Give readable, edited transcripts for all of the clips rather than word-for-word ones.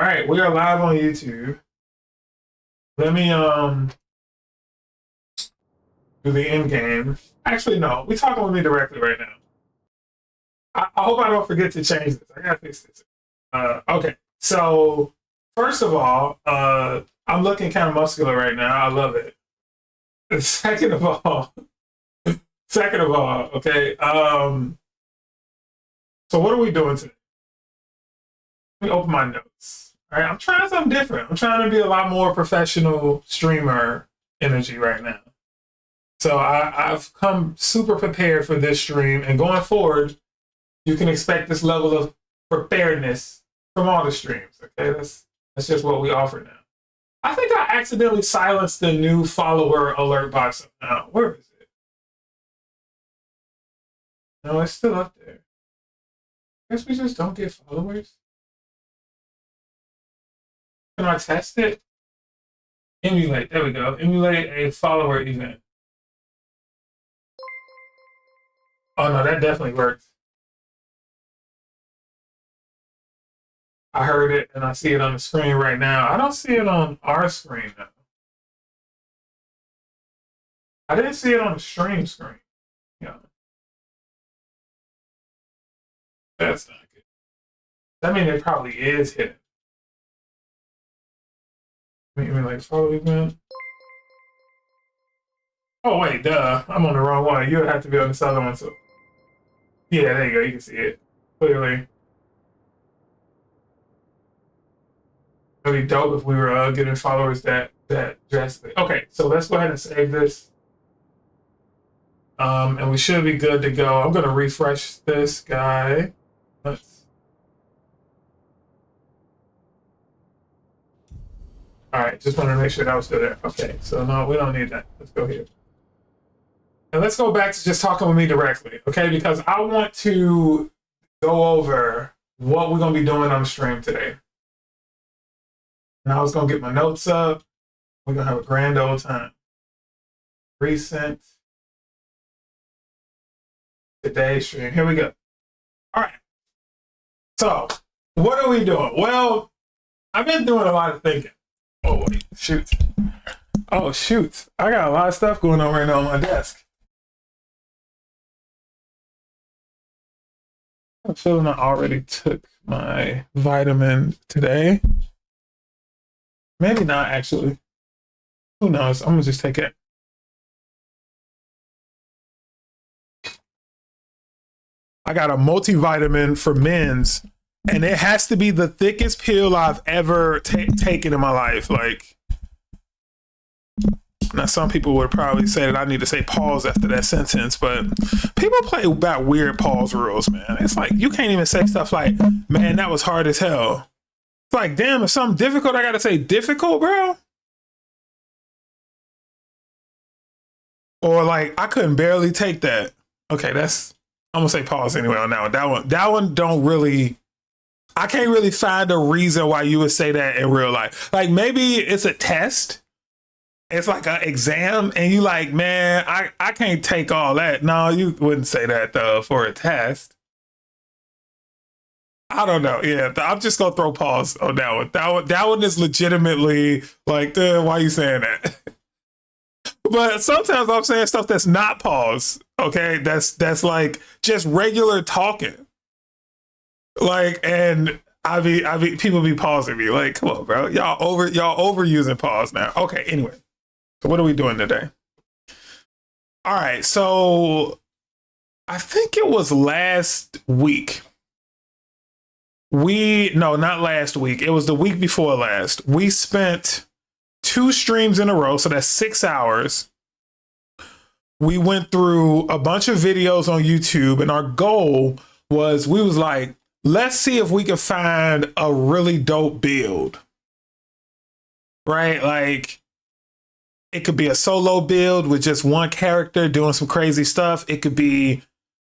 right, we are live on YouTube. Let me do the end game. Actually, no, we talking with me directly right now. I hope I don't forget to change this. I gotta fix this. Okay, so first of all, I'm looking kind of muscular right now. I love it. Second of all, okay. So what are we doing today? Let me open my notes. All right, I'm trying something different. I'm trying to be a lot more professional streamer energy right now. So I've come super prepared for this stream, and going forward, you can expect this level of preparedness from all the streams. Okay, that's just what we offer now. I think I accidentally silenced the new follower alert box now. Where is it? No, it's still up there. I guess we just don't get followers. Can I test it? Emulate. There we go. Emulate a follower event. Oh no, that definitely works. I heard it and I see it on the screen right now. I don't see it on our screen though. I didn't see it on the stream screen. Yeah. That's not good. That means it probably is hidden. Like follow event. Oh wait, duh. I'm on the wrong one. You would have to be on this other one. So yeah, there you go. You can see it clearly. It'd be dope if we were getting followers that drastically. Okay, so let's go ahead and save this. And we should be good to go. I'm gonna refresh this guy. All right, just wanted to make sure that was still there. Okay, so no, we don't need that. Let's go here. And let's go back to just talking with me directly, okay? Because I want to go over what we're gonna be doing on the stream today. And I was gonna get my notes up. We're gonna have a grand old time. Recent today's stream. Here we go. All right. So, what are we doing? Well, I've been doing a lot of thinking. Oh, wait, shoot. Oh, shoot. I got a lot of stuff going on right now on my desk. I'm feeling I already took my vitamin today. Maybe not, actually. Who knows? I'm going to just take it. I got a multivitamin for men's, and it has to be the thickest pill I've ever taken in my life. Like, now some people would probably say that I need to say pause after that sentence, but people play about weird pause rules, man. It's like, you can't even say stuff like, man, that was hard as hell. It's like, damn, if something difficult, I got to say difficult, bro. Or like, I couldn't barely take that. Okay, I'm going to say pause anyway on that one. That one don't really... I can't really find a reason why you would say that in real life. Like, maybe it's a test. It's like an exam, and you like, man, I can't take all that. No, you wouldn't say that, though, for a test. I don't know. Yeah, I'm just going to throw pause on that one. That one is legitimately like, why are you saying that? But sometimes I'm saying stuff that's not pause. Okay, that's like just regular talking. Like, and I be people be pausing me. Like, come on, bro, y'all overusing pause now. Okay, anyway, so what are we doing today? All right, so I think it was last week. No, not last week. It was the week before last. We spent 2 streams in a row, so that's 6 hours. We went through a bunch of videos on YouTube, and our goal was, we was like, let's see if we can find a really dope build, right? Like, it could be a solo build with just one character doing some crazy stuff. It could be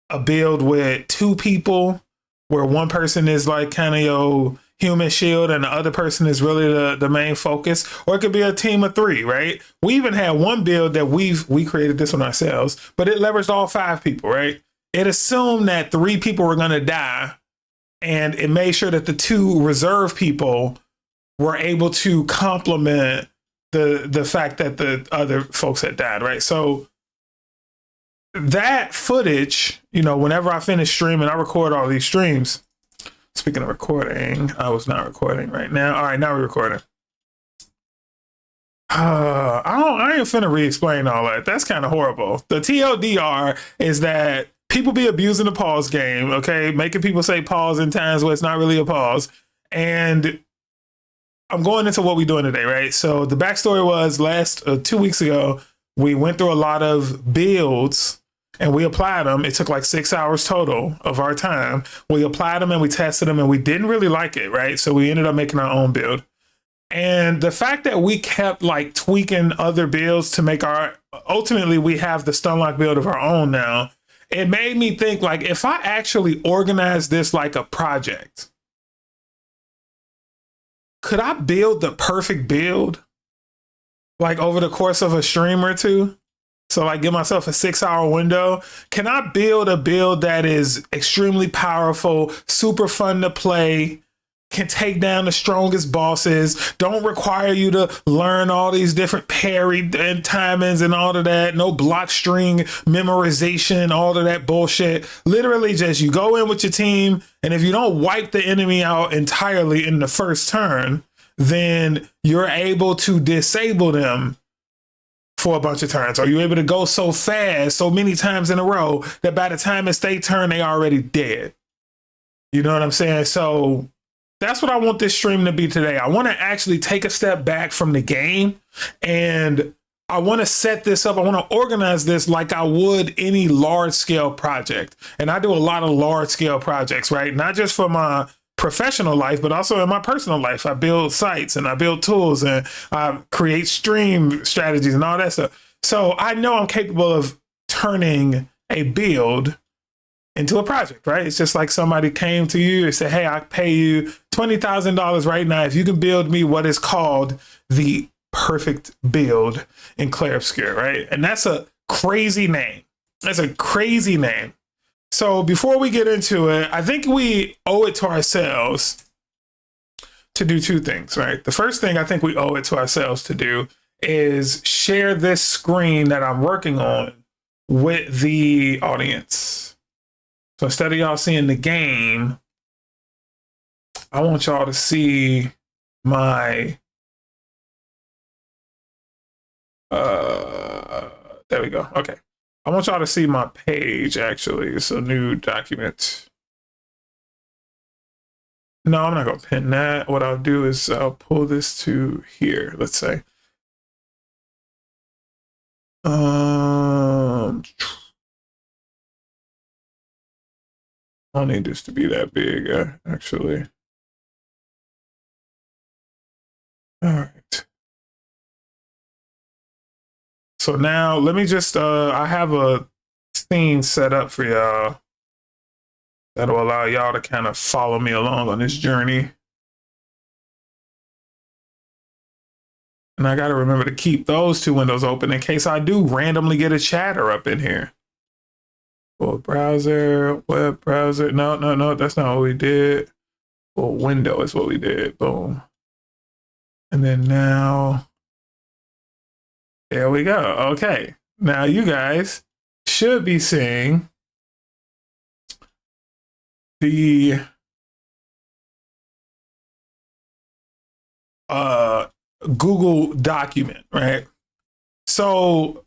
a build with 2 people where one person is like kind of your human shield and the other person is really the main focus. Or it could be a team of 3, right? We even had one build that we created this one ourselves, but it leveraged all 5 people, right? It assumed that 3 people were going to die, and it made sure that the 2 reserve people were able to complement the fact that the other folks had died, right? So that footage, you know, whenever I finish streaming, I record all these streams. Speaking of recording, I was not recording right now. All right, now we're recording. I ain't finna re-explain all that. That's kind of horrible. The TLDR is that people be abusing the pause game, okay? Making people say pause in times where it's not really a pause. And I'm going into what we're doing today, right? So the backstory was 2 weeks ago, we went through a lot of builds and we applied them. It took like 6 hours total of our time. We applied them and we tested them and we didn't really like it, right? So we ended up making our own build. And the fact that we kept like tweaking other builds to make ultimately we have the Stunlock build of our own now, it made me think like, if I actually organize this like a project, could I build the perfect build like over the course of a stream or two? So like give myself a 6 hour window. Can I build a build that is extremely powerful, super fun to play, can take down the strongest bosses, don't require you to learn all these different parry and timings and all of that, no block string memorization, all of that bullshit. Literally just you go in with your team, and if you don't wipe the enemy out entirely in the first turn, then you're able to disable them for a bunch of turns. Or you're able to go so fast, so many times in a row, that by the time it's their turn, they already dead. You know what I'm saying? So that's what I want this stream to be today. I want to actually take a step back from the game, and I want to set this up. I want to organize this like I would any large scale project. And I do a lot of large scale projects, right? Not just for my professional life, but also in my personal life. I build sites and I build tools and I create stream strategies and all that stuff. So I know I'm capable of turning a build into a project, right? It's just like somebody came to you and said, hey, I pay you $20,000 right now if you can build me what is called the perfect build in Clair Obscur, right? And that's a crazy name. That's a crazy name. So before we get into it, I think we owe it to ourselves to do two things, right? The first thing I think we owe it to ourselves to do is share this screen that I'm working on with the audience. So instead of y'all seeing the game, I want y'all to see my, there we go. Okay. I want y'all to see my page, actually. It's a new document. No, I'm not going to pin that. What I'll do is I'll pull this to here, let's say. I don't need this to be that big, actually. All right. So now let me just, I have a scene set up for y'all that'll allow y'all to kind of follow me along on this journey. And I got to remember to keep those two windows open in case I do randomly get a chatter up in here. Well, browser, web browser. No, that's not what we did. Well, window is what we did. Boom. And then now, there we go. Okay. Now you guys should be seeing the Google document, right? So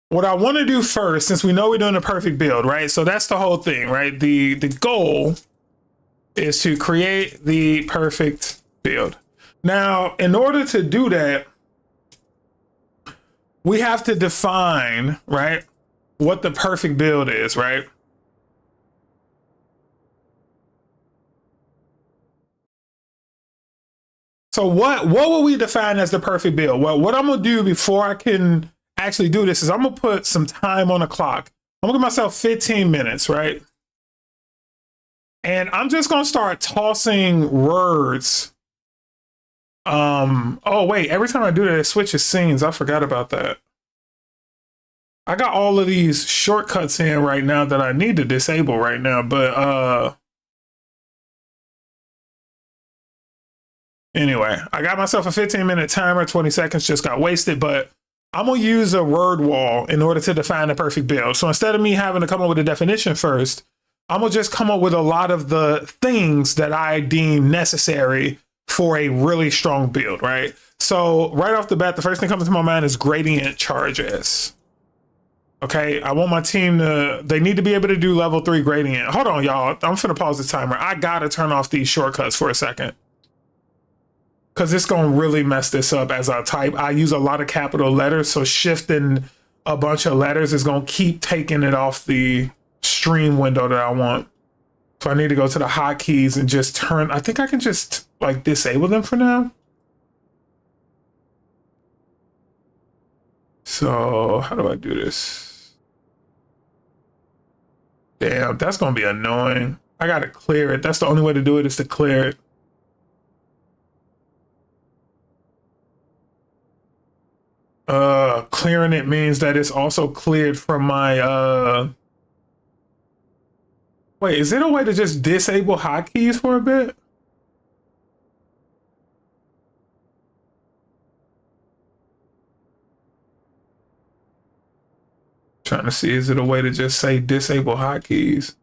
what I want to do first, since we know we're doing a perfect build, right? So that's the whole thing, right? The goal is to create the perfect build. Now, in order to do that, we have to define, right, what the perfect build is, right? So what will we define as the perfect build? Well, what I'm gonna do before I can actually do this is I'm gonna put some time on the clock. I'm gonna give myself 15 minutes, right? And I'm just gonna start tossing words. Oh wait, every time I do that, it switches scenes. I forgot about that. I got all of these shortcuts in right now that I need to disable right now, but Anyway, I got myself a 15-minute timer, 20 seconds just got wasted, but I'm gonna use a word wall in order to define the perfect build. So instead of me having to come up with a definition first, I'm gonna just come up with a lot of the things that I deem necessary for a really strong build, right? So right off the bat, the first thing comes to my mind is gradient charges. Okay, I want my team to, they need to be able to do level 3 gradient. Hold on, y'all. I'm finna pause the timer. I gotta turn off these shortcuts for a second, because it's gonna really mess this up as I type. I use a lot of capital letters, so shifting a bunch of letters is gonna keep taking it off the stream window that I want. So I need to go to the hotkeys and just turn, I think I can just like disable them for now. So how do I do this? Damn, that's gonna be annoying. I gotta clear it. That's the only way to do it, is to clear it. Clearing it means that it's also cleared from my wait, is there a way to just disable hotkeys for a bit? Trying to see, is it a way to just say disable hotkeys?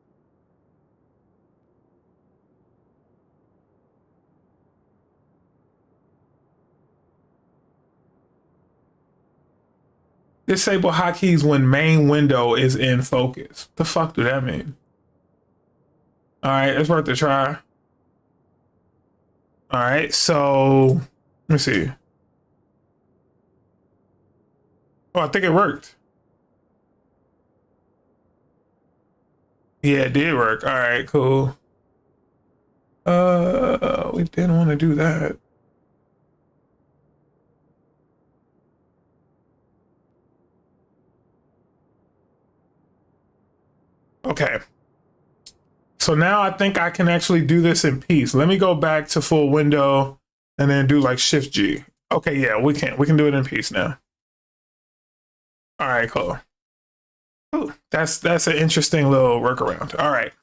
Disable hotkeys when main window is in focus. The fuck do that mean? All right, it's worth a try. All right, so let me see. Oh, I think it worked. Yeah, it did work. All right, cool. We didn't want to do that. Okay. So now I think I can actually do this in peace. Let me go back to full window and then do like Shift G. Okay, yeah, we can do it in peace now. All right, cool. Ooh, that's an interesting little workaround. All right.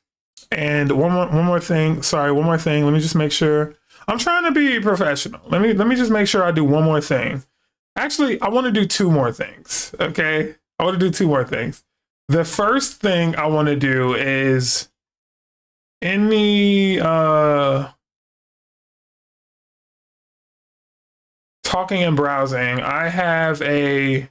And one more thing. Sorry, one more thing. Let me just make sure. I'm trying to be professional. Let me just make sure I do one more thing. Actually, I want to do 2 more things. Okay? I want to do 2 more things. The first thing I want to do is in the talking and browsing, I have a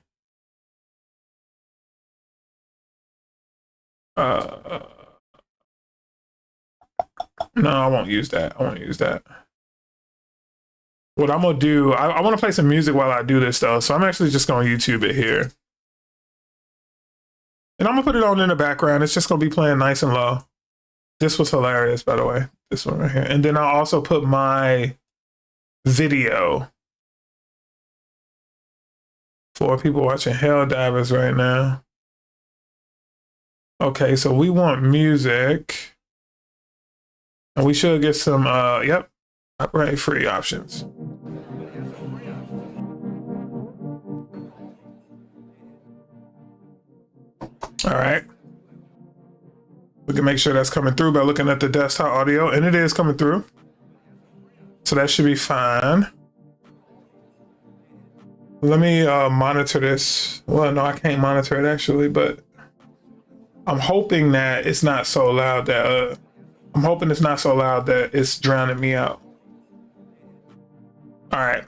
no, I won't use that. I won't use that. What I'm gonna do, I want to play some music while I do this though, so I'm actually just gonna YouTube it here. And I'm gonna put it on in the background. It's just gonna be playing nice and low. This was hilarious, by the way. This one right here. And then I'll also put my video for people watching Hell Divers right now. Okay, so we want music. And we should get some, yep, copyright free options. All right. We can make sure that's coming through by looking at the desktop audio, and it is coming through. So that should be fine. Let me monitor this. Well, no, I can't monitor it actually, but I'm hoping that it's not so loud that it's drowning me out. All right.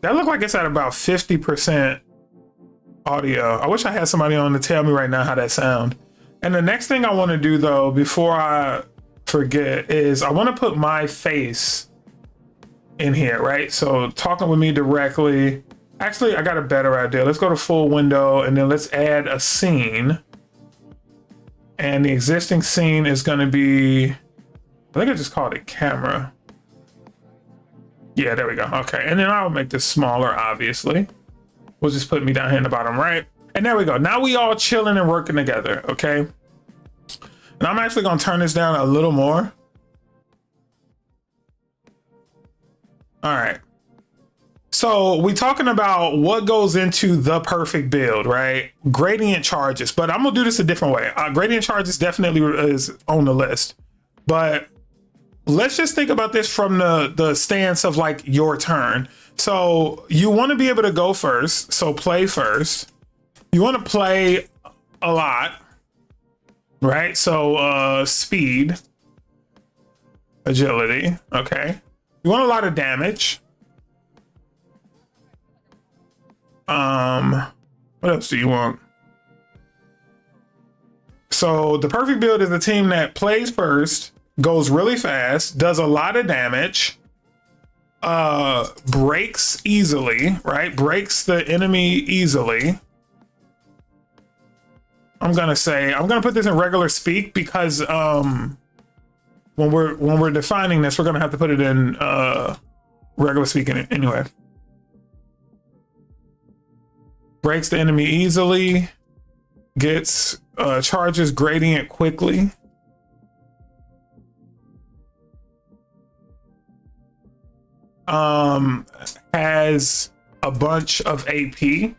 That looked like it's at about 50% audio. I wish I had somebody on to tell me right now how that sound. And the next thing I want to do though, before I forget, is I want to put my face in here, right? So talking with me directly. Actually, I got a better idea. Let's go to full window and then let's add a scene. And the existing scene is going to be, I think I just called it camera. Yeah, there we go. Okay. And then I'll make this smaller, obviously. We'll just put me down here in the bottom right. And there we go. Now we all chilling and working together. Okay. And I'm actually going to turn this down a little more. All right. So we talking about what goes into the perfect build, right? Gradient charges, but I'm gonna do this a different way. Gradient charges definitely is on the list, but let's just think about this from the stance of like your turn. So you want to be able to go first. So play first. You want to play a lot, right? So speed, agility. Okay. You want a lot of damage. What else do you want? So the perfect build is a team that plays first, goes really fast, does a lot of damage, breaks easily, right? Breaks the enemy easily. I'm gonna put this in regular speak because when we're defining this, we're gonna have to put it in regular speak anyway. Breaks the enemy easily, gets charges gradient quickly. Has a bunch of AP,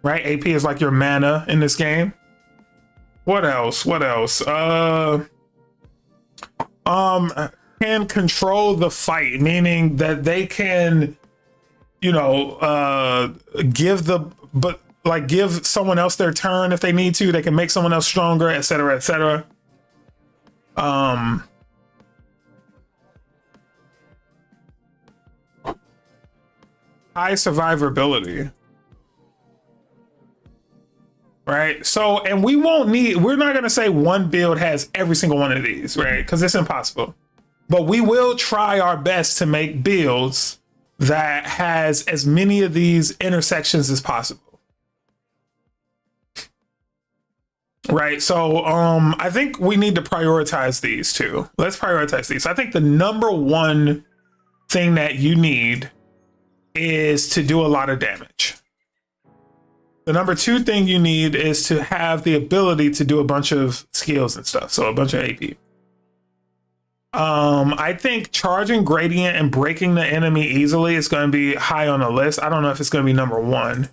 right? AP is like your mana in this game. What else? Can control the fight, meaning that they can, give someone else their turn if they need to. They can make someone else stronger, etc., etc. High survivability, right? So, and we're not going to say one build has every single one of these, right? Because it's impossible. But we will try our best to make builds that has as many of these intersections as possible. Right. So I think we need to prioritize these too. Let's prioritize these. I think the number one thing that you need is to do a lot of damage. The number two thing you need is to have the ability to do a bunch of skills and stuff. So a bunch of AP. I think charging gradient and breaking the enemy easily is going to be high on the list. I don't know if it's going to be number one.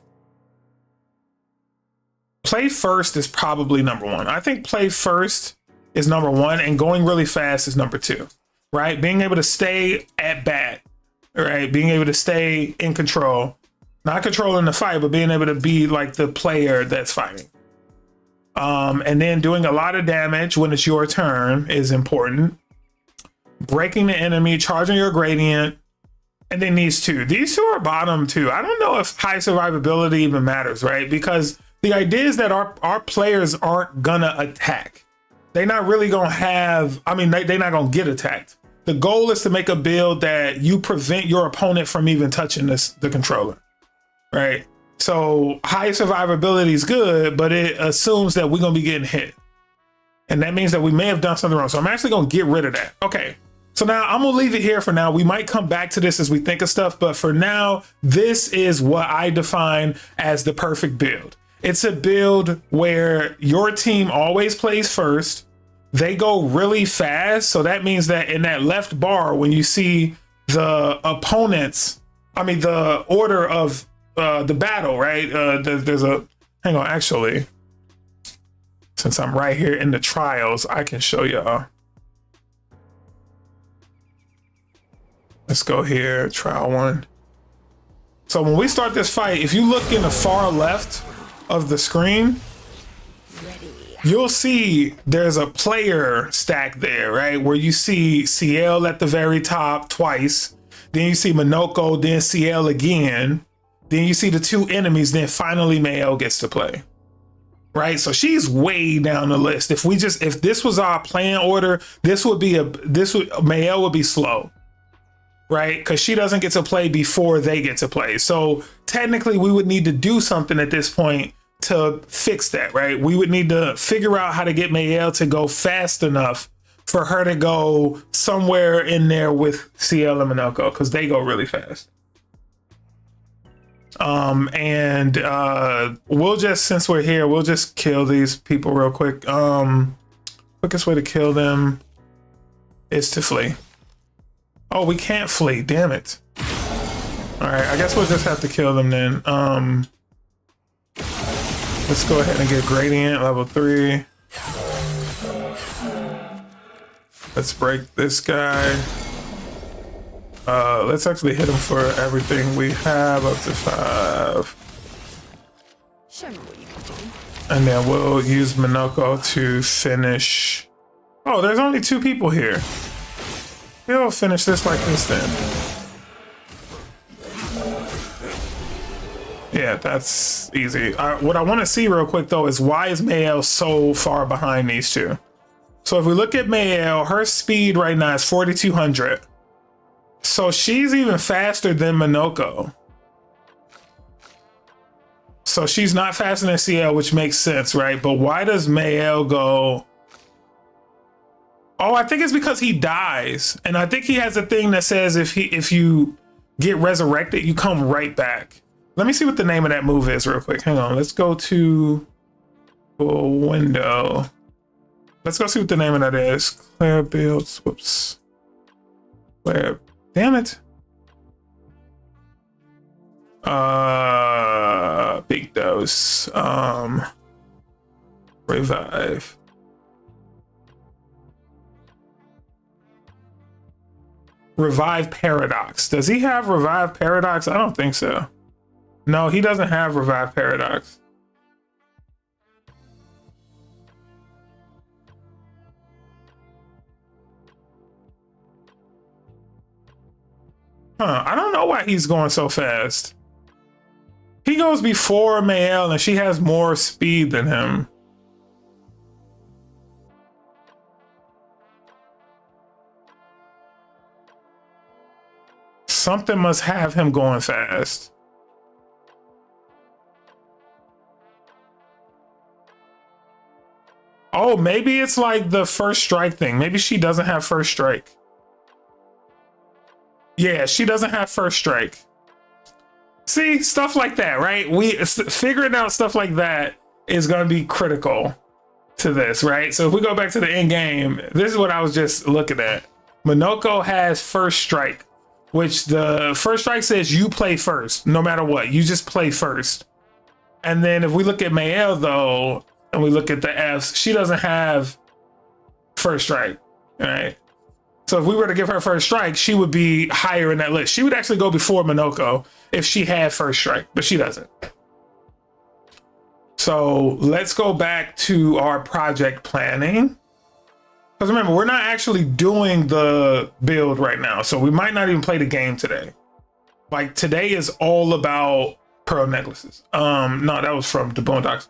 Play first is probably number one. I think play first is number one and going really fast is number two, right? Being able to stay at bat, right? Being able to stay in control, not controlling the fight, but being able to be like the player that's fighting. And then doing a lot of damage when it's your turn is important. Breaking the enemy, charging your gradient, and then these two are bottom two. I don't know if high survivability even matters, right? Because the idea is that our players aren't gonna attack. They're not really gonna have, they're not gonna get attacked. The goal is to make a build that you prevent your opponent from even touching the controller, right? So high survivability is good, but it assumes that we're gonna be getting hit. And that means that we may have done something wrong. So I'm actually gonna get rid of that. Okay. So now I'm gonna leave it here for now. We might come back to this as we think of stuff, but for now, this is what I define as the perfect build. It's a build where your team always plays first. They go really fast. So that means that in that left bar, when you see the opponents, the order of the battle, right? Hang on, actually, since I'm right here in the trials, I can show y'all. Let's go here, trial one. So when we start this fight, if you look in the far left of the screen, you'll see there's a player stack there, right? Where you see CL at the very top twice, then you see Minoko, then CL again, then you see the two enemies, then finally Mael gets to play, right? So she's way down the list. If this was our playing order, Mael would be slow, right? Because she doesn't get to play before they get to play. So technically we would need to do something at this point to fix that, right? We would need to figure out how to get Mael to go fast enough for her to go somewhere in there with CL and Minoko, because they go really fast. We'll just, since we're here, we'll just kill these people real quick. Quickest way to kill them is to flee. Oh, we can't flee, damn it. All right, I guess we'll just have to kill them then. Let's go ahead and get gradient level 3. Let's break this guy. Let's actually hit him for everything we have up to 5. Show me what you can do. And then we'll use Minoko to finish. Oh, there's only 2 people here. He'll finish this like this then. Yeah, that's easy. What I want to see real quick though is why is Mayel so far behind these 2? So if we look at Mayel, her speed right now is 4,200. So she's even faster than Minoko. So she's not faster than CL, which makes sense, right? But why does Mayel go? Oh, I think it's because he dies. And I think he has a thing that says if you get resurrected, you come right back. Let me see what the name of that move is real quick. Hang on, let's go to a window. Let's go see what the name of that is. Clair builds, whoops. Clair, damn it. Big dose. Revive. Revive Paradox. Does he have Revive Paradox? I don't think so. No, he doesn't have Revive Paradox. I don't know why he's going so fast. He goes before Mayel and she has more speed than him. Something must have him going fast. Oh, maybe it's like the first strike thing. Maybe she doesn't have first strike. Yeah, she doesn't have first strike. See, stuff like that, right? Figuring out stuff like that is going to be critical to this, right? So if we go back to the end game, this is what I was just looking at. Minoko has first strike, which the first strike says you play first, no matter what. You just play first. And then if we look at Mayel though, and we look at the Fs, she doesn't have first strike, all right? So if we were to give her first strike, she would be higher in that list. She would actually go before Minoko if she had first strike, but she doesn't. So let's go back to our project planning. Because remember, we're not actually doing the build right now. So we might not even play the game today. Like today is all about pearl necklaces. No, that was from the Boondocks.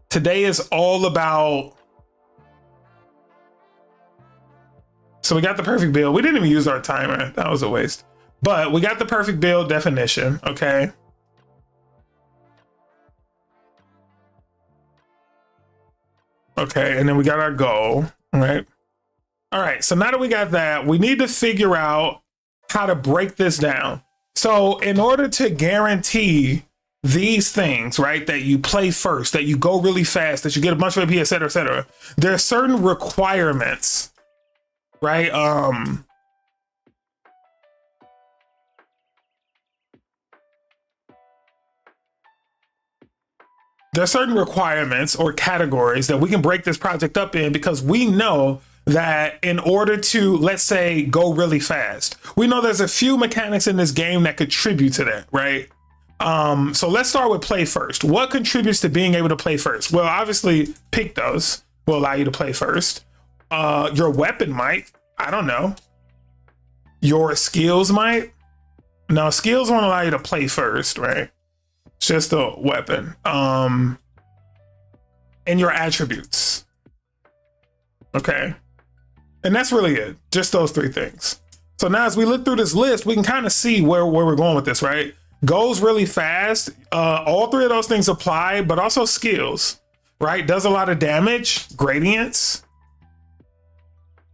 Today is all about. So we got the perfect build. We didn't even use our timer. That was a waste. But we got the perfect build definition, okay? Okay, and then we got our goal, all right? All right, so now that we got that, we need to figure out how to break this down. So in order to guarantee these things, right, that you play first, that you go really fast, that you get a bunch of AP, et cetera, there are certain requirements, right? There are certain requirements or categories that we can break this project up in because we know that in order to, let's say, go really fast, we know there's a few mechanics in this game that contribute to that, right? So let's start with play first. What contributes to being able to play first? Well, obviously, Pictos will allow you to play first. Your weapon might, I don't know. Your skills might. No, skills won't allow you to play first, right? It's just a weapon. And your attributes. Okay. And that's really it. Just those 3 things. So now as we look through this list, we can kind of see where we're going with this, right? Goes really fast. All 3 of those things apply, but also skills, right? Does a lot of damage, gradients,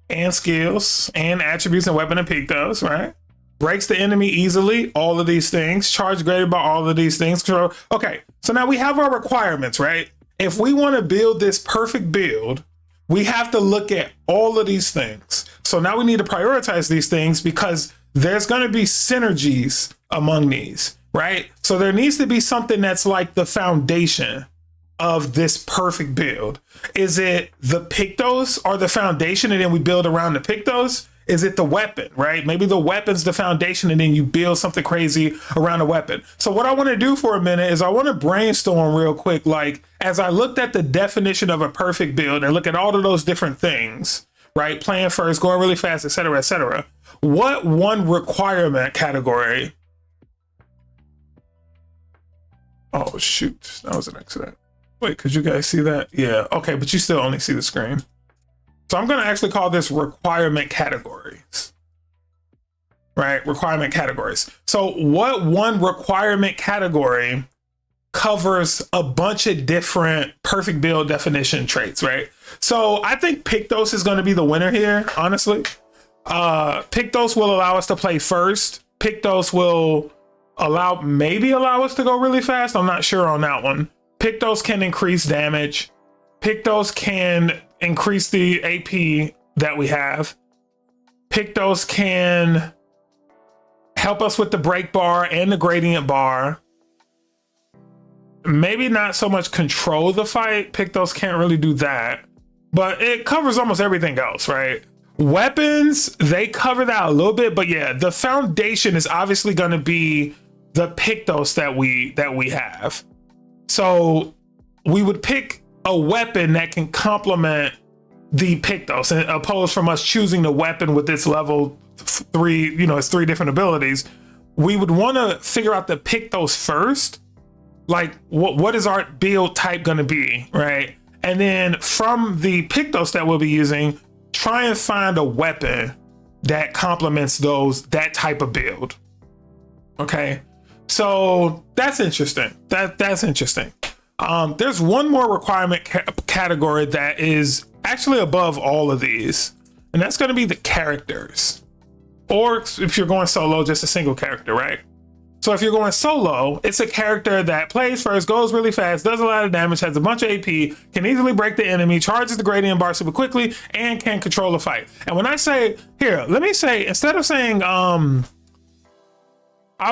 and skills, and attributes and weapon and Pictos, right? Breaks the enemy easily, all of these things. Charge graded by all of these things. Okay, so now we have our requirements, right? If we want to build this perfect build, we have to look at all of these things. So now we need to prioritize these things because there's going to be synergies among these, right? So there needs to be something that's like the foundation of this perfect build? Is it the Pictos or the foundation and then we build around the Pictos? Is it the weapon, right? Maybe the weapon's the foundation and then you build something crazy around the weapon. So what I want to do for a minute is I want to brainstorm real quick. Like, as I looked at the definition of a perfect build and look at all of those different things, right? Playing first, going really fast, et cetera, et cetera. What one requirement category? Oh, shoot. That was an accident. Wait, could you guys see that? Yeah. Okay, but you still only see the screen. So I'm going to actually call this requirement categories, right? Requirement categories. So what one requirement category covers a bunch of different perfect build definition traits, right? So I think Pictos is going to be the winner here, honestly. Pictos will allow us to play first. Pictos will maybe allow us to go really fast. I'm not sure on that one. Pictos can increase damage. Pictos can increase the AP that we have. Pictos can help us with the break bar and the gradient bar. Maybe not so much control the fight. Pictos can't really do that, but it covers almost everything else, right? Weapons, they cover that a little bit, but yeah, the foundation is obviously going to be the Pictos that we have. So we would pick a weapon that can complement the Pictos, and opposed from us choosing the weapon with its level 3, it's 3 different abilities. We would want to figure out the Pictos first. Like, what is our build type going to be, right? And then from the Pictos that we'll be using, try and find a weapon that complements that type of build. Okay, so that's interesting. That's interesting. There's one more requirement category that is actually above all of these, and that's going to be the characters. Or if you're going solo, just a single character, right? So if you're going solo, it's a character that plays first, goes really fast, does a lot of damage, has a bunch of AP, can easily break the enemy, charges the gradient bar super quickly, and can control the fight. And when I say, let me say, instead of saying, I'll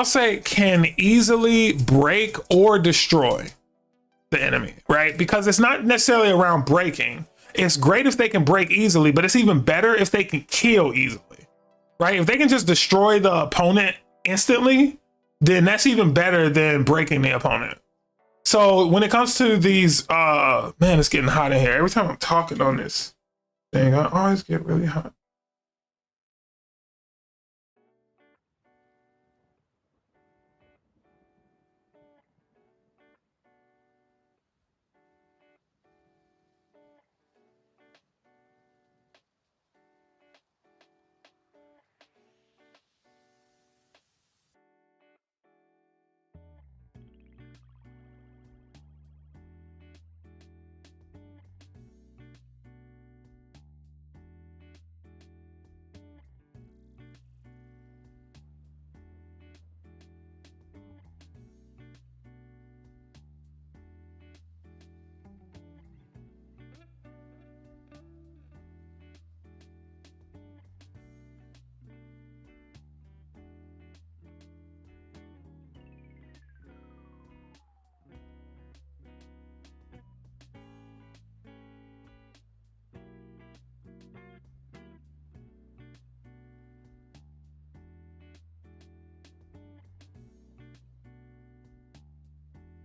say can easily break or destroy the enemy, right? Because it's not necessarily around breaking. It's great if they can break easily, but it's even better if they can kill easily, right? If they can just destroy the opponent instantly, then that's even better than breaking the opponent. So when it comes to these, man, it's getting hot in here. Every time I'm talking on this thing, I always get really hot.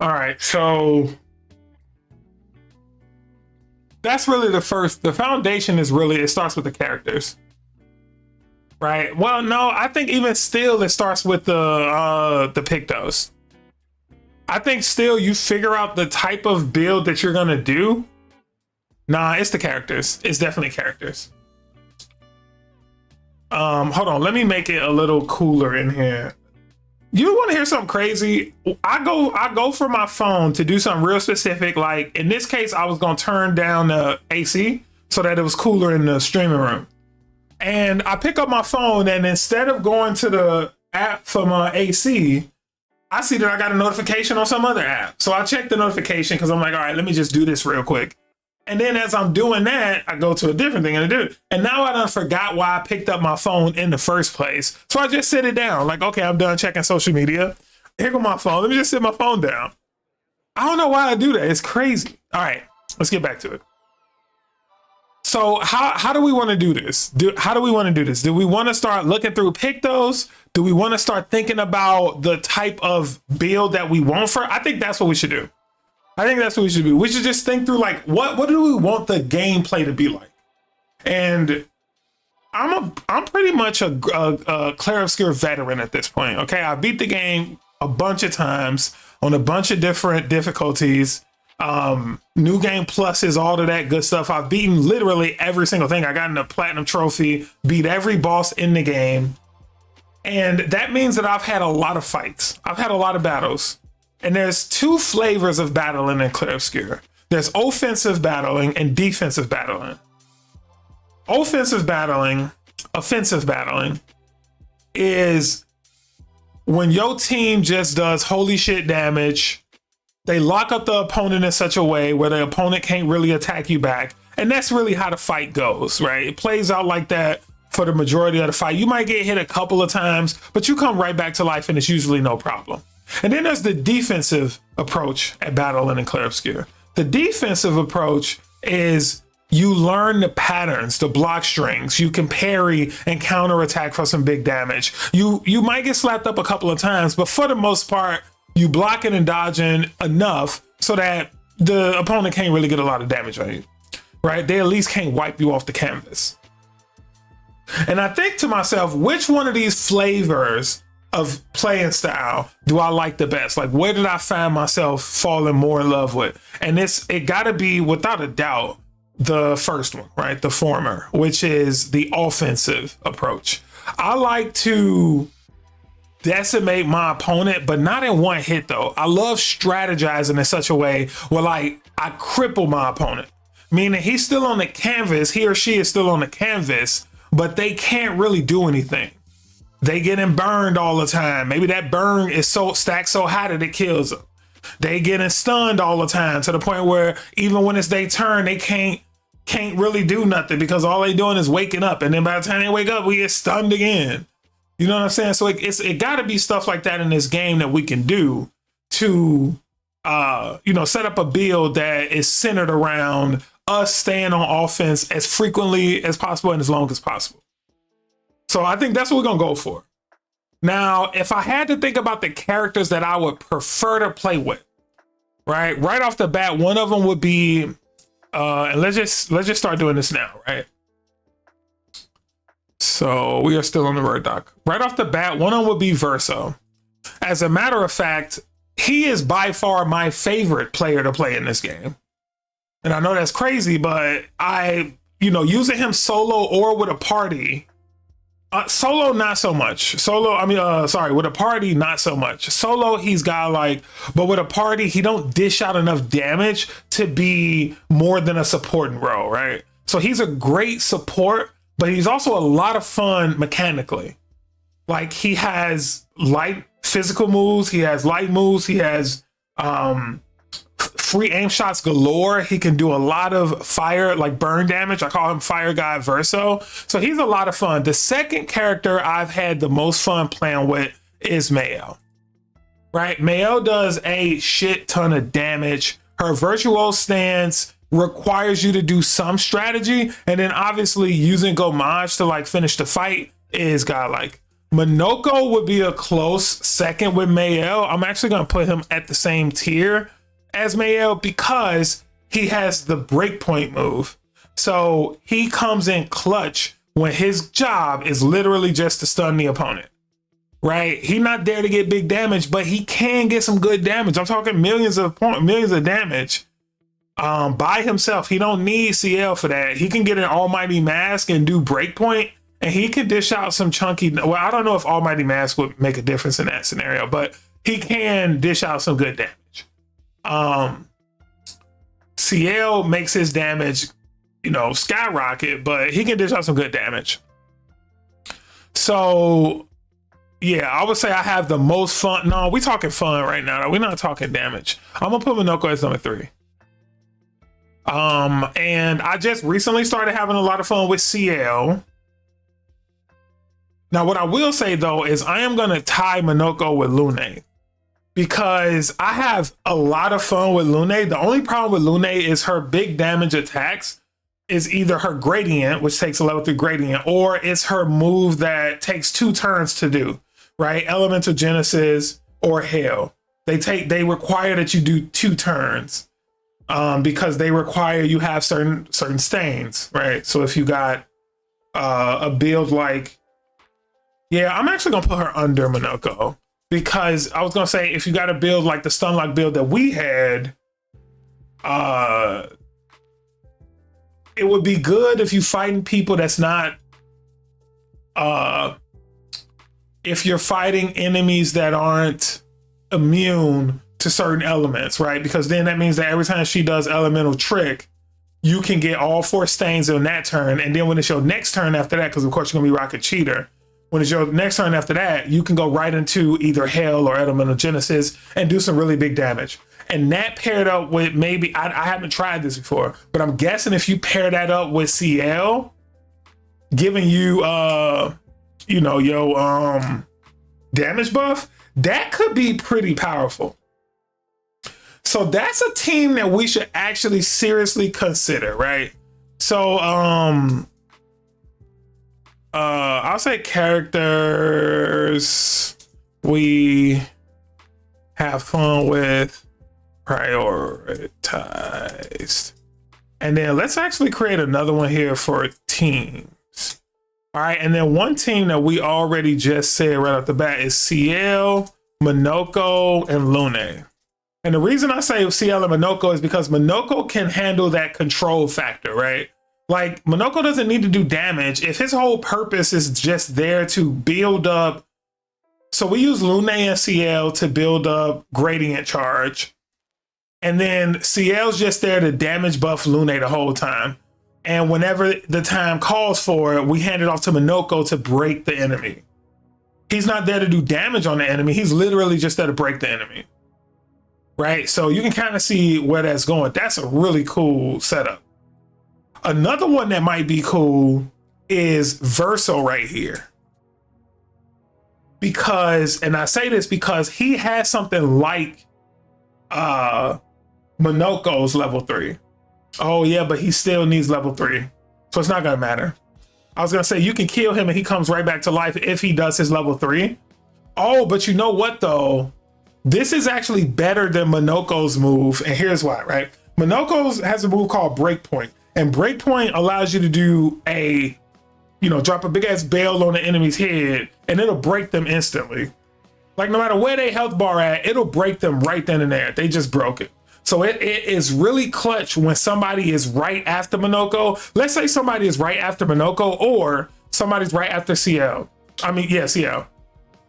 All right, so that's really the foundation is really, it starts with the characters, right? Well, no, I think even still it starts with the Pictos. I think still you figure out the type of build that you're gonna do. Nah, it's the characters. It's definitely characters. Hold on, let me make it a little cooler in here. You want to hear something crazy? I go for my phone to do something real specific. Like in this case, I was gonna turn down the AC so that it was cooler in the streaming room. And I pick up my phone, and instead of going to the app for my AC, I see that I got a notification on some other app. So I check the notification because I'm like, all right, let me just do this real quick. And then as I'm doing that, I go to a different thing and I do it. And now I done forgot why I picked up my phone in the first place. So I just sit it down. Like, okay, I'm done checking social media. Here go my phone. Let me just sit my phone down. I don't know why I do that. It's crazy. All right, let's get back to it. So how do we want to do this? How do we want to do this? Do we want to start looking through Pictos? Do we want to start thinking about the type of build that we want for? I think that's what we should do. I think that's what we should do. We should just think through like what do we want the gameplay to be like? And I'm pretty much a Clair Obscur veteran at this point. Okay, I beat the game a bunch of times on a bunch of different difficulties. New game pluses, all of that good stuff. I've beaten literally every single thing. I got in a platinum trophy, beat every boss in the game. And that means that I've had a lot of fights. I've had a lot of battles. And there's two flavors of battling in Clair Obscur. There's offensive battling and defensive battling. Offensive battling is when your team just does holy shit damage. They lock up the opponent in such a way where the opponent can't really attack you back. And that's really how the fight goes, right? It plays out like that for the majority of the fight. You might get hit a couple of times, but you come right back to life and it's usually no problem. And then there's the defensive approach at battling in Clair Obscur. The defensive approach is you learn the patterns, the block strings. You can parry and counterattack for some big damage. You might get slapped up a couple of times, but for the most part, you blocking and dodging enough so that the opponent can't really get a lot of damage on you, right? They at least can't wipe you off the canvas. And I think to myself, which one of these flavors of playing style do I like the best? Like, where did I find myself falling more in love with? And it gotta be, without a doubt, the first one, right? The former, which is the offensive approach. I like to decimate my opponent, but not in one hit though. I love strategizing in such a way where like I cripple my opponent, meaning he's still on the canvas, he or she is still on the canvas, but they can't really do anything. They getting burned all the time. Maybe that burn is so stacked so high that it kills them. They getting stunned all the time to the point where even when it's their turn, they can't really do nothing because all they doing is waking up. And then by the time they wake up, we get stunned again. You know what I'm saying? So it got to be stuff like that in this game that we can do to, set up a build that is centered around us staying on offense as frequently as possible and as long as possible. So I think that's what we're going to go for. Now, if I had to think about the characters that I would prefer to play with, right off the bat, one of them would be, and let's just start doing this now, right? So we are still on the Word doc. Right off the bat, one of them would be Verso. As a matter of fact, he is by far my favorite player to play in this game. And I know that's crazy, but using him solo or with a party, solo, not so much. With a party, not so much. Solo, he's got but with a party, he don't dish out enough damage to be more than a supporting role, right? So he's a great support, but he's also a lot of fun mechanically. Like he has light physical moves, he has light moves, he has free aim shots galore. He can do a lot of fire, like burn damage. I call him Fire Guy Verso. So he's a lot of fun. The second character I've had the most fun playing with is Mayo. Right? Mayo does a shit ton of damage. Her virtual stance requires you to do some strategy, and then obviously using Gomage to finish the fight is godlike. Minoko would be a close second with Mayo. I'm actually going to put him at the same tier as Mayo because he has the breakpoint move. So he comes in clutch when his job is literally just to stun the opponent, right? He's not there to get big damage, but he can get some good damage. I'm talking millions of damage by himself. He don't need CL for that. He can get an Almighty Mask and do breakpoint, and he can dish out some chunky. Well, I don't know if Almighty Mask would make a difference in that scenario, but he can dish out some good damage. CL makes his damage, skyrocket, but he can dish out some good damage. So yeah, I would say I have the most fun. No, we talking fun right now. We're not talking damage. I'm gonna put Minoko as number 3. And I just recently started having a lot of fun with CL. Now, what I will say though is I am gonna tie Minoko with Lune, because I have a lot of fun with Lune. The only problem with Lune is her big damage attacks is either her gradient, which takes a level 3 gradient, or it's her move that takes 2 turns to do, right? Elemental Genesis or Hail. They require that you do 2 turns because they require you have certain stains, right? So if you got a build like, yeah, I'm actually gonna put her under Minoko, because I was gonna say if you got a build like the Stunlock build that we had, it would be good if you fighting people that's not, if you're fighting enemies that aren't immune to certain elements, right? Because then that means that every time she does elemental trick, you can get all 4 stains on that turn. And then when it's your next turn after that, because of course you're gonna be Rocket Cheater, when it's your next turn after that, you can go right into either Hell or Elemental Genesis and do some really big damage. And that paired up with maybe, I haven't tried this before, but I'm guessing if you pair that up with CL, giving you, your damage buff, that could be pretty powerful. So that's a team that we should actually seriously consider, right? So I'll say characters we have fun with, prioritized. And then let's actually create another one here for teams. All right, and then one team that we already just said right off the bat is CL, Minoko, and Lune. And the reason I say CL and Minoko is because Minoko can handle that control factor, right? Like, Minoko doesn't need to do damage if his whole purpose is just there to build up. So we use Lune and CL to build up gradient charge. And then CL's just there to damage buff Lune the whole time. And whenever the time calls for it, we hand it off to Minoko to break the enemy. He's not there to do damage on the enemy. He's literally just there to break the enemy. Right? So you can kind of see where that's going. That's a really cool setup. Another one that might be cool is Verso right here. Because, and I say this because he has something like Minoko's level 3. Oh yeah, but he still needs level 3. So it's not gonna matter. I was gonna say you can kill him and he comes right back to life if he does his level 3. Oh, but you know what though? This is actually better than Minoko's move, and here's why, right? Minoko's has a move called Breakpoint, and Breakpoint allows you to do a, drop a big ass bell on the enemy's head, and it'll break them instantly. Like no matter where they health bar at, it'll break them right then and there. They just broke it. So it is really clutch when somebody is right after Minoko. Let's say somebody is right after Minoko, or somebody's right after CL. CL.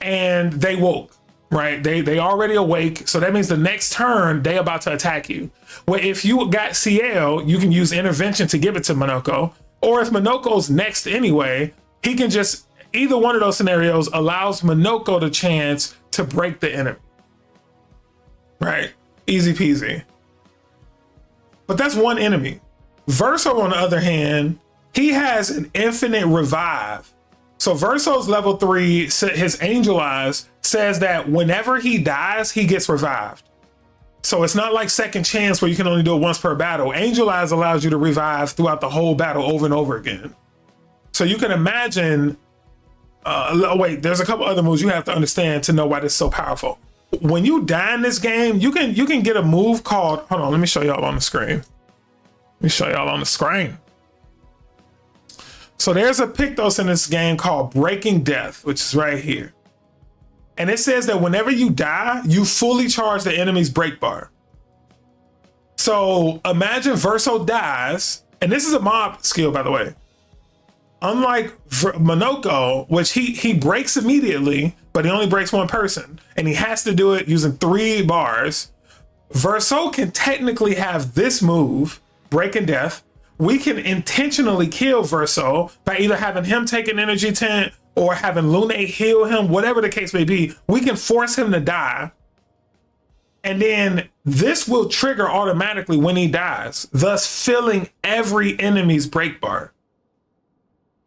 And they woke. Right, they already awake, so that means the next turn they about to attack you. Well, if you got CL, you can use intervention to give it to Minoko, or if Minoko's next anyway, he can just, either one of those scenarios allows Minoko the chance to break the enemy. Right, easy peasy. But that's one enemy. Verso, on the other hand, he has an infinite revive. So Verso's level 3, his Angel Eyes, says that whenever he dies, he gets revived. So it's not like Second Chance where you can only do it once per battle. Angel Eyes allows you to revive throughout the whole battle over and over again. So you can imagine, there's a couple other moves you have to understand to know why this is so powerful. When you die in this game, you can get a move called, hold on, let me show y'all on the screen. So there's a Pictos in this game called Breaking Death, which is right here. And it says that whenever you die, you fully charge the enemy's break bar. So imagine Verso dies, and this is a mob skill, by the way. Unlike Minoko, which he breaks immediately, but he only breaks one person, and he has to do it using 3 bars. Verso can technically have this move, Breaking Death. We can intentionally kill Verso by either having him take an energy tent or having Lune heal him, whatever the case may be. We can force him to die. And then this will trigger automatically when he dies, thus filling every enemy's break bar.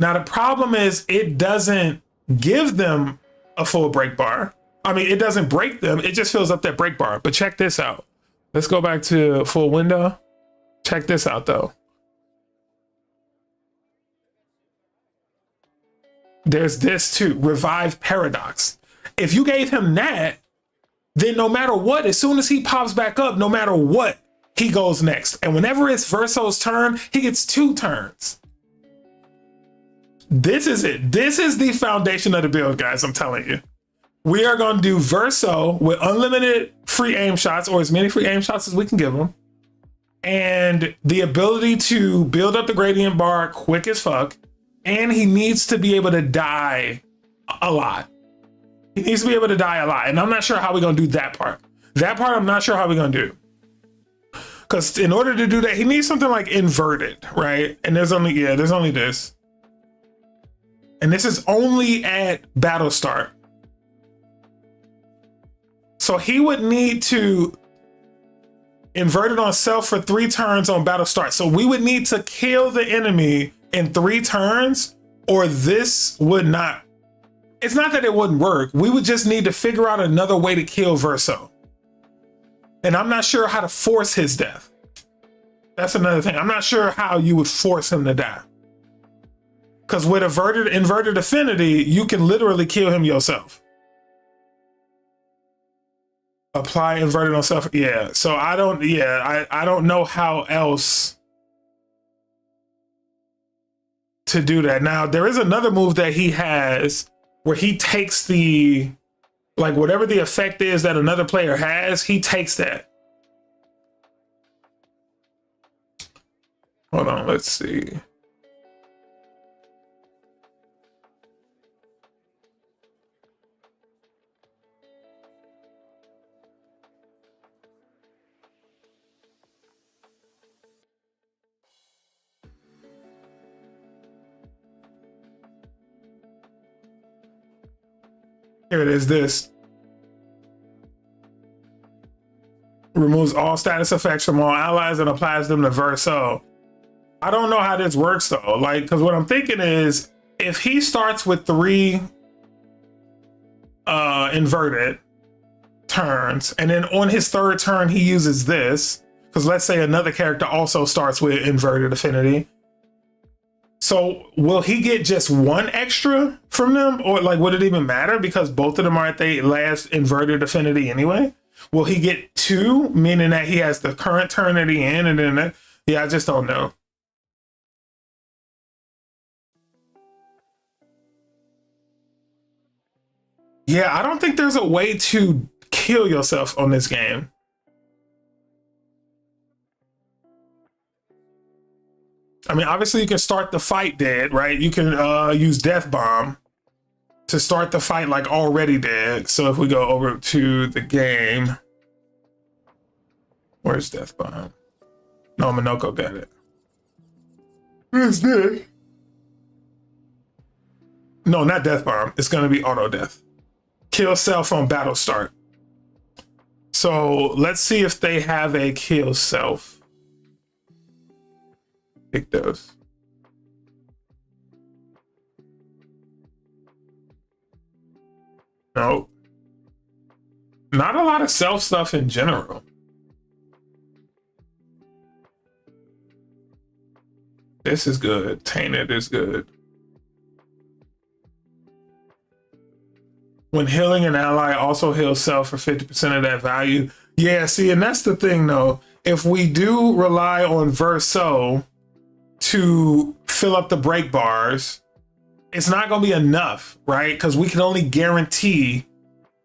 Now, the problem is it doesn't give them a full break bar. I mean, it doesn't break them. It just fills up that break bar. But check this out. Let's go back to full window. Check this out though. There's this too, revive paradox. If you gave him that, then no matter what, as soon as he pops back up, no matter what, he goes next. And whenever it's Verso's turn, he gets 2 turns. This is it. This is the foundation of the build, guys. I'm telling you. We are going to do Verso with unlimited free aim shots, or as many free aim shots as we can give him. And the ability to build up the gradient bar quick as fuck. And he needs to be able to die a lot. He needs to be able to die a lot. And I'm not sure how we're going to do that part. That part, I'm not sure how we're going to do. Because in order to do that, he needs something like inverted, right? And there's only this. And this is only at battle start. So he would need to invert it on self for 3 turns on battle start. So we would need to kill the enemy in 3 turns, or this would not. It's not that it wouldn't work. We would just need to figure out another way to kill Verso. And I'm not sure how to force his death. That's another thing. I'm not sure how you would force him to die. Because with inverted affinity, you can literally kill him yourself. Apply inverted on self. Yeah. So I don't know how else to do that. Now, there is another move that he has where he takes the, like, whatever the effect is that another player has, he takes that. Hold on, let's see. Here it is, this. Removes all status effects from all allies and applies them to Verso. I don't know how this works though. Like, because what I'm thinking is, if he starts with 3 inverted turns, and then on his 3rd turn he uses this, because let's say another character also starts with inverted affinity. So will he get just 1 extra from them, or like would it even matter because both of them are at the last inverted affinity anyway? Will he get 2, meaning that he has the current turn at the end, and then yeah, I just don't know. Yeah, I don't think there's a way to kill yourself on this game. I mean, obviously you can start the fight dead, right? You can use Death Bomb to start the fight like already dead. So if we go over to the game, where's Death Bomb? No, Minoko got it. Where's this? No, not Death Bomb. It's going to be Auto Death. Kill self on battle start. So let's see if they have a kill self. Pick those. No. Not a lot of self stuff in general. This is good. Tainted is good. When healing an ally, also heal self for 50% of that value. Yeah, see, and that's the thing though. If we do rely on Verso to fill up the break bars, it's not going to be enough, right? Because we can only guarantee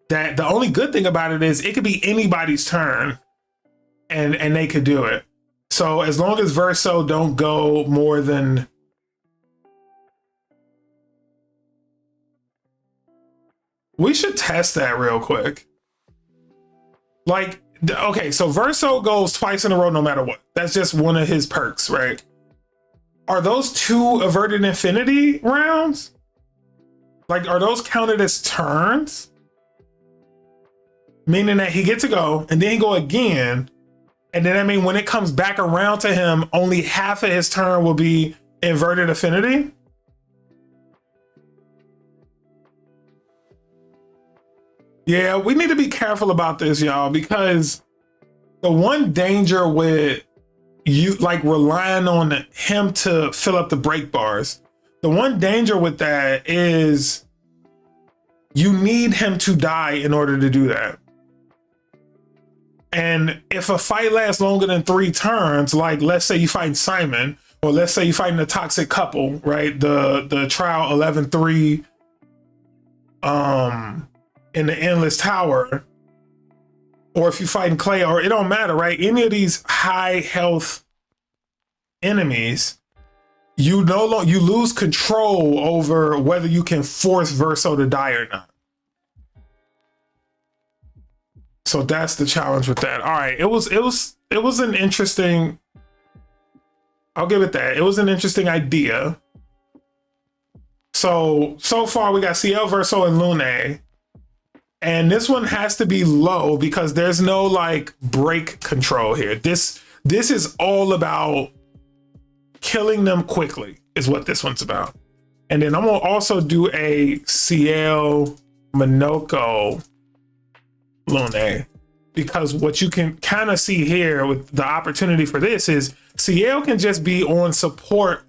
that. The only good thing about it is it could be anybody's turn and they could do it. So as long as Verso don't go more than, we should test that real quick. Like, okay, so Verso goes twice in a row no matter what. That's just one of his perks, right? Are those 2 averted infinity rounds? Like, are those counted as turns? Meaning that he gets to go and then he go again. And then I mean, when it comes back around to him, only half of his turn will be inverted affinity. Yeah, we need to be careful about this, y'all, because the one danger with you like relying on him to fill up the break bars, the one danger with that is you need him to die in order to do that. And if a fight lasts longer than 3 turns, like let's say you fight Simon, or let's say you fighting the toxic couple, right? The trial 11-3 in the endless tower, or if you fighting Clay, or it don't matter, right? Any of these high health enemies, you lose control over whether you can force Verso to die or not. So that's the challenge with that. All right, it was an interesting, I'll give it that. It was an interesting idea. So far we got CL, Verso, and Lune. And this one has to be low because there's no like break control here. This is all about killing them quickly is what this one's about. And then I'm gonna also do a CL, Minoko, Lune, because what you can kind of see here with the opportunity for this is CL can just be on support,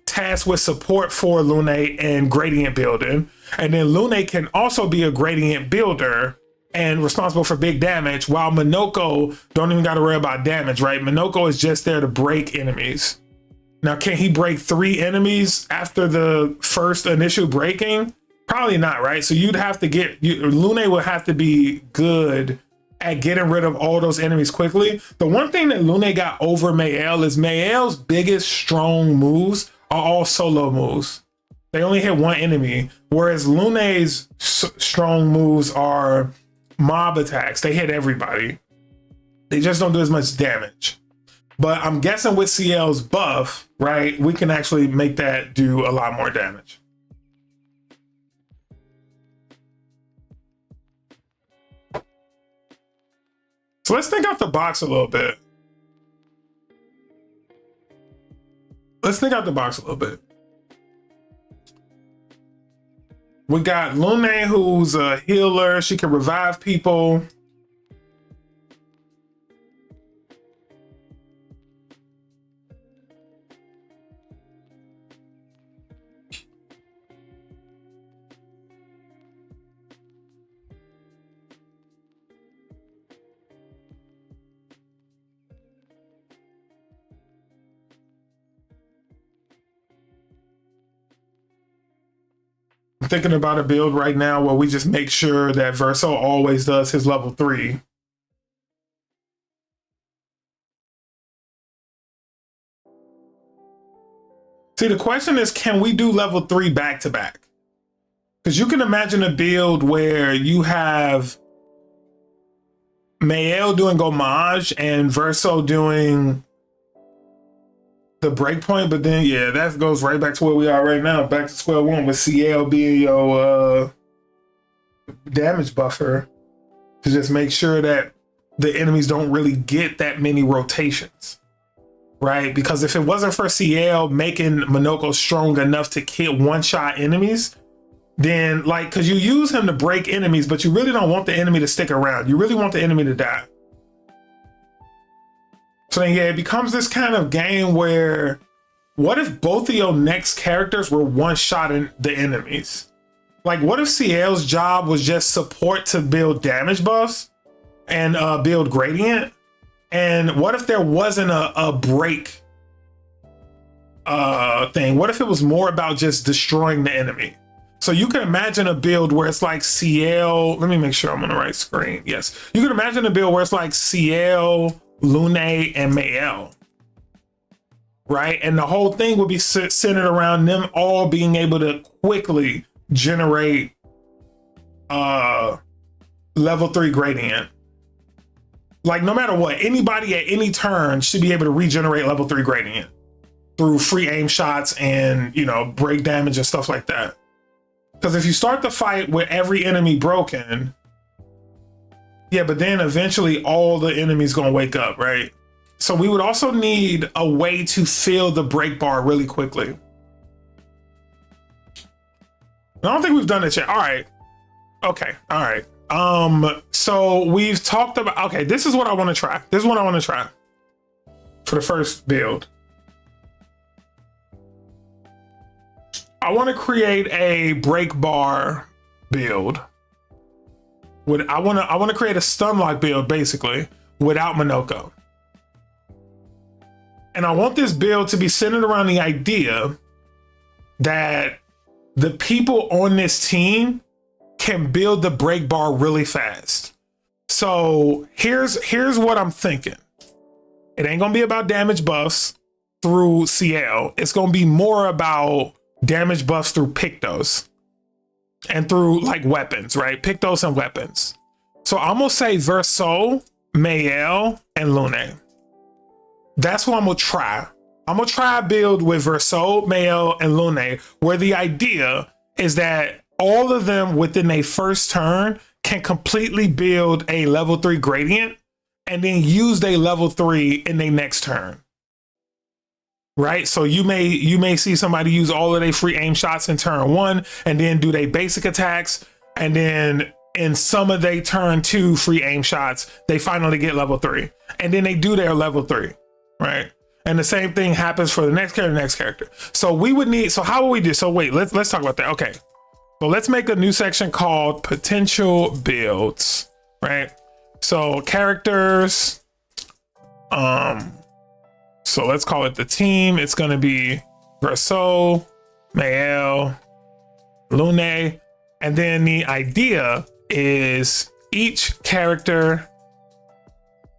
tasked with support for Lune and gradient building, and then Lune can also be a gradient builder and responsible for big damage, while Minoko don't even got to worry about damage, right? Minoko is just there to break enemies. Now, can he break 3 enemies after the first initial breaking? Probably not, right? So you'd have to Lune would have to be good at getting rid of all those enemies quickly. The one thing that Lune got over Mael is Mael's biggest strong moves are all solo moves. They only hit 1 enemy, whereas Lune's strong moves are mob attacks. They hit everybody. They just don't do as much damage. But I'm guessing with CL's buff, right, we can actually make that do a lot more damage. So let's think out the box a little bit. We got Lune, who's a healer. She can revive people. I'm thinking about a build right now where we just make sure that Verso always does his level 3. See, the question is, can we do level 3 back to back? Because you can imagine a build where you have Mael doing Gomage and Verso doing the breakpoint, but then yeah, that goes right back to where we are right now, back to square one with CL being your damage buffer to just make sure that the enemies don't really get that many rotations, right? Because if it wasn't for CL making Minoko strong enough to kill one-shot enemies, then like, because you use him to break enemies, but you really don't want the enemy to stick around. You really want the enemy to die. So then, yeah, it becomes this kind of game where what if both of your next characters were one-shotting the enemies? Like, what if CL's job was just support to build damage buffs and build gradient? And what if there wasn't a break thing? What if it was more about just destroying the enemy? So you can imagine a build where it's like CL, let me make sure I'm on the right screen. Yes, you can imagine a build where it's like CL, Lune, and Mael, right? And the whole thing would be centered around them all being able to quickly generate level 3 gradient. Like, no matter what, anybody at any turn should be able to regenerate level 3 gradient through free aim shots and, you know, break damage and stuff like that. Because if you start the fight with every enemy broken, yeah, but then eventually all the enemies gonna wake up, right? So we would also need a way to fill the break bar really quickly. I don't think we've done it yet. All right. Okay. All right. So we've talked about, okay, this is what I want to try. This is what I want to try for the first build. I want to create a break bar build. I want to create a stun lock build basically without Minoko. And I want this build to be centered around the idea that the people on this team can build the break bar really fast. So here's what I'm thinking. It ain't gonna be about damage buffs through CL. It's gonna be more about damage buffs through Pictos and through like weapons, right? Pictos and weapons. So I'm gonna say Verso, Mael, and Lune. That's what I'm gonna try. I'm gonna try a build with Verso, Mael, and Lune, where the idea is that all of them within a first turn can completely build a level 3 gradient and then use their level 3 in their next turn. Right? So you may see somebody use all of their free aim shots in turn 1 and then do their basic attacks, and then in some of their turn 2 free aim shots, they finally get level 3. And then they do their level 3. Right? And the same thing happens for the next character, So we would need, so how would we do? So wait, let's talk about that. Okay. So let's make a new section called potential builds, right? So characters, so let's call it the team. It's going to be Verso, Mael, Lune. And then the idea is each character,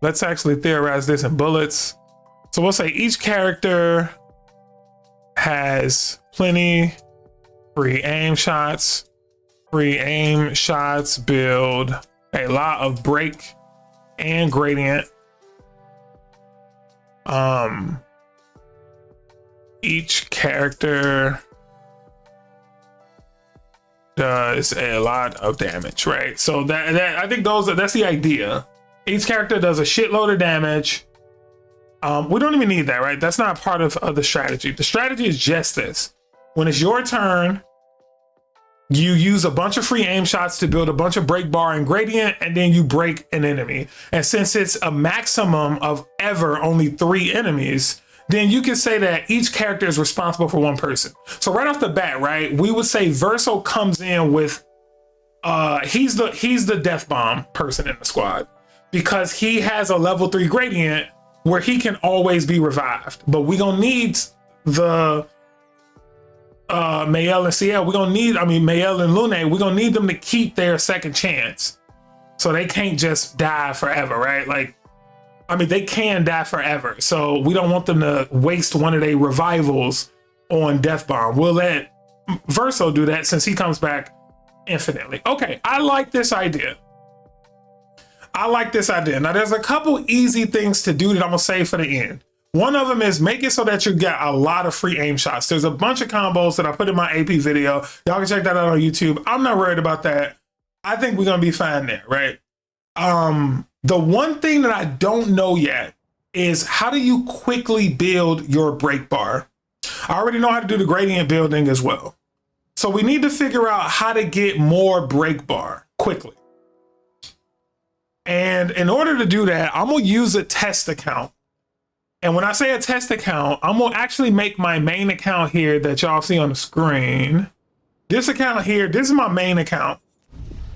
let's actually theorize this in bullets. So we'll say each character has plenty free aim shots. Free aim shots build a lot of break and gradient. Each character does a lot of damage, right? So that I think that's the idea. Each character does a shitload of damage. We don't even need that, right? That's not part of the strategy. The strategy is just this. When it's your turn, you use a bunch of free aim shots to build a bunch of break bar and gradient, and then you break an enemy. And since it's a maximum of ever only 3 enemies, then you can say that each character is responsible for 1 person. So right off the bat, right, we would say Verso comes in with, he's the death bomb person in the squad because he has a level 3 gradient where he can always be revived. But we gonna need the Mael and CL, Mael and Lune, we're gonna need them to keep their second chance. So they can't just die forever, right? They can die forever. So we don't want them to waste one of their revivals on Death Bomb. We'll let Verso do that since he comes back infinitely. Okay, I like this idea. Now there's a couple easy things to do that I'm gonna save for the end. One of them is make it so that you get a lot of free aim shots. There's a bunch of combos that I put in my AP video. Y'all can check that out on YouTube. I'm not worried about that. I think we're gonna be fine there, right? The one thing that I don't know yet is how do you quickly build your break bar? I already know how to do the gradient building as well. So we need to figure out how to get more break bar quickly. And in order to do that, I'm gonna use a test account. And when I say a test account, I'm gonna actually make my main account here that y'all see on the screen. This account here, this is my main account.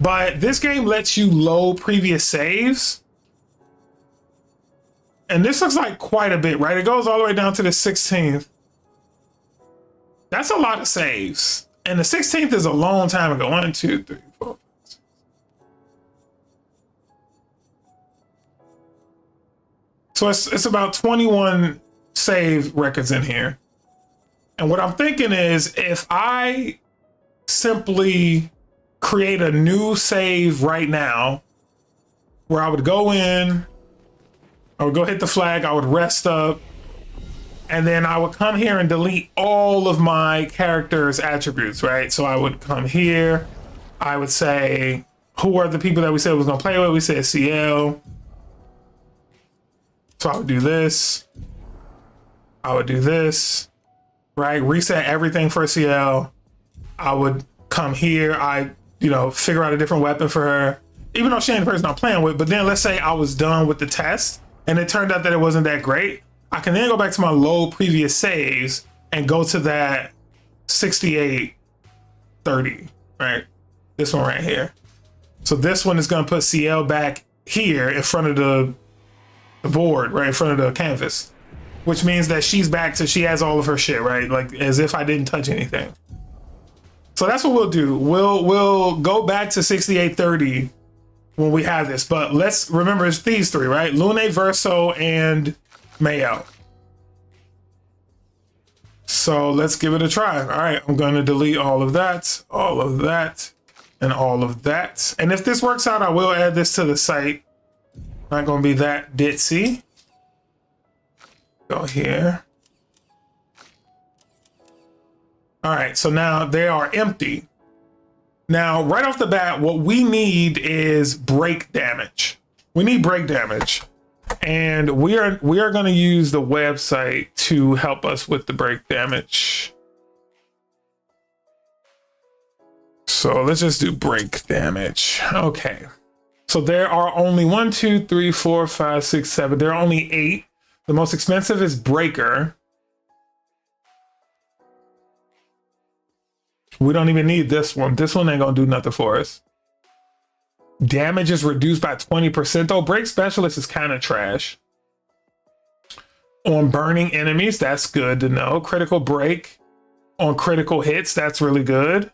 But this game lets you load previous saves. And this looks like quite a bit, right? It goes all the way down to the 16th. That's a lot of saves. And the 16th is a long time ago. 1, 2, 3, 4. So it's about 21 save records in here. And what I'm thinking is if I simply create a new save right now where I would go in, I would go hit the flag, I would rest up, and then I would come here and delete all of my character's attributes, right? So I would come here, I would say, who are the people that we said was gonna play with? We said CL. So I would do this. I would do this, right? Reset everything for CL. I would come here. I you know, figure out a different weapon for her, even though she ain't the person I'm playing with. But then let's say I was done with the test and it turned out that it wasn't that great. I can then go back to my load previous saves and go to that 6830, right? This one right here. So this one is going to put CL back here in front of the board, right in front of the canvas, which means that she's back to, she has all of her shit, right? Like as if I didn't touch anything. So that's what we'll do. We'll go back to 6830 when we have this, but let's remember it's these three, right? Lune, Verso, and Mayo. So let's give it a try. All right, I'm going to delete all of that, and all of that. And if this works out, I will add this to the site. Not going to be that ditzy. Go here. All right, so now they are empty. Now, right off the bat, what we need is break damage. We need break damage. And we are going to use the website to help us with the break damage. So let's just do break damage. Okay. So there are only 1, 2, 3, 4, 5, 6, 7. There are only 8. The most expensive is Breaker. We don't even need this one. This one ain't gonna do nothing for us. Damage is reduced by 20%, though. Break Specialist is kind of trash. On burning enemies, that's good to know. Critical break on critical hits, that's really good.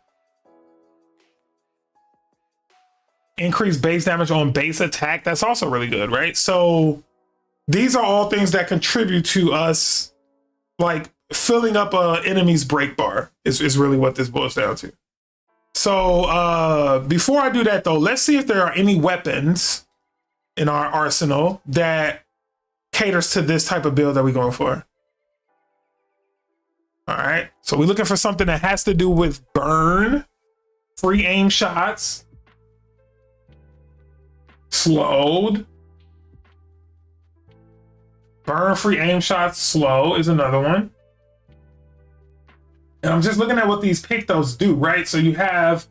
Increased base damage on base attack, that's also really good, right? So these are all things that contribute to us, like filling up a enemy's break bar is really what this boils down to. So before I do that though, let's see if there are any weapons in our arsenal that caters to this type of build that we're going for. All right, so we're looking for something that has to do with burn, free aim shots, slowed. Burn, free aim shots, slow is another one. And I'm just looking at what these pictos do, right? So you have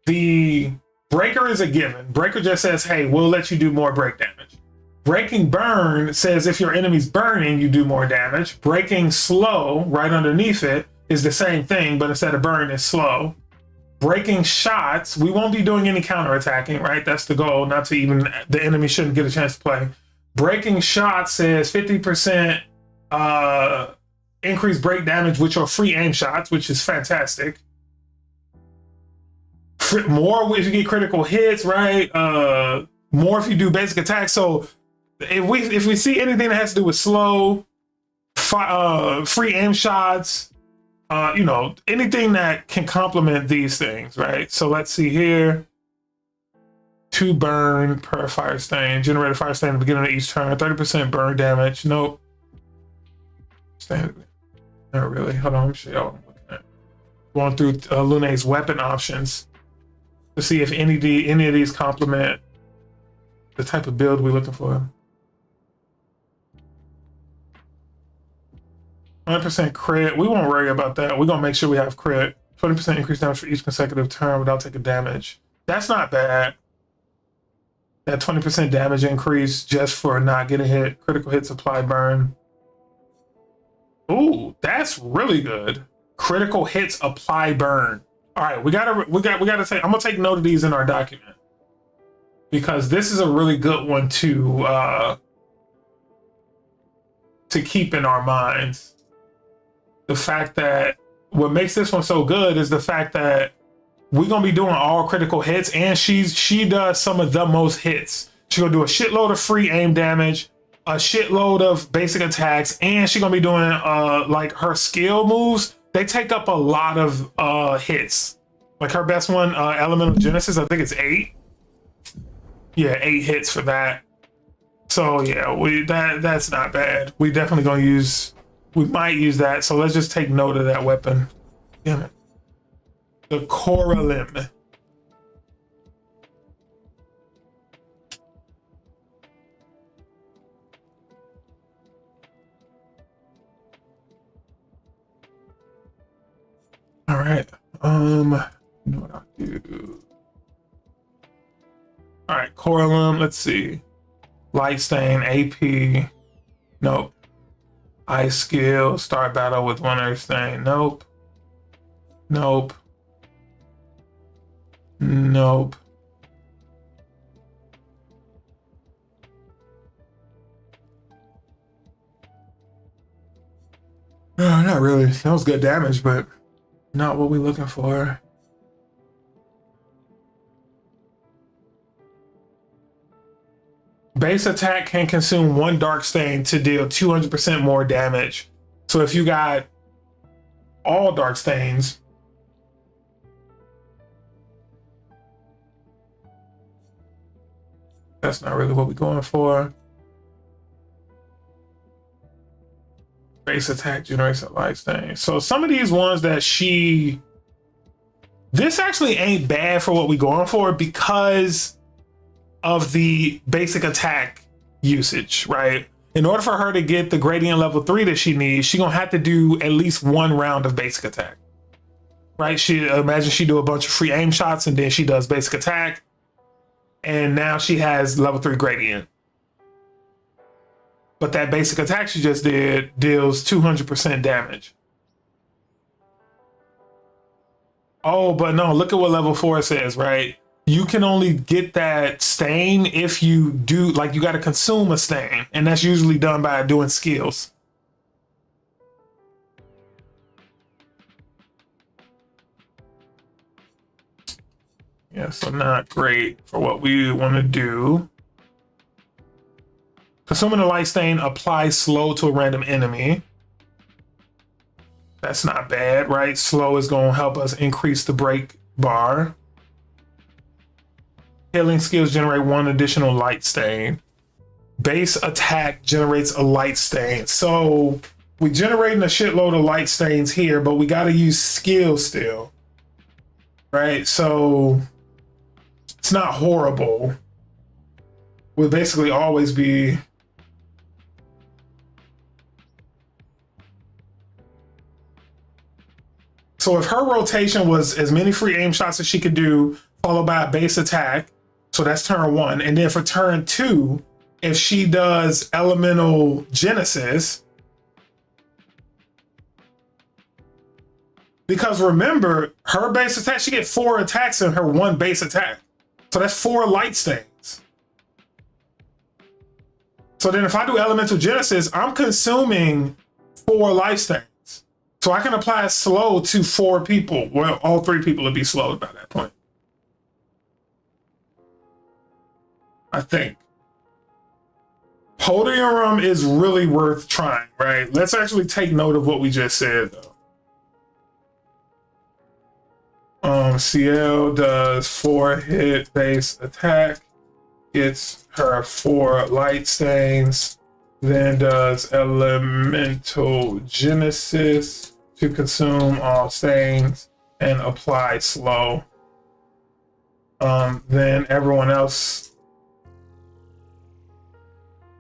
the breaker is a given. Breaker just says, hey, we'll let you do more break damage. Breaking burn says if your enemy's burning, you do more damage. Breaking slow, right underneath it, is the same thing, but instead of burn, it's slow. Breaking shots, we won't be doing any counterattacking, right? That's the goal, not to even, the enemy shouldn't get a chance to play. Breaking shots says 50% increased break damage, which are free aim shots, which is fantastic. More if you get critical hits, right? More if you do basic attacks. So if we see anything that has to do with slow, free aim shots, you know, anything that can complement these things, right? So let's see here. 2 burn per fire stain. Generate a fire stain at the beginning of each turn. 30% burn damage. Nope. Stand. Not really. Hold on. Let me show y'all what I'm looking at. Going through Lune's weapon options to see if any of these complement the type of build we're looking for. 100% crit. We won't worry about that. We're gonna make sure we have crit. 20% increased damage for each consecutive turn without taking damage. That's not bad. That 20% damage increase just for not getting hit. Critical hits apply burn. Ooh, that's really good. Critical hits apply burn. All right, we gotta take. I'm gonna take note of these in our document because this is a really good one to keep in our minds. The fact that what makes this one so good is the fact that we're gonna be doing all critical hits, and she does some of the most hits. She's gonna do a shitload of free aim damage, a shitload of basic attacks, and she's gonna be doing like her skill moves. They take up a lot of hits. Like her best one, Elemental Genesis, I think it's 8. Yeah, 8 hits for that. So yeah, that's not bad. We definitely gonna use. We might use that. So let's just take note of that weapon. Damn it. The Coralim. All right. You know what I'll do? All right, Coralum, let's see. Light Stain, AP. Nope. Ice Skill, start battle with one Earth Stain. Nope. Nope. Nope. No, not really. That was good damage, but not what we're looking for. Base attack can consume one dark stain to deal 200% more damage. So if you got all dark stains, that's not really what we're going for. Base attack generates a light stain. So some of these ones that this actually ain't bad for what we're going for because of the basic attack usage, right? In order for her to get the gradient level 3 that she needs, she's gonna have to do at least one round of basic attack, right? Imagine she do a bunch of free aim shots and then she does basic attack, and now she has level 3 gradient. But that basic attack she just did deals 200% damage. Oh, but no, look at what level 4 says, right? You can only get that stain if you do, like, you got to consume a stain, and that's usually done by doing skills. Yeah, so not great for what we want to do. Consuming a light stain applies slow to a random enemy. That's not bad, right? Slow is going to help us increase the break bar. Healing skills generate one additional light stain. Base attack generates a light stain. So we're generating a shitload of light stains here, but we got to use skill still, right? So it's not horrible. We'll basically always be... So if her rotation was as many free aim shots as she could do, followed by a base attack, so that's turn 1. And then for turn 2, if she does elemental genesis, because remember, her base attack, she get 4 attacks in her 1 base attack. So that's 4 light stains. So then if I do elemental genesis, I'm consuming 4 life stains. So I can apply slow to 4 people. Well, all 3 people would be slowed by that point, I think. Podium is really worth trying, right? Let's actually take note of what we just said, though. CL does 4 hit base attack, gets her 4 light stains, then does elemental genesis to consume all stains and apply slow. Then everyone else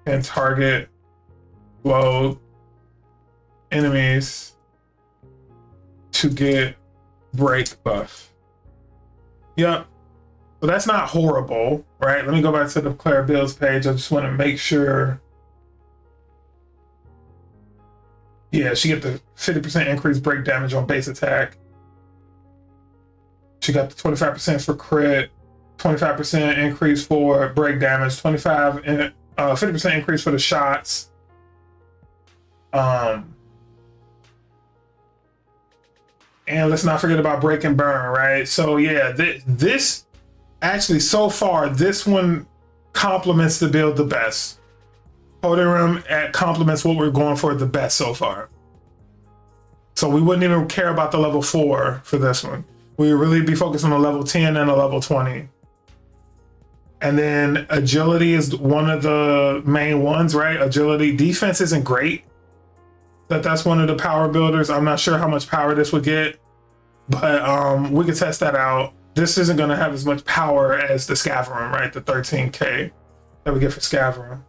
can target low enemies to get break buff. Yep. So that's not horrible, right? Let me go back to the Clair builds page. I just want to make sure. Yeah, she get the 50% increased break damage on base attack. She got the 25% for crit, 25% increase for break damage, 50% increase for the shots. And let's not forget about break and burn, right? So yeah, this actually, so far, this one complements the build the best. Podium complements what we're going for the best so far. So we wouldn't even care about the level 4 for this one. We would really be focused on a level 10 and a level 20. And then agility is one of the main ones, right? Agility. Defense isn't great. That's one of the power builders. I'm not sure how much power this would get, but we could test that out. This isn't going to have as much power as the Scaverum, right? The 13k that we get for Scaverum.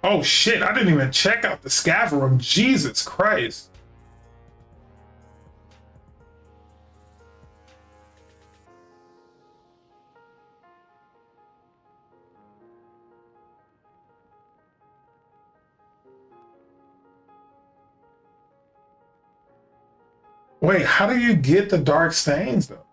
Oh shit, I didn't even check out the Scaverum. Jesus Christ. Wait, how do you get the dark stains though?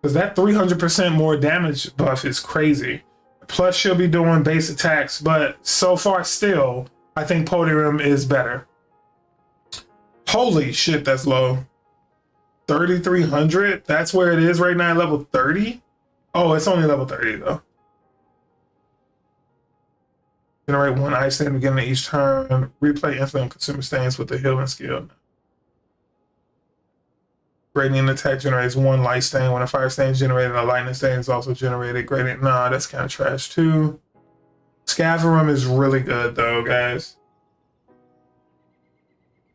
Because that 300% more damage buff is crazy. Plus, she'll be doing base attacks, but so far still, I think Podium is better. Holy shit, that's low. 3,300? That's where it is right now, level 30? Oh, it's only level 30 though. Generate one ice stain beginning of each turn. Replay infinite consumer stains with the healing skill. Gradient attack generates one light stain. When a fire stain is generated, a lightning stain is also generated. Gradient, nah, that's kind of trash too. Scaverum is really good though, guys.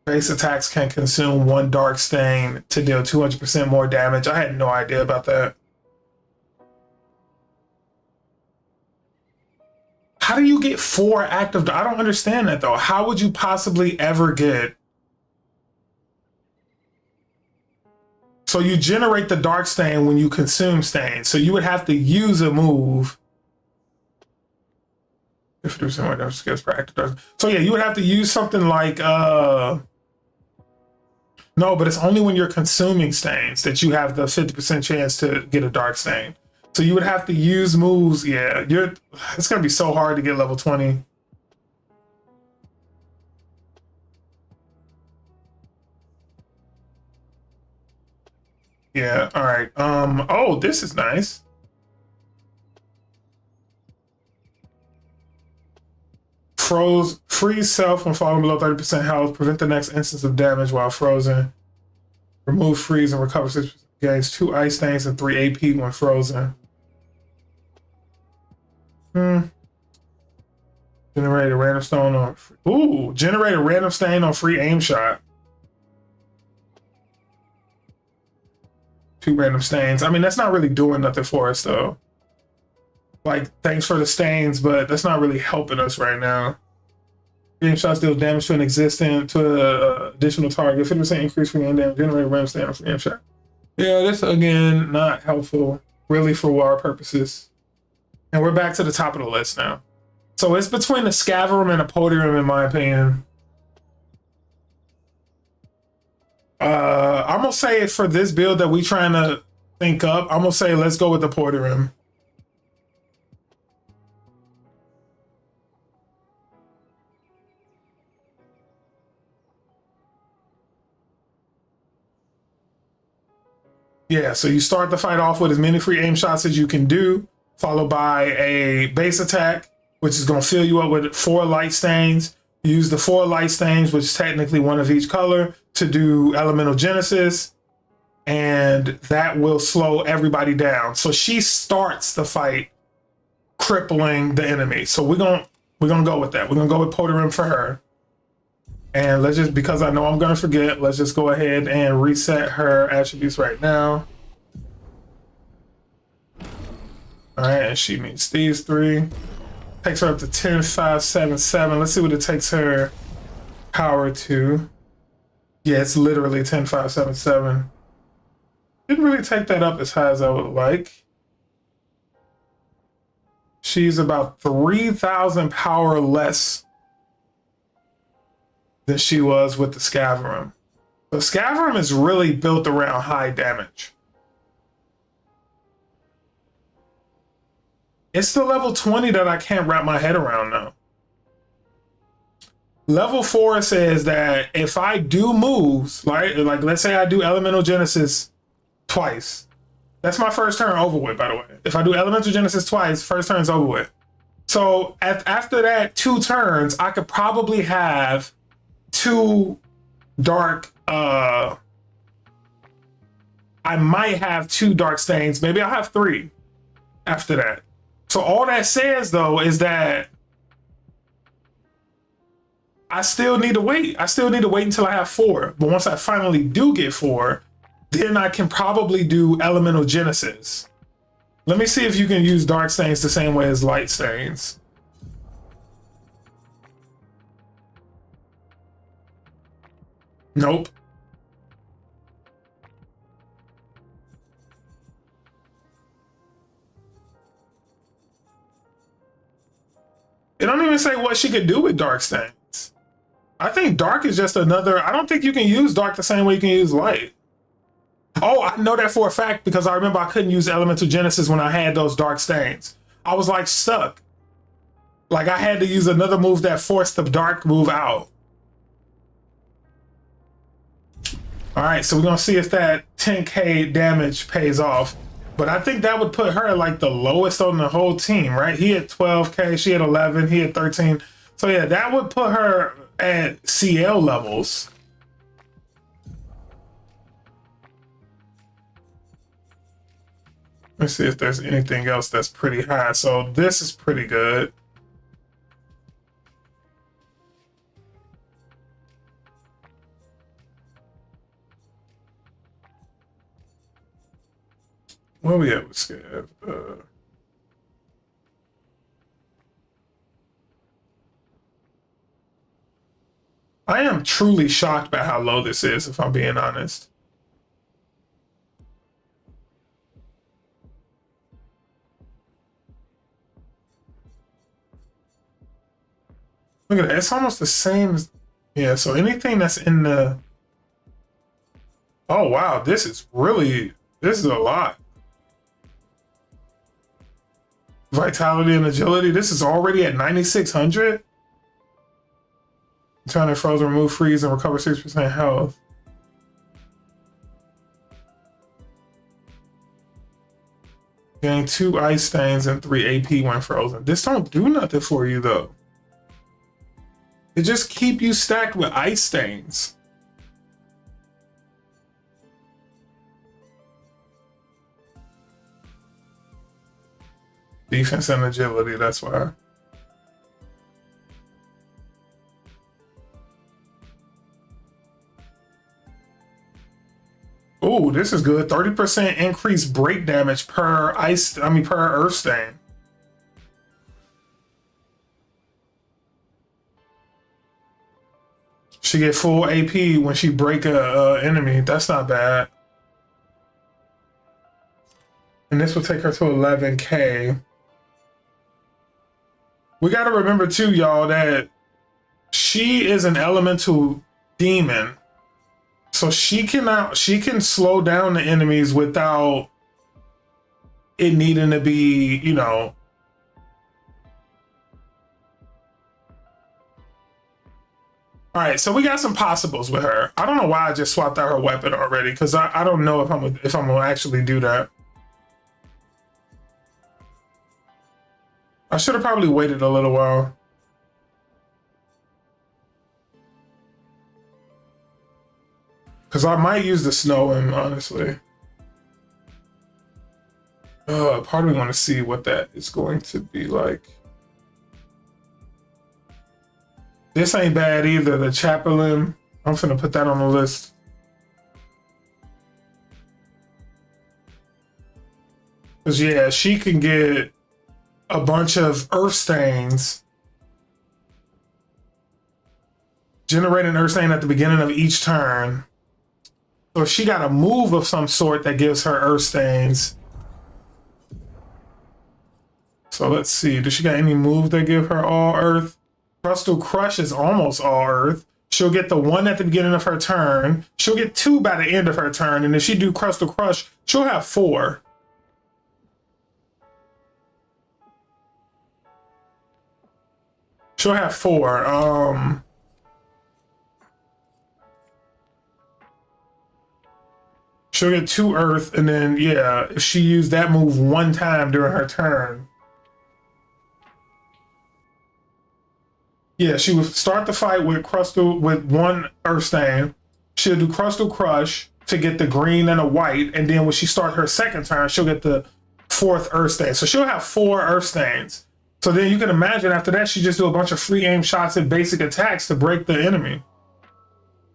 Base attacks can consume one dark stain to deal 200% more damage. I had no idea about that. How do you get 4 active? I don't understand that though. How would you possibly ever get? So you generate the dark stain when you consume stain. So you would have to use a move. 50% more damage skills per active dark. So yeah, you would have to use something like no, but it's only when you're consuming stains that you have the 50% chance to get a dark stain. So you would have to use moves. Yeah, it's gonna be so hard to get level 20. Yeah, all right. Oh, this is nice. Freeze self when falling below 30% health. Prevent the next instance of damage while frozen. Remove freeze and recover 6%. Gains 2 ice stains and 3 AP when frozen. Generate a random stone on. Ooh, generate a random stain on free aim shot. 2 random stains. I mean, that's not really doing nothing for us though. Like, thanks for the stains, but that's not really helping us right now. Game shots deal damage to an existing to an additional target. 50% increase for game damage. Generate a random stain on free aim shot. Yeah, this again not helpful really for our purposes. And we're back to the top of the list now. So it's between the Scaverum and the Podium, in my opinion. I'm gonna say for this build that we trying to think up, I'm gonna say let's go with the Podium. Yeah, so you start the fight off with as many free aim shots as you can do, followed by a base attack, which is going to fill you up with 4 light stains. Use the 4 light stains, which is technically one of each color, to do elemental genesis, and that will slow everybody down. So she starts the fight crippling the enemy. So we're gonna go with that. We're gonna go with Podium for her. And let's just, because I know I'm gonna forget, let's just go ahead and reset her attributes right now. All right, and she meets these 3. Takes her up to 10, 5, 7, 7. Let's see what it takes her power to. Yeah, it's literally 10, 5, 7, 7. Didn't really take that up as high as I would like. She's about 3,000 power less than she was with the Scaverum. The Scaverum is really built around high damage. It's the level 20 that I can't wrap my head around now. Level 4 says that if I do moves, like let's say I do Elemental Genesis twice. That's my first turn over with, by the way. If I do Elemental Genesis twice, first turn's over with. So after that 2 turns, I could probably have 2 dark, I might have 2 dark stains. Maybe I'll have 3 after that. So all that says though is that I still need to wait. I still need to wait until I have 4. But once I finally do get 4, then I can probably do Elemental Genesis. Let me see if you can use dark stains the same way as light stains. Nope. It don't even say what she could do with dark stains. I think dark is just another. I don't think you can use dark the same way you can use light. Oh, I know that for a fact because I remember I couldn't use Elemental Genesis when I had those dark stains. I was like stuck. Like I had to use another move that forced the dark move out. All right, so we're gonna see if that 10k damage pays off. But I think that would put her like the lowest on the whole team, right? He had 12k, she had 11, he had 13. So yeah, that would put her at CL levels. Let's see if there's anything else that's pretty high. So this is pretty good. Where we at with Scav? I am truly shocked by how low this is, if I'm being honest. Look at that. It's almost the same. Yeah, so anything that's in the... Oh, wow. This is a lot. Vitality and agility. This is already at 9,600. Turn it frozen, remove, freeze, and recover 6% health. Gain 2 ice stains and 3 AP when frozen. This don't do nothing for you though. It just keep you stacked with ice stains. Defense and agility, that's why. Oh, this is good. 30% increased break damage per per earth stain. She get full AP when she break a enemy. That's not bad. And this will take her to 11k. We got to remember too, y'all, that she is an elemental demon. So she can slow down the enemies without it needing to be, you know. All right, so we got some possibles with her. I don't know why I just swapped out her weapon already, because I don't know if I'm gonna actually do that. I should have probably waited a little while. Because I might use the snow in, honestly. Part of me want to see what that is going to be like. This ain't bad either, the Chaplain. I'm finna put that on the list. Because yeah, she can get a bunch of earth stains. Generate an earth stain at the beginning of each turn. So she got a move of some sort that gives her earth stains. So let's see, does she got any moves that give her all earth? Crustal Crush is almost all earth. She'll get the 1 at the beginning of her turn. She'll get 2 by the end of her turn. And if she do Crustal Crush, she'll have 4. She'll have 4. She'll get 2 earth, and then yeah, if she used that move 1 time during her turn. Yeah, she would start the fight with 1 earth stain. She'll do Crustal Crush to get the green and a white, and then when she starts her second turn, she'll get the 4th earth stain. So she'll have 4 earth stains. So then you can imagine after that, she just do a bunch of free aim shots and basic attacks to break the enemy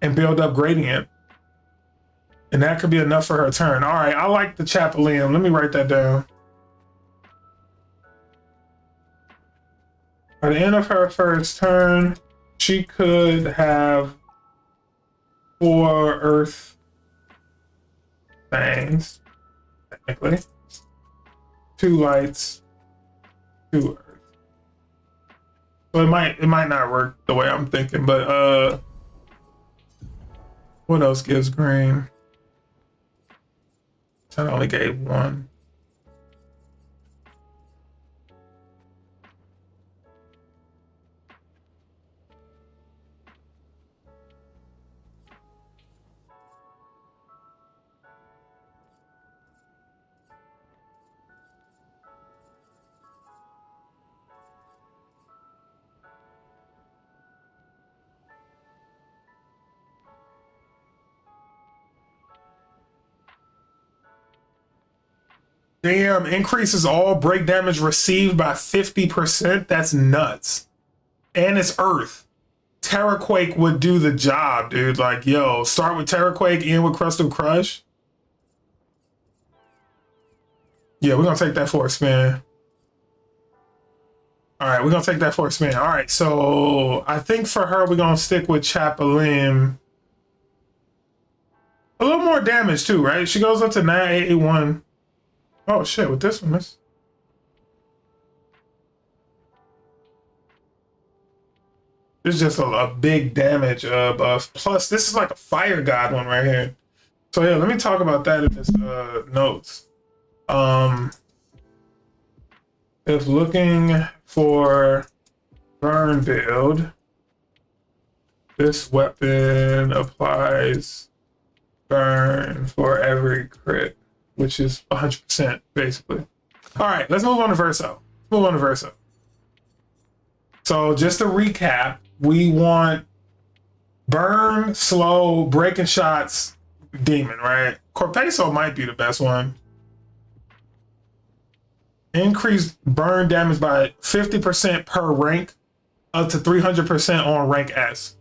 and build up gradient. And that could be enough for her turn. All right, I like the Chapelium. Let me write that down. At the end of her first turn, she could have 4 earth things, technically. 2 lights, 2 earth. So it might not work the way I'm thinking, but what else gives green? I only gave 1. Damn, increases all break damage received by 50%. That's nuts. And it's Earth. Terraquake would do the job, dude. Like, yo, start with Terraquake, end with Crustal Crush. Yeah, we're gonna take that for a spin. All right, we're gonna take that for a spin. All right, so I think for her, we're gonna stick with Chapelium. A little more damage too, right? She goes up to 981. Oh shit, with this one, it's just a big damage buff. Plus, this is like a fire god one right here. So yeah, let me talk about that in this notes. If looking for burn build, this weapon applies burn for every crit, which is 100% basically. All right, let's move on to Verso. So just to recap, we want burn, slow, breaking shots, demon, right? Corpeso might be the best one. Increase burn damage by 50% per rank, up to 300% on rank S.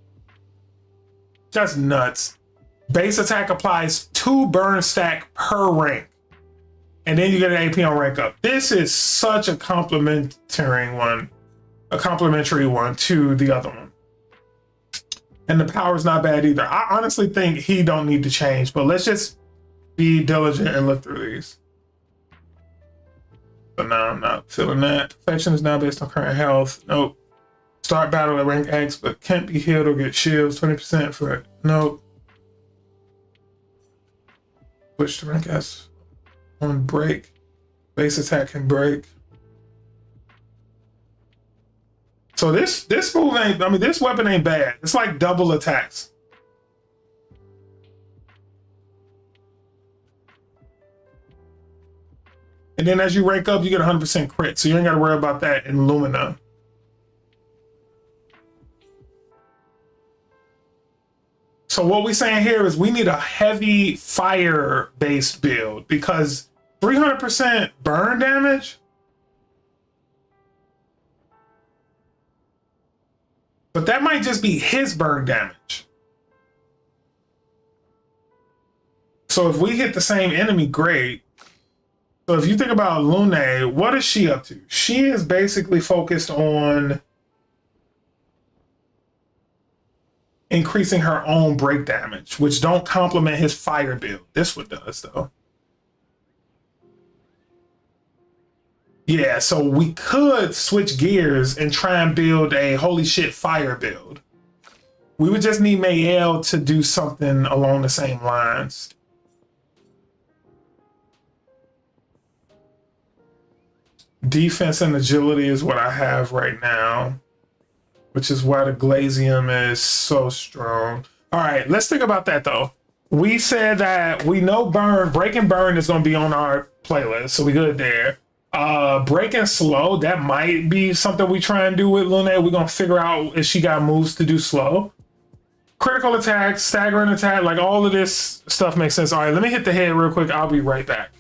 That's nuts. Base attack applies 2 burn stack per rank. And then you get an AP on rank up. This is such a complementary one to the other one. And the power's not bad either. I honestly think he don't need to change, but let's just be diligent and look through these. So now I'm not feeling that. Perfection is now based on current health. Nope. Start battle at rank X, but can't be healed or get shields. 20% for it. Nope. Switch to rank S. On break. Base attack can break. So this move ain't, I mean, this weapon ain't bad. It's like double attacks. And then as you rank up, you get 100% crit. So you ain't got to worry about that in Lumina. So what we're saying here is we need a heavy fire-based build because 300% burn damage. But that might just be his burn damage. So if we hit the same enemy, great. So if you think about Lune, what is she up to? She is basically focused on increasing her own break damage, which don't complement his fire build. This one does, though. Yeah, so we could switch gears and try and build a holy shit fire build. We would just need Mayel to do something along the same lines. Defense and agility is what I have right now, which is why the Glazium is so strong. All right, let's think about that though. We said that we know break and burn is going to be on our playlist, so we good there. Break and slow, that might be something we try and do with Lune. We're going to figure out if she got moves to do slow. Critical attack, staggering attack, like all of this stuff makes sense. All right, let me hit the head real quick. I'll be right back.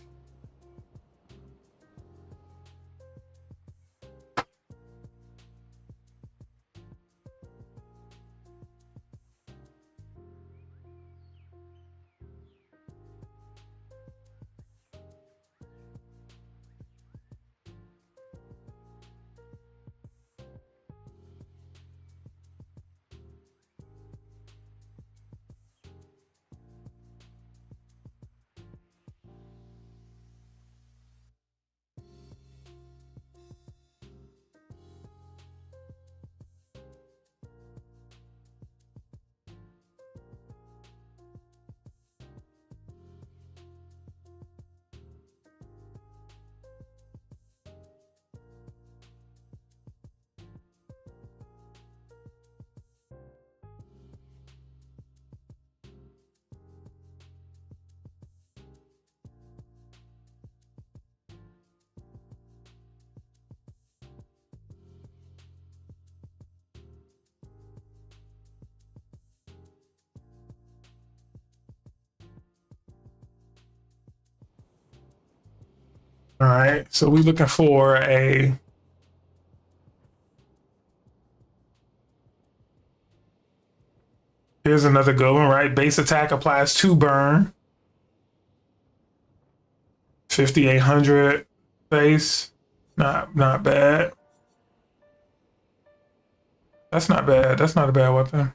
All right, so we're looking for a. Here's another good one, right? Base attack applies 2 burn. 5800 base. Not bad. That's not bad. That's not a bad weapon.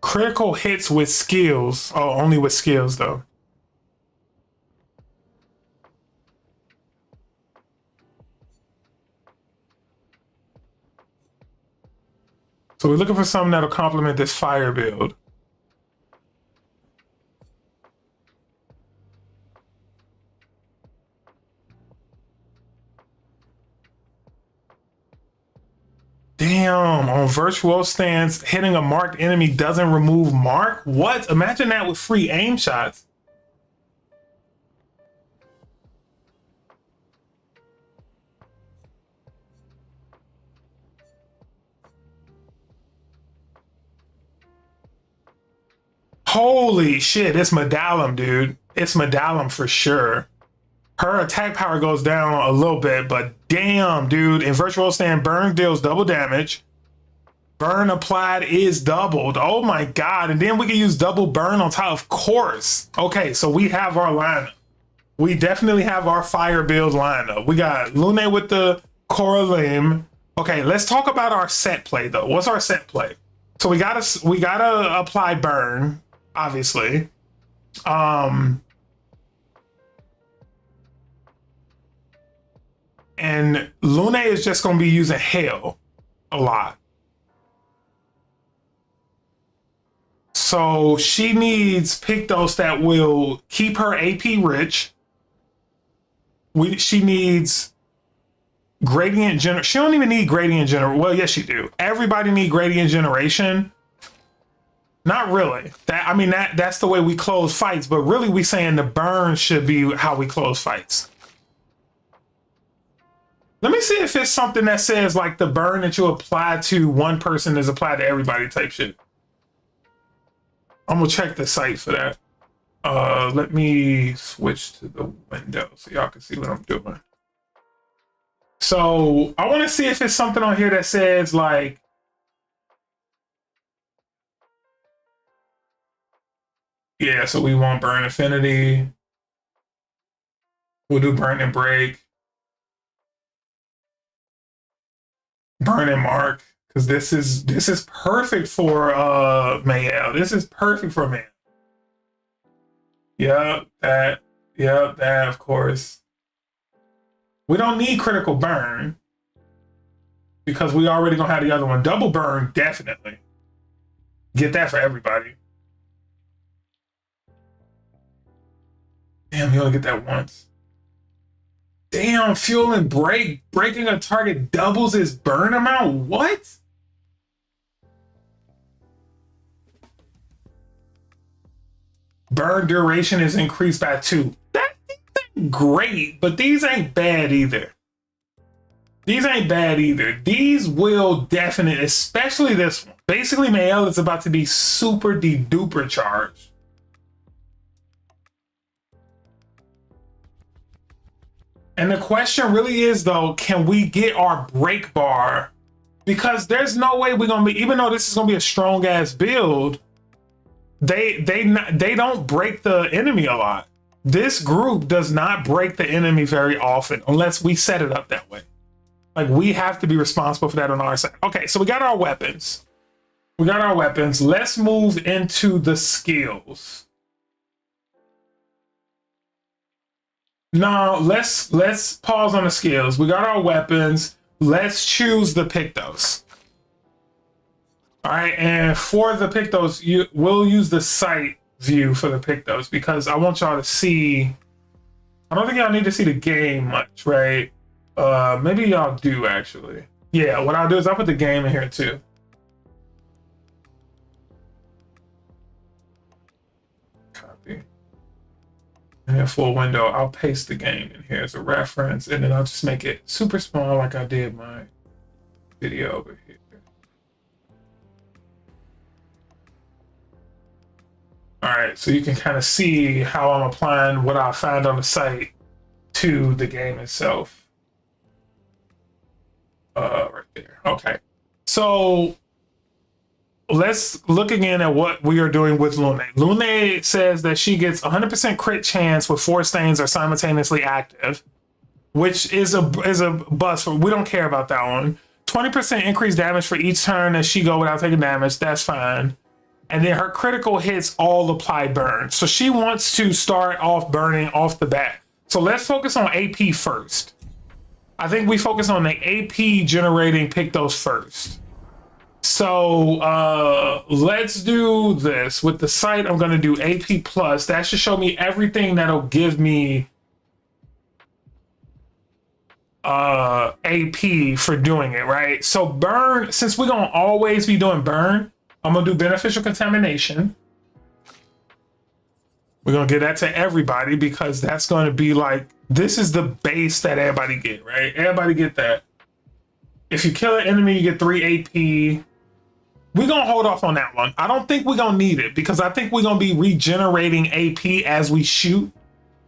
Critical hits with skills. Oh, only with skills though. So we're looking for something that'll complement this fire build. Damn, on virtual stance, hitting a marked enemy doesn't remove mark? What? Imagine that with free aim shots. Holy shit, it's Medallum, dude. It's Medallum for sure. Her attack power goes down a little bit, but damn, dude. In virtual stand, burn deals double damage. Burn applied is doubled. Oh my god. And then we can use double burn on top, of course. Okay, so we have our lineup. We definitely have our fire build lineup. We got Lune with the Coralim. Okay, let's talk about our set play though. What's our set play? So we gotta apply burn, obviously. And Lune is just gonna be using hail a lot. So she needs Pictos that will keep her AP rich. She needs gradient gener. She don't even need gradient gener. Well, yes, she do. Everybody need gradient generation. Not really. That's the way we close fights. But really, we saying the burn should be how we close fights. Let me see if it's something that says like the burn that you apply to one person is applied to everybody type shit. I'm gonna check the site for that. Let me switch to the window so y'all can see what I'm doing. So I want to see if it's something on here that says like, yeah, so we want burn affinity. We'll do burn and break. Burn and mark. Because this is perfect for Mayel. This is perfect for Mayel. Yep, that of course. We don't need critical burn because we already gonna have the other one. Double burn, definitely. Get that for everybody. Damn, you only get that once. Damn, fuel and break. Breaking a target doubles its burn amount? What? Burn duration is increased by 2. That's great, but these ain't bad either. These will definitely, especially this one. Basically, Mayel is about to be super de-duper charged. And the question really is, though, can we get our break bar? Because there's no way we're gonna be, even though this is gonna be a strong ass build, they don't break the enemy a lot. This group does not break the enemy very often unless we set it up that way. Like, we have to be responsible for that on our side. Okay, so we got our weapons. Let's move into the skills. No, let's pause on the skills. We got our weapons. Let's choose the Pictos. All right, and for the Pictos, we'll use the site view for the Pictos because I want y'all to see. I don't think y'all need to see the game much, right? Maybe y'all do actually. Yeah, what I'll do is I'll put the game in here too. Copy. And then for a window, I'll paste the game in here as a reference, and then I'll just make it super small like I did my video over here. All right, so you can kind of see how I'm applying what I find on the site to the game itself. Right there. Okay. So let's look again at what we are doing with Lune. Lune says that she gets 100% crit chance with 4 stains are simultaneously active, which is a bust. We don't care about that one. 20% increased damage for each turn as she go without taking damage. That's fine. And then her critical hits all apply burn. So she wants to start off burning off the bat. So let's focus on AP first. I think we focus on the AP generating pick those first. So let's do this. With the site, I'm gonna do AP plus. That should show me everything that'll give me AP for doing it, right? So burn, since we're gonna always be doing burn, I'm gonna do beneficial contamination. We're gonna give that to everybody because that's gonna be like, this is the base that everybody get, right? Everybody get that. If you kill an enemy, you get 3 AP. We're gonna hold off on that one. I don't think we're gonna need it because I think we're gonna be regenerating AP as we shoot.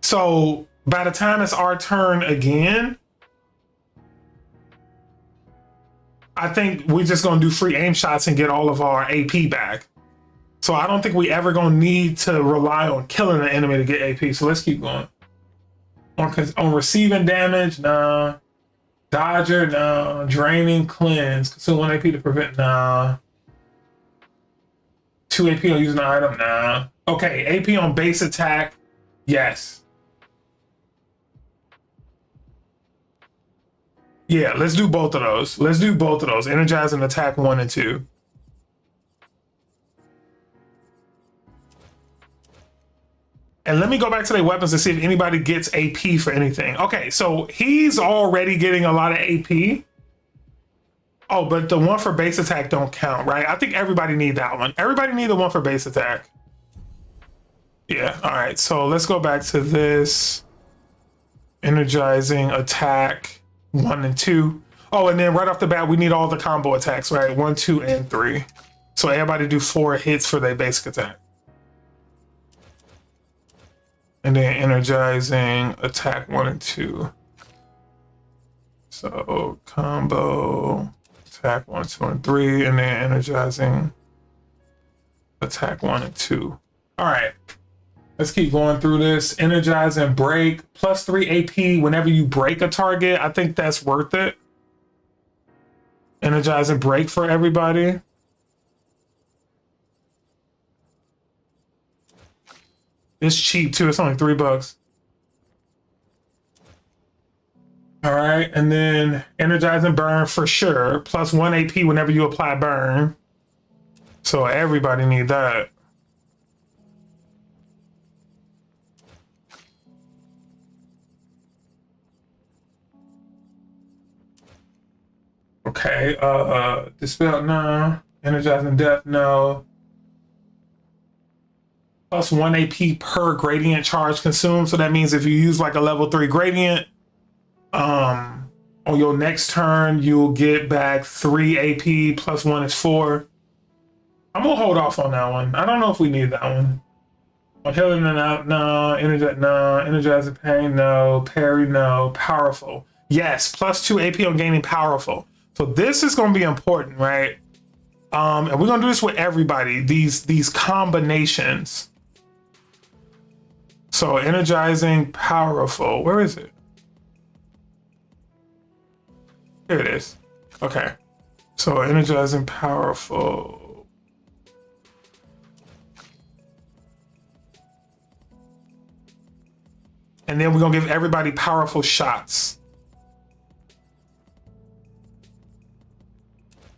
So by the time it's our turn again, I think we're just gonna do free aim shots and get all of our AP back. So I don't think we ever gonna need to rely on killing the enemy to get AP. So let's keep going. On receiving damage, nah. Dodger, nah. Draining, cleanse. Consume 1 AP to prevent, nah. 2 AP on using an item, nah. Okay, AP on base attack, yes. Yeah, let's do both of those. Let's do both of those. Energize and attack 1 and 2. And let me go back to their weapons to see if anybody gets AP for anything. Okay, so he's already getting a lot of AP. Oh, but the one for base attack don't count, right? I think everybody need that one. Everybody need the one for base attack. Yeah, all right. So let's go back to this. Energizing attack 1 and 2. Oh, and then right off the bat, we need all the combo attacks, right? 1, 2, and 3. So everybody do 4 hits for their basic attack. And then energizing attack 1 and 2. So combo attack 1, 2, and 3, and then energizing attack 1 and 2. All right. Let's keep going through this. Energize and break. Plus 3 AP whenever you break a target. I think that's worth it. Energize and break for everybody. It's cheap too. It's only $3. All right. And then energize and burn for sure. Plus 1 AP whenever you apply burn. So everybody need that. Okay, dispel, no. Energizing death, no. Plus 1 AP per gradient charge consumed. So that means if you use like a level 3 gradient, on your next turn, you'll get back 3 AP plus 1 is 4. I'm gonna hold off on that one. I don't know if we need that one. On healing and out, no. Energizing pain, no. Parry, no. Powerful. Yes, plus 2 AP on gaining powerful. So this is going to be important, right? And we're going to do this with everybody, these combinations. So energizing, powerful. Where is it? Here it is. Okay. So energizing, powerful. And then we're going to give everybody powerful shots.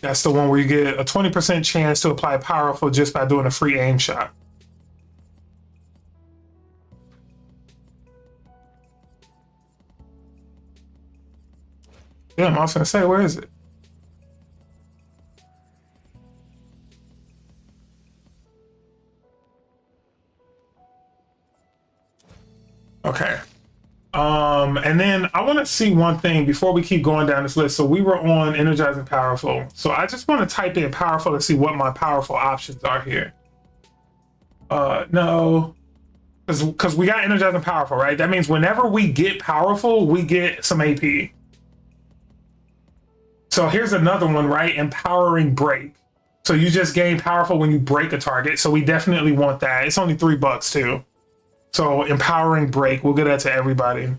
That's the one where you get a 20% chance to apply powerful just by doing a free aim shot. Yeah, I was gonna say, where is it? Okay. And then I want to see one thing before we keep going down this list. So we were on energizing powerful. So I just want to type in powerful to see what my powerful options are here. No, because we got energizing powerful, right? That means whenever we get powerful, we get some AP. So here's another one, right? Empowering break. So you just gain powerful when you break a target. So we definitely want that. It's only $3 too. So empowering break, we'll get that to everybody.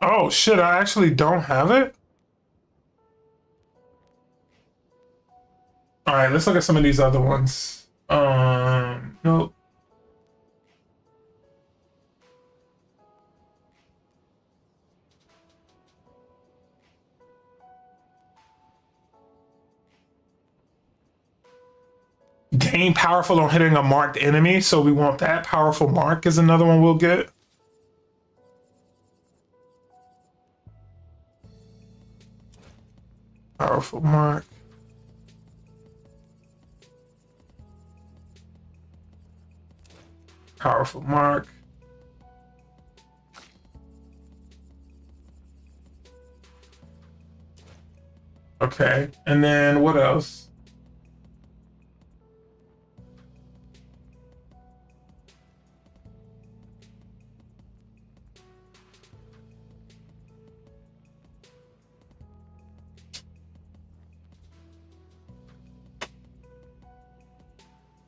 Oh shit, I actually don't have it. All right, let's look at some of these other ones. Nope. Gain powerful on hitting a marked enemy, so we want that. Powerful mark is another one we'll get. Powerful mark. Powerful mark. Okay, and then what else?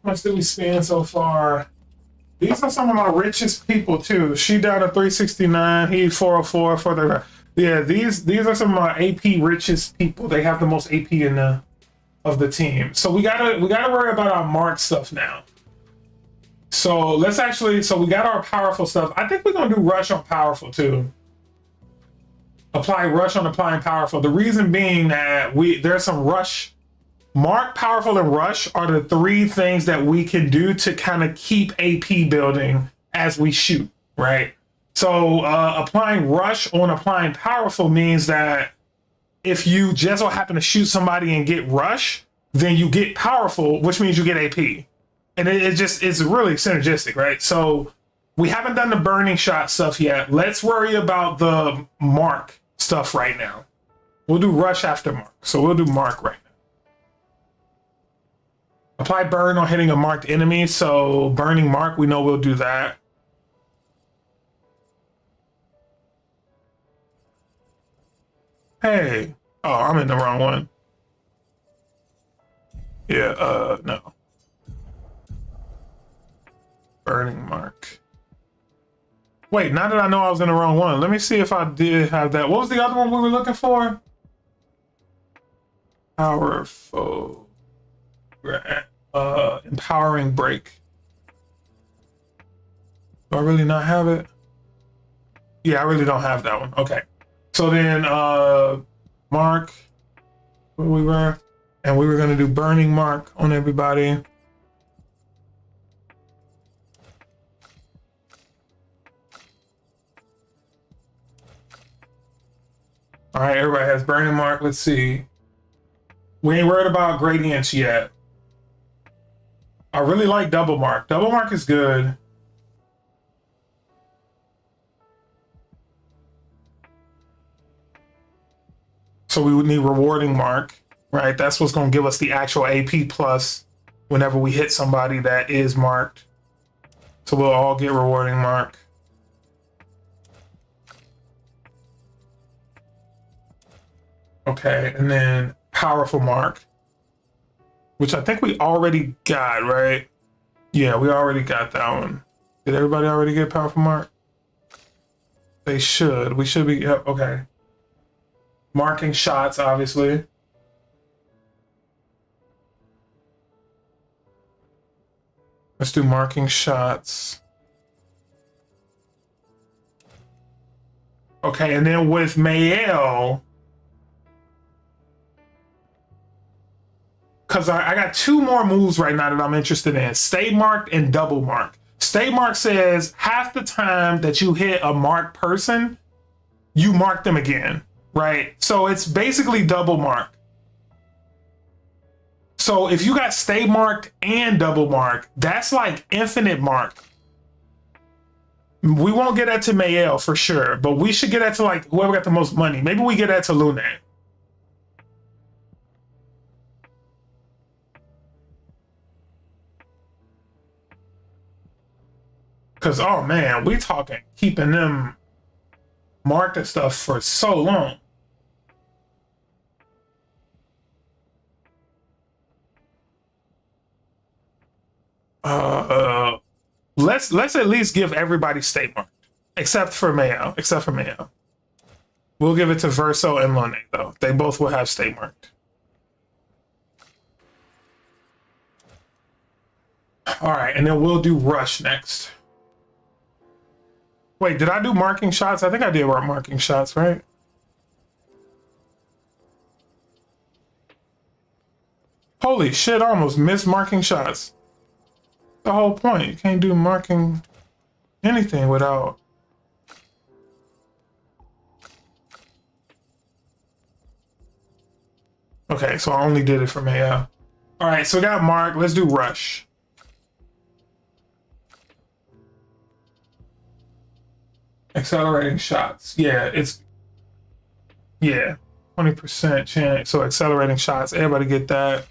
How much did we spend so far? These are some of my richest people too. She down to 369. He 404 for the. Yeah, these are some of my AP richest people. They have the most AP in the of the team. So we gotta worry about our mark stuff now. So let's actually. So we got our powerful stuff. I think we're gonna do rush on powerful too. Apply rush on applying powerful. The reason being that there's some rush. Mark, powerful, and rush are the three things that we can do to kind of keep AP building as we shoot, right? So applying rush on applying powerful means that if you just so happen to shoot somebody and get rush, then you get powerful, which means you get AP. And it's really synergistic, right? So we haven't done the burning shot stuff yet. Let's worry about the mark stuff right now. We'll do rush after mark. So we'll do mark right now. Apply burn on hitting a marked enemy. So burning mark, we know we'll do that. Hey. Oh, I'm in the wrong one. Yeah, no. Burning mark. Wait, now that I know I was in the wrong one, let me see if I did have that. What was the other one we were looking for? Powerful. Empowering break. Do I really not have it? Yeah, I really don't have that one. Okay. So then mark where we were, and we were gonna do burning mark on everybody. All right, everybody has burning mark. Let's see. We ain't worried about gradients yet. I really like double mark. Double mark is good. So we would need rewarding mark, right? That's what's going to give us the actual AP plus whenever we hit somebody that is marked. So we'll all get rewarding mark. Okay, and then powerful mark, which I think we already got, right? Yeah, we already got that one. Did everybody already get powerful mark? They should. We should be, yep, okay. Marking shots, obviously. Let's do marking shots. Okay, and then with Mael, because I got two more moves right now that I'm interested in. Stay marked and double mark. Stay marked says half the time that you hit a marked person, you mark them again. right? So it's basically double mark. So if you got stay marked and double mark, that's like infinite mark. We won't get that to Mayel for sure, but we should get that to like whoever got the most money. Maybe we get that to Lune. Cause oh man, we talking keeping them marked and stuff for so long. Let's at least give everybody state marked, except for Mayo. Except for Mayo, we'll give it to Verso and Lone though. They both will have state marked. All right, and then we'll do Rush next. Wait, did I do marking shots? I think I did marking shots, right? Holy shit! I almost missed marking shots. The whole point. You can't do marking anything without. Okay, so I only did it for Maya. All right, so we got Mark. Let's do Rush. Accelerating shots. Yeah, it's 20% chance. So accelerating shots. Everybody get that.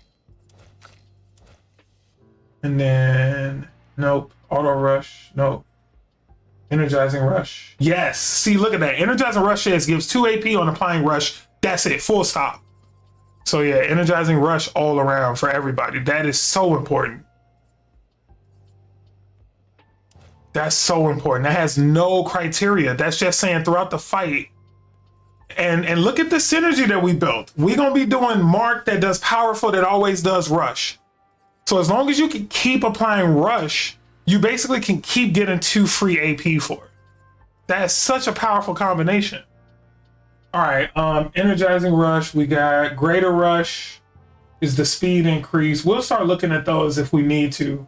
And then, nope. Auto rush, nope. Energizing rush. Yes. See, look at that. Energizing rush gives 2 AP on applying rush. That's it. Full stop. So yeah, energizing rush all around for everybody. That is so important. That's so important. That has no criteria. That's just saying throughout the fight. And look at the synergy that we built. We're gonna be doing Mark that does powerful that always does rush. So as long as you can keep applying rush, you basically can keep getting 2 free AP for it. That is such a powerful combination. All right, energizing rush. We got greater rush is the speed increase. We'll start looking at those if we need to.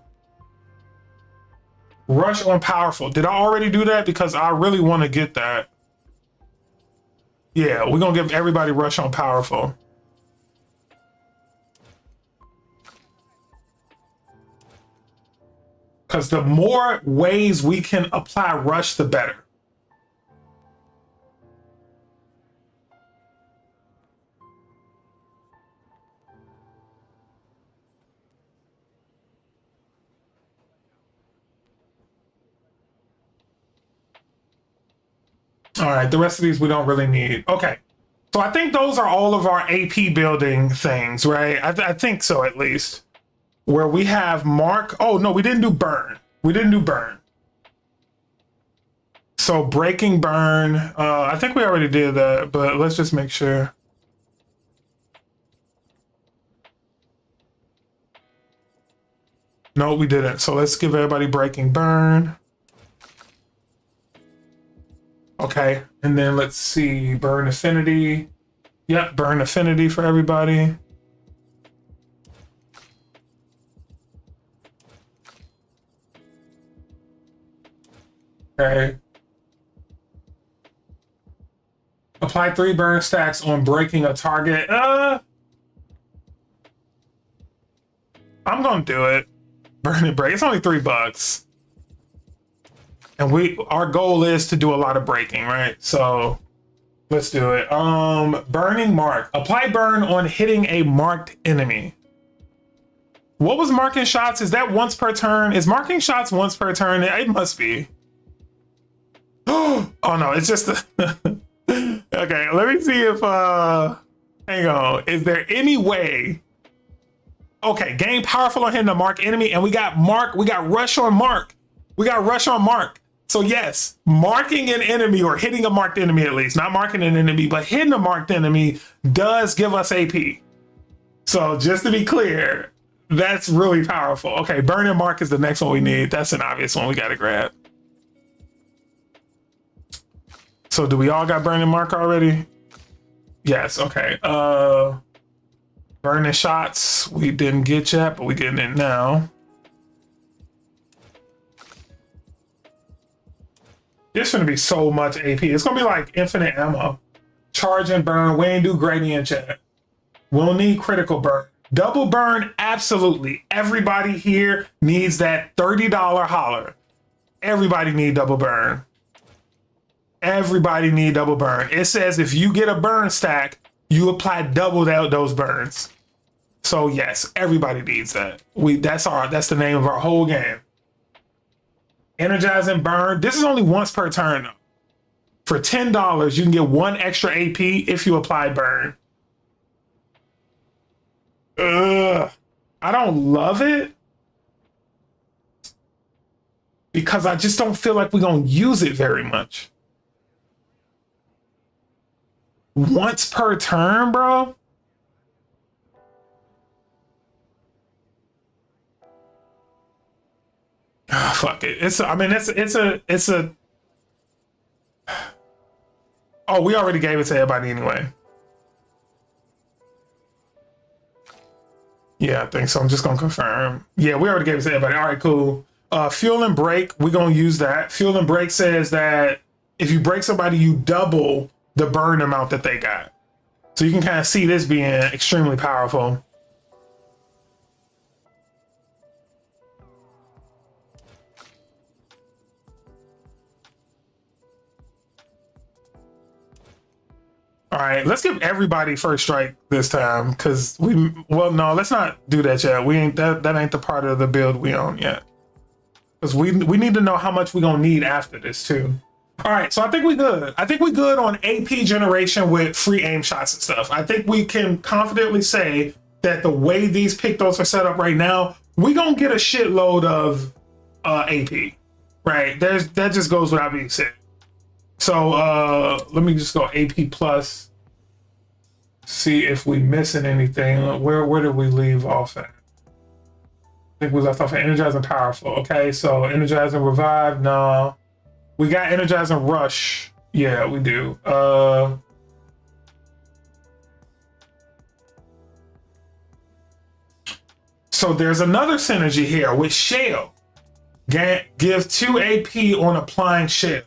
Rush on powerful. Did I already do that? Because I really want to get that. Yeah, we're gonna give everybody rush on powerful. Because the more ways we can apply rush, the better. All right, the rest of these we don't really need. Okay, so I think those are all of our AP building things, right? I think so, at least. Where we have Mark. Oh, no, we didn't do burn. We didn't do burn. So breaking burn. I think we already did that, but let's just make sure. No, we didn't. So let's give everybody breaking burn. Okay, and then let's see, burn affinity. Yep, burn affinity for everybody. Okay. Apply 3 burn stacks on breaking a target. I'm gonna do it. Burn and break. It's only $3. And our goal is to do a lot of breaking, right? So let's do it. Burning mark. Apply burn on hitting a marked enemy. What was marking shots? Is that once per turn? Is marking shots once per turn? It must be. Oh no, it's just okay, let me see if hang on. Is there any way? Okay, gain powerful on hitting a mark enemy, and we got mark, we got rush on mark. We got rush on mark. So yes, marking an enemy or hitting a marked enemy, at least, not marking an enemy, but hitting a marked enemy does give us AP. So just to be clear, that's really powerful. Okay, burn and mark is the next one we need. That's an obvious one we gotta grab. So do we all got burn and mark already? Yes, okay. Burning shots, we didn't get yet, but we getting it now. There's gonna be so much AP. It's gonna be like infinite ammo. charge and burn. We ain't do gradient chat. We'll need critical burn. Double burn, absolutely. Everybody here needs that $30 holler. Everybody need double burn. Everybody need double burn. It says if you get a burn stack, you apply double those burns. So yes, everybody needs that. That's the name of our whole game. Energize and burn. This is only once per turn though. For $10, you can get 1 extra AP if you apply burn. I don't love it because I just don't feel like we're gonna use it very much. Once per turn, bro. Oh, fuck it. It's a. Oh, we already gave it to everybody anyway. Yeah, I think so. I'm just gonna confirm. Yeah, we already gave it to everybody. All right, cool. Fuel and brake, we're gonna use that. Fuel and brake says that if you break somebody, you double the burn amount that they got. So you can kind of see this being extremely powerful. All right, let's give everybody first strike this time, because no, let's not do that yet. We ain't that ain't the part of the build we own yet. Because we need to know how much we're gonna need after this too. All right, so I think we good. I think we good on AP generation with free aim shots and stuff. I think we can confidently say that the way these Pictos are set up right now, we gonna get a shitload of AP. Right? That just goes without being said. So let me just go AP plus. See if we missing anything. Where did we leave off at? I think we left off at Energize and Powerful. Okay, so Energize and Revive. No. We got Energize and Rush. Yeah, we do. So there's another synergy here with Shell. Give 2 AP on applying Shell.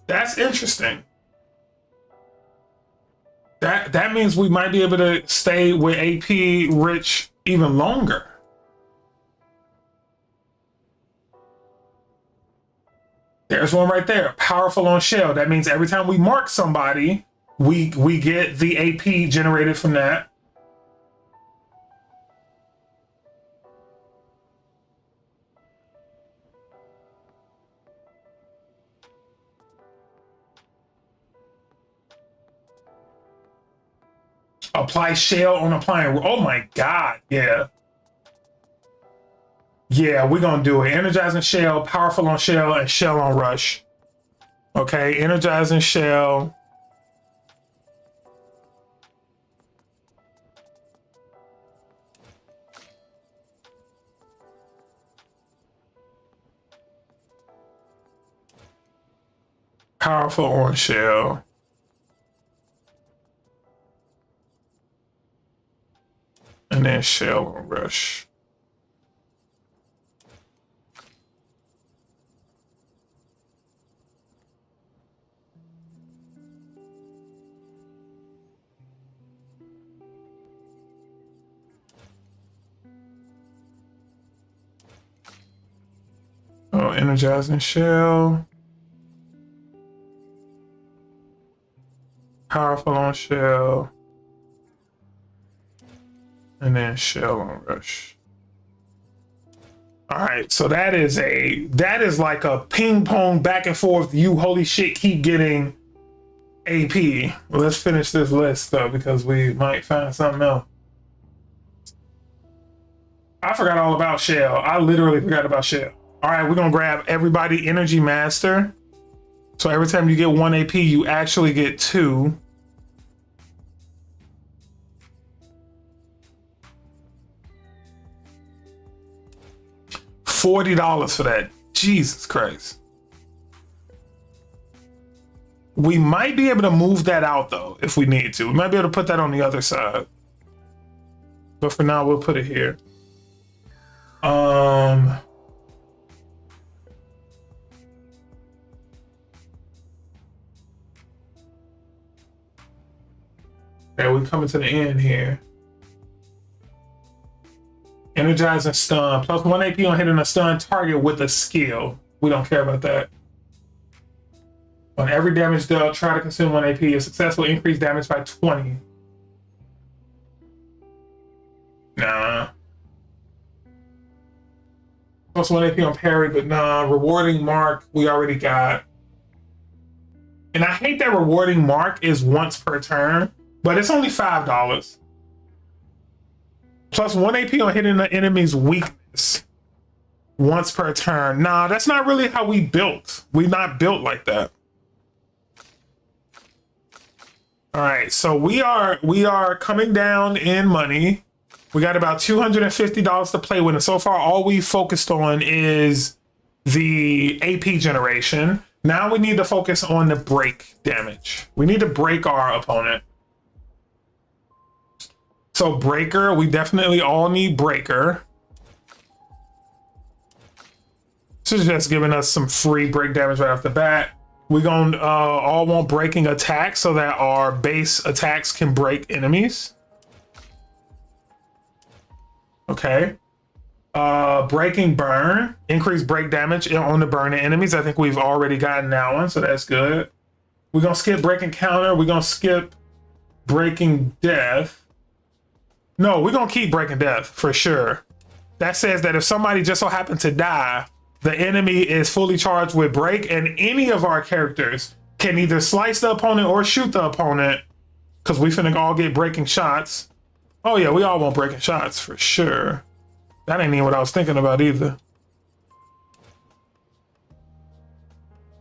That's interesting. That means we might be able to stay with AP rich even longer. There's one right there. Powerful on Shell. That means every time we mark somebody, we get the AP generated from that. Apply Shell on applying. Oh my God. Yeah. Yeah, we're going to do it. Energizing Shell, Powerful on Shell, and Shell on Rush. Okay, Energizing Shell. Powerful on Shell. And then Shell on Rush. Oh, Energizing Shell. Powerful on Shell. And then Shell on Rush. All right, so that is like a ping pong back and forth. You holy shit, keep getting AP. Well, let's finish this list though, because we might find something else. I forgot all about Shell. I literally forgot about Shell. All right, we're gonna grab everybody Energy Master. So every time you get 1 AP, you actually get 2. $40 for that. Jesus Christ. We might be able to move that out though, if we need to. We might be able to put that on the other side. But for now, we'll put it here. coming to the end here. Energize and stun. Plus 1 AP on hitting a stun target with a skill. We don't care about that. On every damage dealt, try to consume 1 AP. If successful, increase damage by 20. Nah. Plus 1 AP on parry, but nah. Rewarding mark, we already got. And I hate that rewarding mark is once per turn, but it's only $5. Plus 1 AP on hitting the enemy's weakness once per turn. Nah, that's not really how we built. We not built like that. All right, so we are coming down in money. We got about $250 to play with, and so far all we focused on is the AP generation. Now we need to focus on the break damage. We need to break our opponent. So breaker, we definitely all need breaker. This is just giving us some free break damage right off the bat. We're going to all want breaking attacks so that our base attacks can break enemies. Okay. Breaking burn, increase break damage on the burning enemies. I think we've already gotten that one, so that's good. We're going to skip breaking counter. We're going to skip breaking death. No, we're going to keep breaking death for sure. That says that if somebody just so happened to die, the enemy is fully charged with break, and any of our characters can either slice the opponent or shoot the opponent, because we finna all get breaking shots. Oh yeah, we all want breaking shots for sure. That ain't even what I was thinking about either.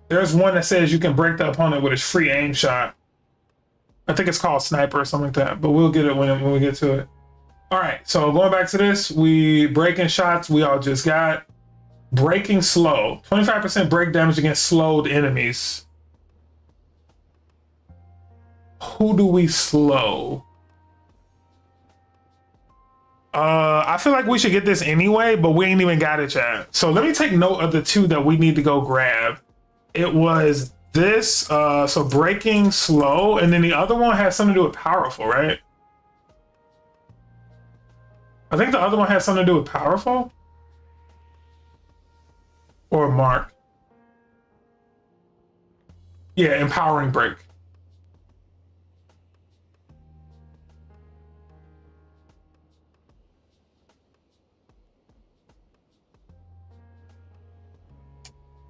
There's one that says you can break the opponent with a free aim shot. I think it's called sniper or something like that, but we'll get it when we get to it. All right, so going back to this, we breaking shots we all just got. Breaking slow, 25% break damage against slowed enemies. Who do we slow? I feel like we should get this anyway, but we ain't even got it yet. So let me take note of the two that we need to go grab. It was this, so breaking slow, and then the other one has something to do with powerful, right? I think the other one has something to do with powerful. Or mark. Yeah, empowering break.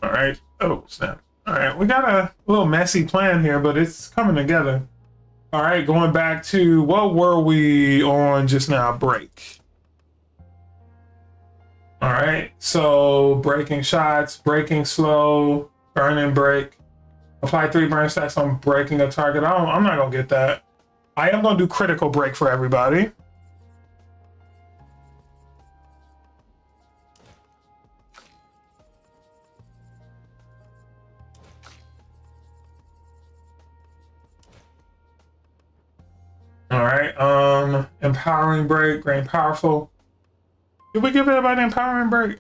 All right. Oh, snap. All right, we got a little messy plan here, but it's coming together. All right, going back to what were we on just now? Break. All right, so breaking shots, breaking slow, burning break. Apply 3 burn stacks on breaking a target. I'm not gonna get that. I am gonna do critical break for everybody. All right, empowering break, grain powerful. Did we give everybody empowering break?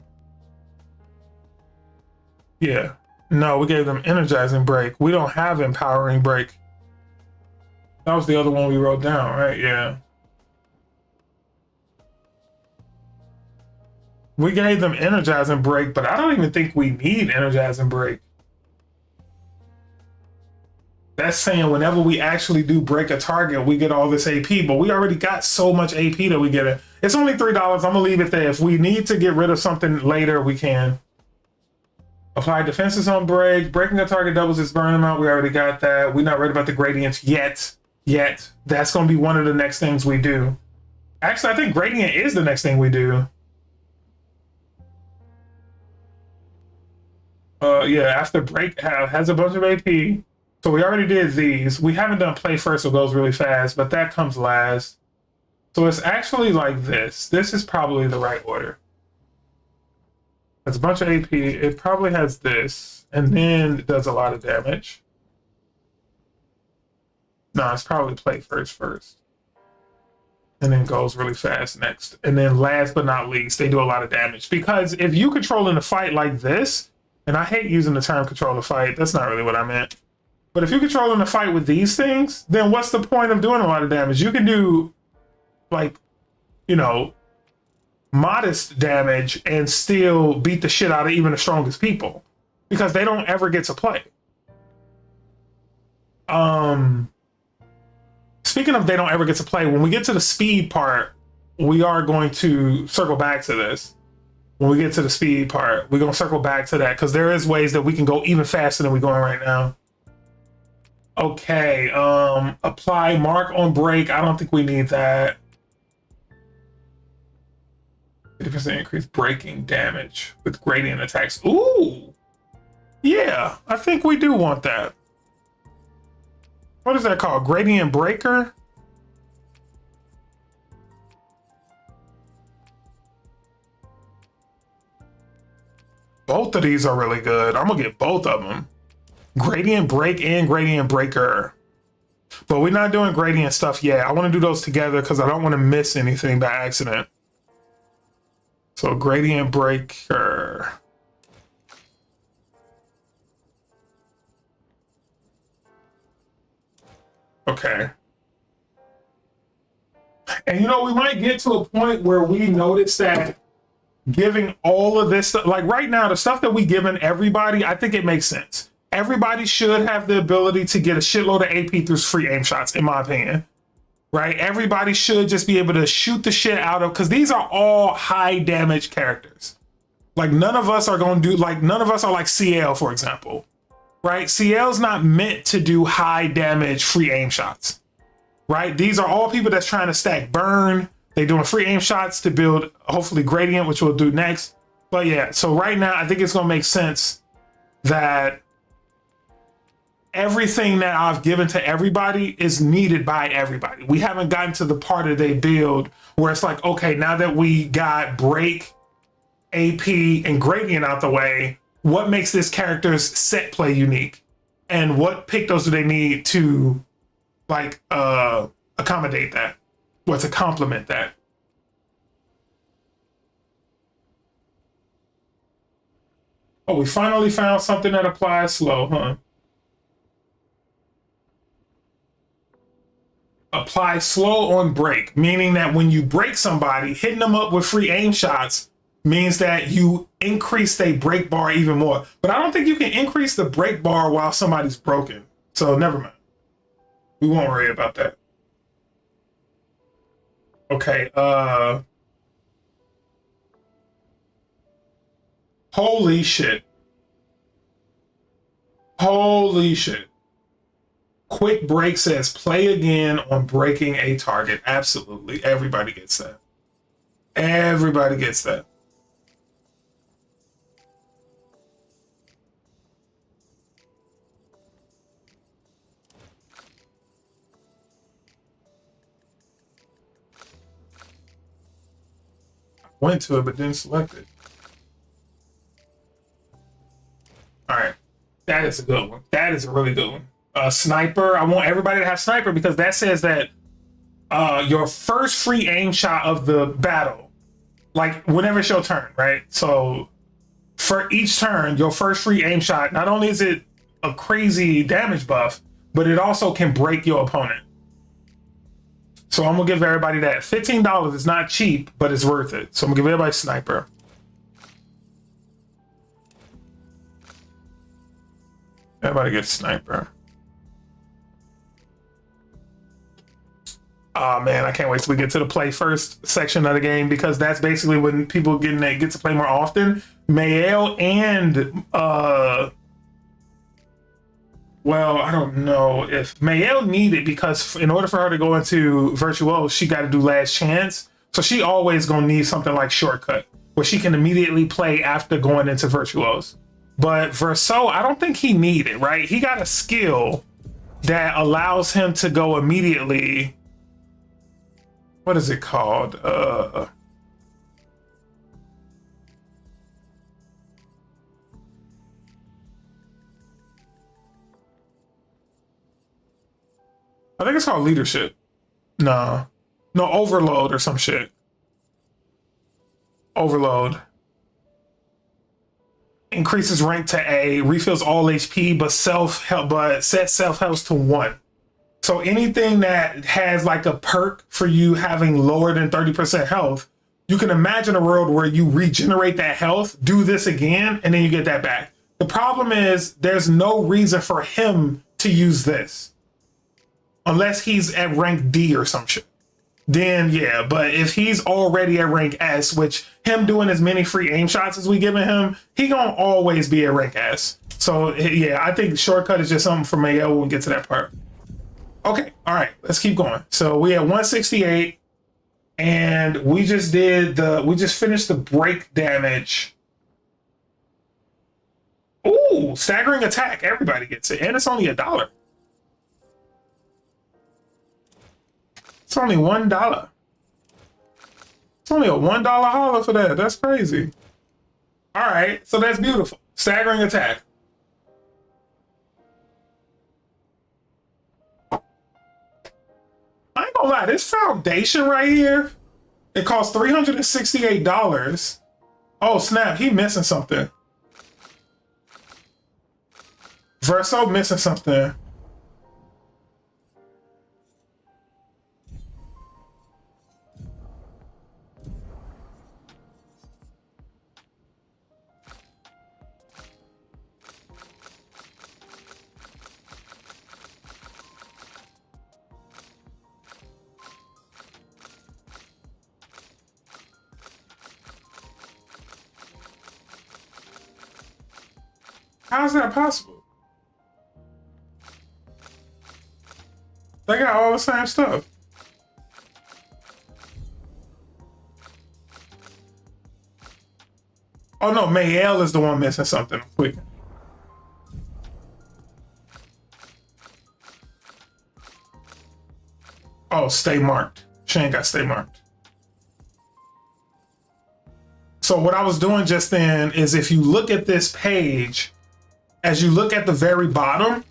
Yeah. No, we gave them energizing break. We don't have empowering break. That was the other one we wrote down, right? Yeah. We gave them energizing break, but I don't even think we need energizing break. That's saying whenever we actually do break a target, we get all this AP, but we already got so much AP that we get it. It's only $3. I'm gonna leave it there. If we need to get rid of something later, we can. Apply defenses on break. Breaking a target doubles its burn amount. We already got that. We're not worried about the gradients yet. That's gonna be one of the next things we do. Actually, I think gradient is the next thing we do. Yeah, after break has a bunch of AP. So we already did these. We haven't done play first, so it goes really fast, but that comes last. So it's actually like this. This is probably the right order. It's a bunch of AP. It probably has this, and then it does a lot of damage. No, it's probably play first, and then goes really fast next. And then last but not least, they do a lot of damage. Because if you control in a fight like this, and I hate using the term control the fight, that's not really what I meant. But if you're controlling the fight with these things, then what's the point of doing a lot of damage? You can do, like, you know, modest damage and still beat the shit out of even the strongest people because they don't ever get to play. Speaking of they don't ever get to play, when we get to the speed part, we are going to circle back to this. When we get to the speed part, we're going to circle back to that because there is ways that we can go even faster than we're going right now. Okay, apply mark on break. I don't think we need that. 50% increase breaking damage with gradient attacks. Ooh, yeah, I think we do want that. What is that called? Gradient breaker? Both of these are really good. I'm gonna get both of them. Gradient break and gradient breaker. But we're not doing gradient stuff yet. I want to do those together because I don't want to miss anything by accident. So gradient breaker. Okay. And you know, we might get to a point where we notice that giving all of this stuff, like right now, the stuff that we giving everybody, I think it makes sense. Everybody should have the ability to get a shitload of AP through free aim shots, in my opinion. Right? Everybody should just be able to shoot the shit out of, because these are all high damage characters. Like none of us are going to do, like none of us are like CL, for example. Right? CL's not meant to do high damage free aim shots. Right? These are all people that's trying to stack burn. They're doing free aim shots to build, hopefully, gradient, which we'll do next. But yeah, so right now, I think it's going to make sense that everything that I've given to everybody is needed by everybody. We haven't gotten to the part of they build where it's like, okay, now that we got break, AP, and gradient out the way, what makes this character's set play unique? And what pictos do they need to like accommodate that? Or to complement that? Oh, we finally found something that applies slow, huh? Apply slow on break, meaning that when you break somebody, hitting them up with free aim shots means that you increase their break bar even more. But I don't think you can increase the break bar while somebody's broken. So never mind. We won't worry about that. Okay, holy shit. Holy shit. Quick break says play again on breaking a target. Absolutely. Everybody gets that. Everybody gets that. Went to it, but didn't select it. All right. That is a good one. That is a really good one. Sniper. I want everybody to have sniper because that says that your first free aim shot of the battle, like whenever it's your turn, right? So for each turn, your first free aim shot, not only is it a crazy damage buff, but it also can break your opponent. So I'm gonna give everybody that. $15 is not cheap, but it's worth it. So I'm gonna give everybody sniper. Everybody gets sniper. Oh man, I can't wait till we get to the play first section of the game because that's basically when people get to play more often. Mael and well, I don't know if Mael needed because in order for her to go into Virtuose, she got to do last chance. So she always gonna need something like shortcut where she can immediately play after going into Virtuose. But Verso, I don't think he needed, right? He got a skill that allows him to go immediately. What is it called? I think it's called leadership. No, overload or some shit. Overload. increases rank to A, refills all HP, but sets self health to 1. So anything that has like a perk for you having lower than 30% health, you can imagine a world where you regenerate that health, do this again, and then you get that back. The problem is there's no reason for him to use this unless he's at rank D or some shit. Then yeah, but if he's already at rank S, which him doing as many free aim shots as we giving him, he gonna always be at rank S. So yeah, I think the shortcut is just something for Mayo when we get to that part. Okay, all right, let's keep going. So we at 168, and we just finished the break damage. Ooh, staggering attack, everybody gets it, and it's only $1. It's only $1. It's only a $1 holler for that. That's crazy. All right, so that's beautiful. Staggering attack. I ain't gonna lie, this foundation right here, it costs $368. Oh snap, he missing something. Verso missing something. How's that possible? They got all the same stuff. Oh no, Mayel is the one missing something. Quick. Oh, stay marked. She ain't got stay marked. So what I was doing just then is if you look at this page, as you look at the very bottom,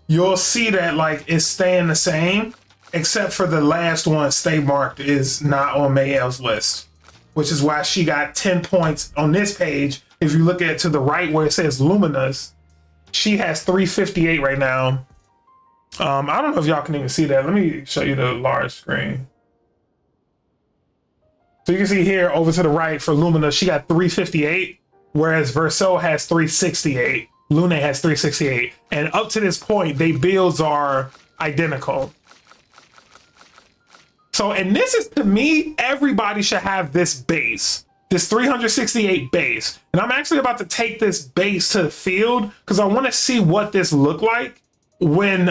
you'll see that like it's staying the same, except for the last one, stay marked, is not on Mayel's list, which is why she got 10 points on this page. If you look at to the right where it says Luminous, she has 358 right now. I don't know if y'all can even see that. Let me show you the large screen. So you can see here over to the right for Lumina, she got 358, whereas Verso has 368. Lune has 368. And up to this point, they builds are identical. So, and this is, to me, everybody should have this base, this 368 base. And I'm actually about to take this base to the field because I want to see what this look like when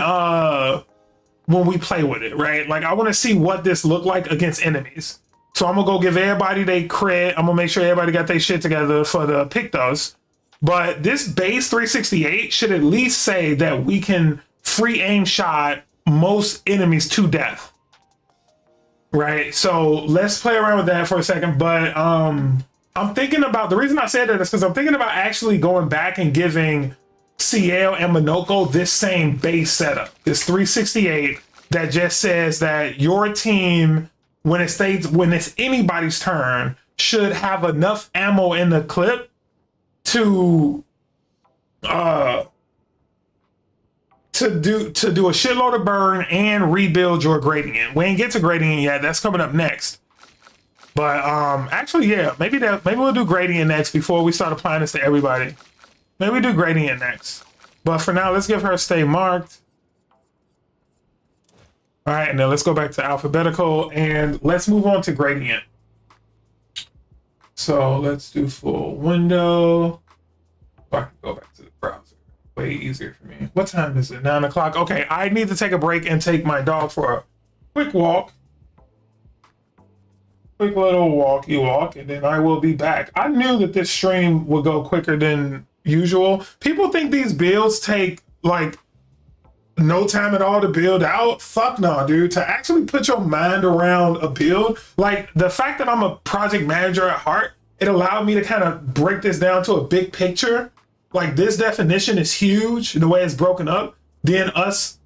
we play with it, right? Like I want to see what this look like against enemies. So I'm gonna go give everybody they cred. I'm gonna make sure everybody got their shit together for the Pictos. But this base 368 should at least say that we can free aim shot most enemies to death. Right? So let's play around with that for a second. But I'm thinking about, the reason I said that is because I'm thinking about actually going back and giving Ciel and Minoko this same base setup. This 368 that just says that your team, when it's anybody's turn, should have enough ammo in the clip to do a shitload of burn and rebuild your gradient. We ain't get to gradient yet. That's coming up next. But actually, yeah, maybe we'll do gradient next before we start applying this to everybody. Maybe we do gradient next. But for now, let's give her stay marked. All right, and then let's go back to alphabetical and let's move on to gradient. So let's do full window. I can go back to the browser. Way easier for me. What time is it? 9 o'clock. Okay, I need to take a break and take my dog for a quick walk. Quick little walkie walk, and then I will be back. I knew that this stream would go quicker than usual. People think these builds take like no time at all to build out. Fuck no, dude. To actually put your mind around a build, like the fact that I'm a project manager at heart, it allowed me to kind of break this down to a big picture. Like this definition is huge, the way it's broken up. Then us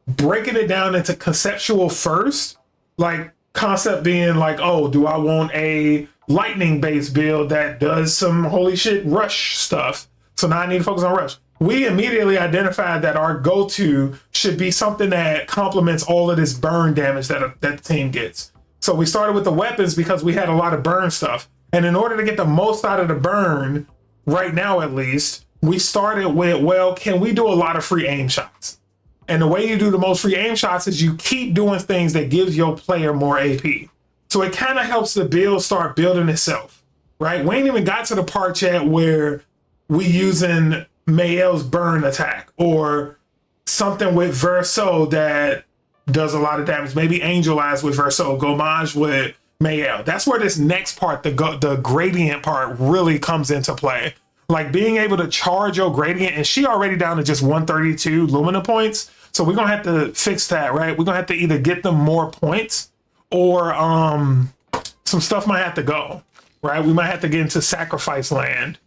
breaking it down into conceptual first, like concept being like, oh, do I want a lightning based build that does some holy shit rush stuff? So now I need to focus on rush. We immediately identified that our go-to should be something that complements all of this burn damage that the team gets. So we started with the weapons because we had a lot of burn stuff. And in order to get the most out of the burn, right now at least, we started with, well, can we do a lot of free aim shots? And the way you do the most free aim shots is you keep doing things that gives your player more AP. So it kind of helps the build start building itself, right? We ain't even got to the part yet where we using Mayel's burn attack or something with Verso that does a lot of damage. Maybe Angel Eyes with Verso, Gomage with Mayel. That's where this next part, the gradient part, really comes into play. Like being able to charge your gradient, and she already down to just 132 Lumina points. So we're gonna have to fix that, right? We're gonna have to either get them more points or some stuff might have to go, right? We might have to get into sacrifice land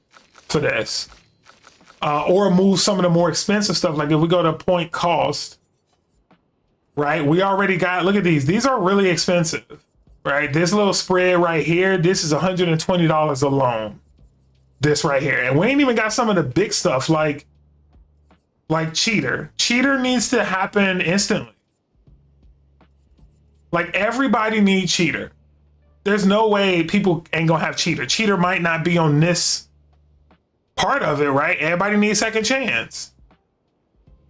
for this. Or move some of the more expensive stuff. Like if we go to point cost, right? We already got, look at these. These are really expensive, right? This little spread right here, this is $120 alone. This right here. And we ain't even got some of the big stuff like Cheater. Cheater needs to happen instantly. Like everybody needs Cheater. There's no way people ain't gonna have Cheater. Cheater might not be on this part of it, right? Everybody needs second chance,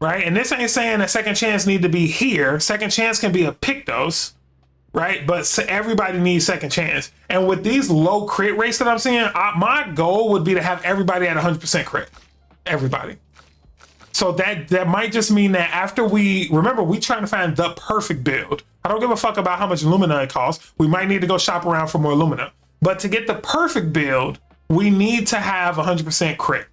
right? And this ain't saying a second chance need to be here. Second chance can be a Pictos, right? But everybody needs second chance. And with these low crit rates that I'm seeing, my goal would be to have everybody at 100% crit. Everybody. So that might just mean that after we trying to find the perfect build. I don't give a fuck about how much Lumina it costs. We might need to go shop around for more Lumina. But to get the perfect build, we need to have 100% crit.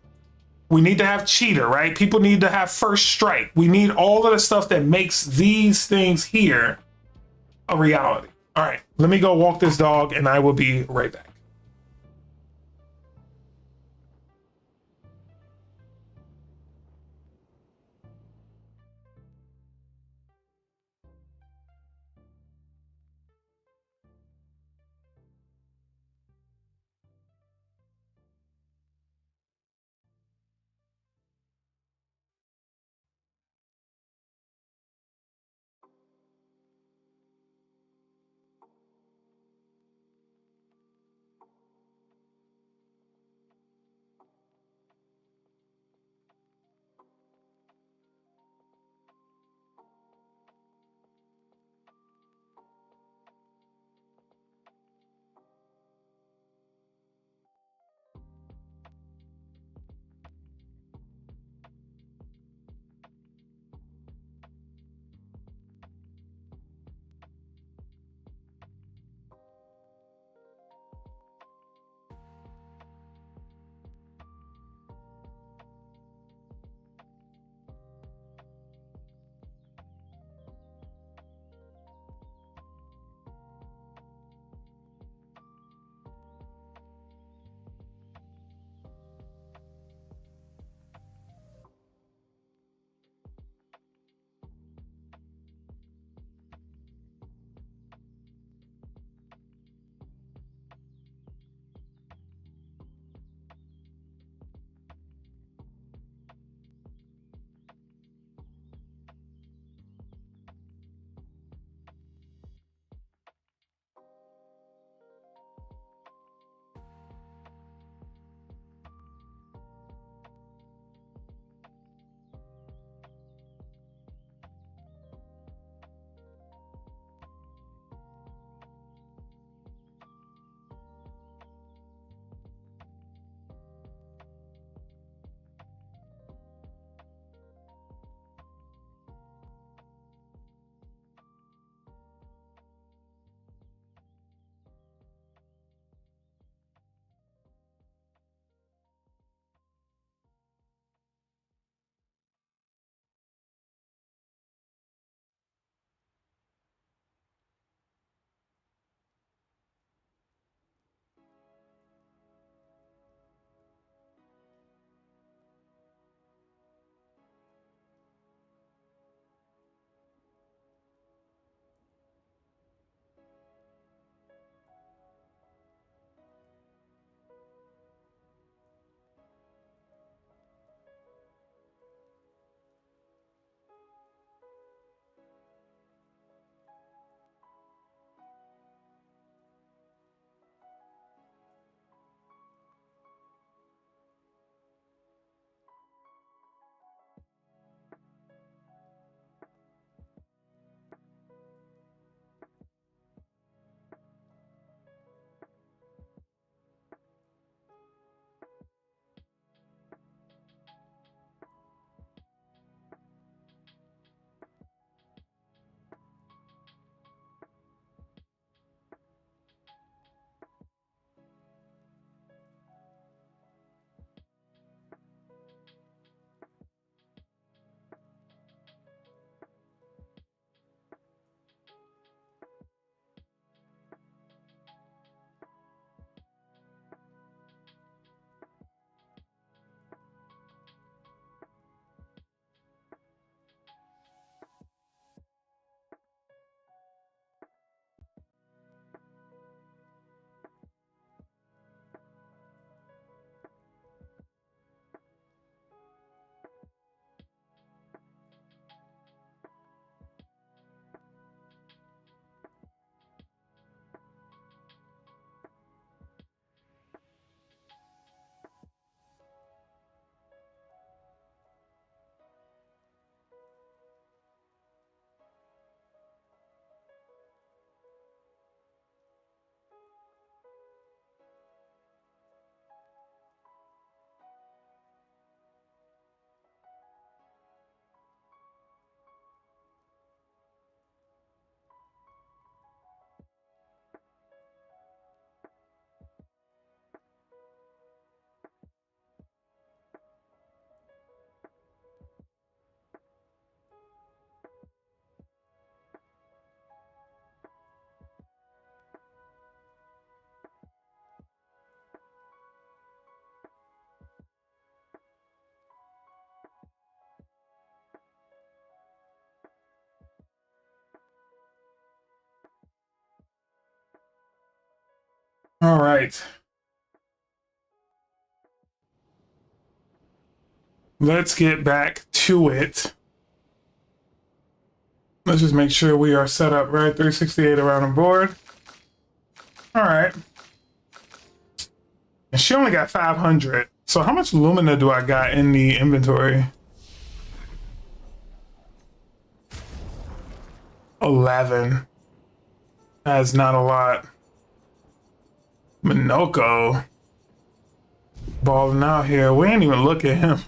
We need to have Cheater, right? People need to have first strike. We need all of the stuff that makes these things here a reality. All right, let me go walk this dog and I will be right back. All right. Let's get back to it. Let's just make sure we are set up right. 368 around the board. All right. And she only got 500. So how much Lumina do I got in the inventory? 11. That's not a lot. Minoko. Balling out here. We ain't even look at him.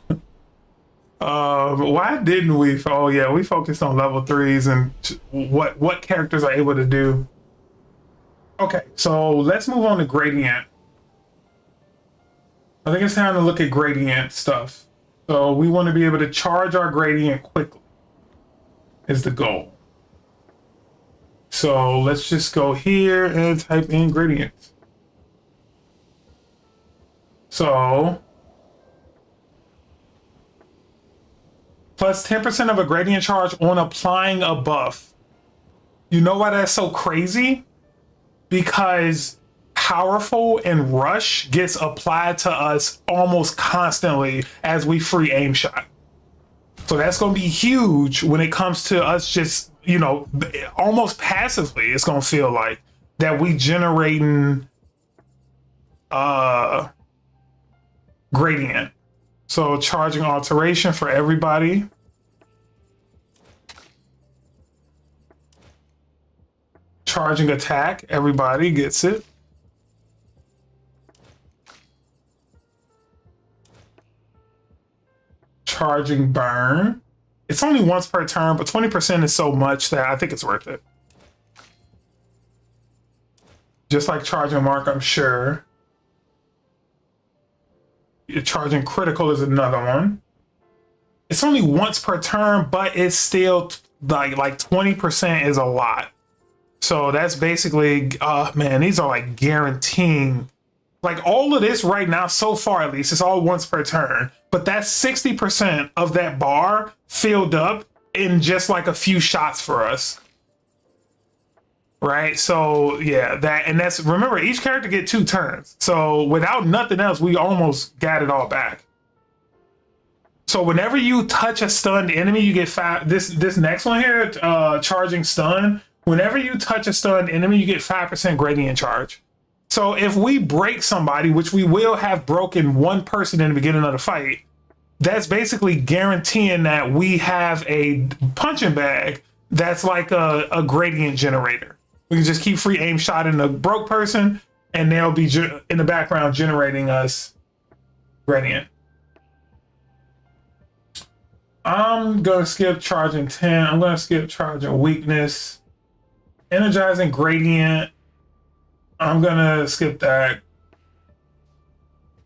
Why didn't we? Oh yeah, we focused on level 3s and what characters are able to do. Okay, so let's move on to gradient. I think it's time to look at gradient stuff. So we want to be able to charge our gradient quickly is the goal. So let's just go here and type in gradient. So plus 10% of a gradient charge on applying a buff. You know why that's so crazy? Because powerful and rush gets applied to us almost constantly as we free aim shot. So that's going to be huge when it comes to us just, you know, almost passively. It's going to feel like that we generating gradient. So charging alteration for everybody. Charging attack, everybody gets it. Charging burn. It's only once per turn, but 20% is so much that I think it's worth it. Just like charging mark, I'm sure. Charging critical is another one. It's only once per turn, but it's still like 20% is a lot. So that's basically, man, these are like guaranteeing. Like all of this right now, so far at least, it's all once per turn. But that's 60% of that bar filled up in just like a few shots for us. Right? So yeah, that's, remember, each character get 2 turns. So without nothing else, we almost got it all back. So whenever you touch a stunned enemy, you get 5. This next one here, charging stun. Whenever you touch a stunned enemy, you get 5% gradient charge. So if we break somebody, which we will have broken one person in the beginning of the fight, that's basically guaranteeing that we have a punching bag that's like a gradient generator. We can just keep free aim shot in the broke person, and they'll be in the background generating us gradient. I'm gonna skip charging 10. I'm gonna skip charging weakness. Energizing gradient. I'm gonna skip that.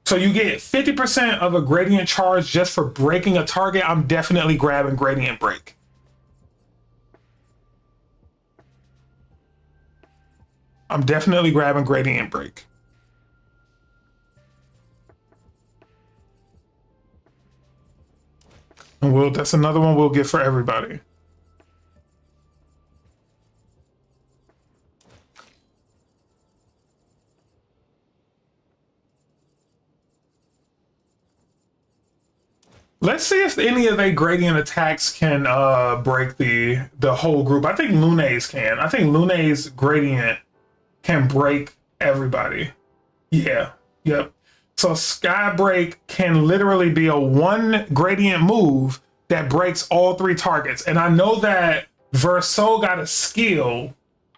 So you get 50% of a gradient charge just for breaking a target. I'm definitely grabbing gradient break. I'm definitely grabbing gradient break. And that's another one we'll get for everybody. Let's see if any of their gradient attacks can break the whole group. I think Lune's can. I think Lune's gradient can break everybody. Yeah. Yep. So Skybreak can literally be a 1 gradient move that breaks all 3 targets. And I know that Verso got a skill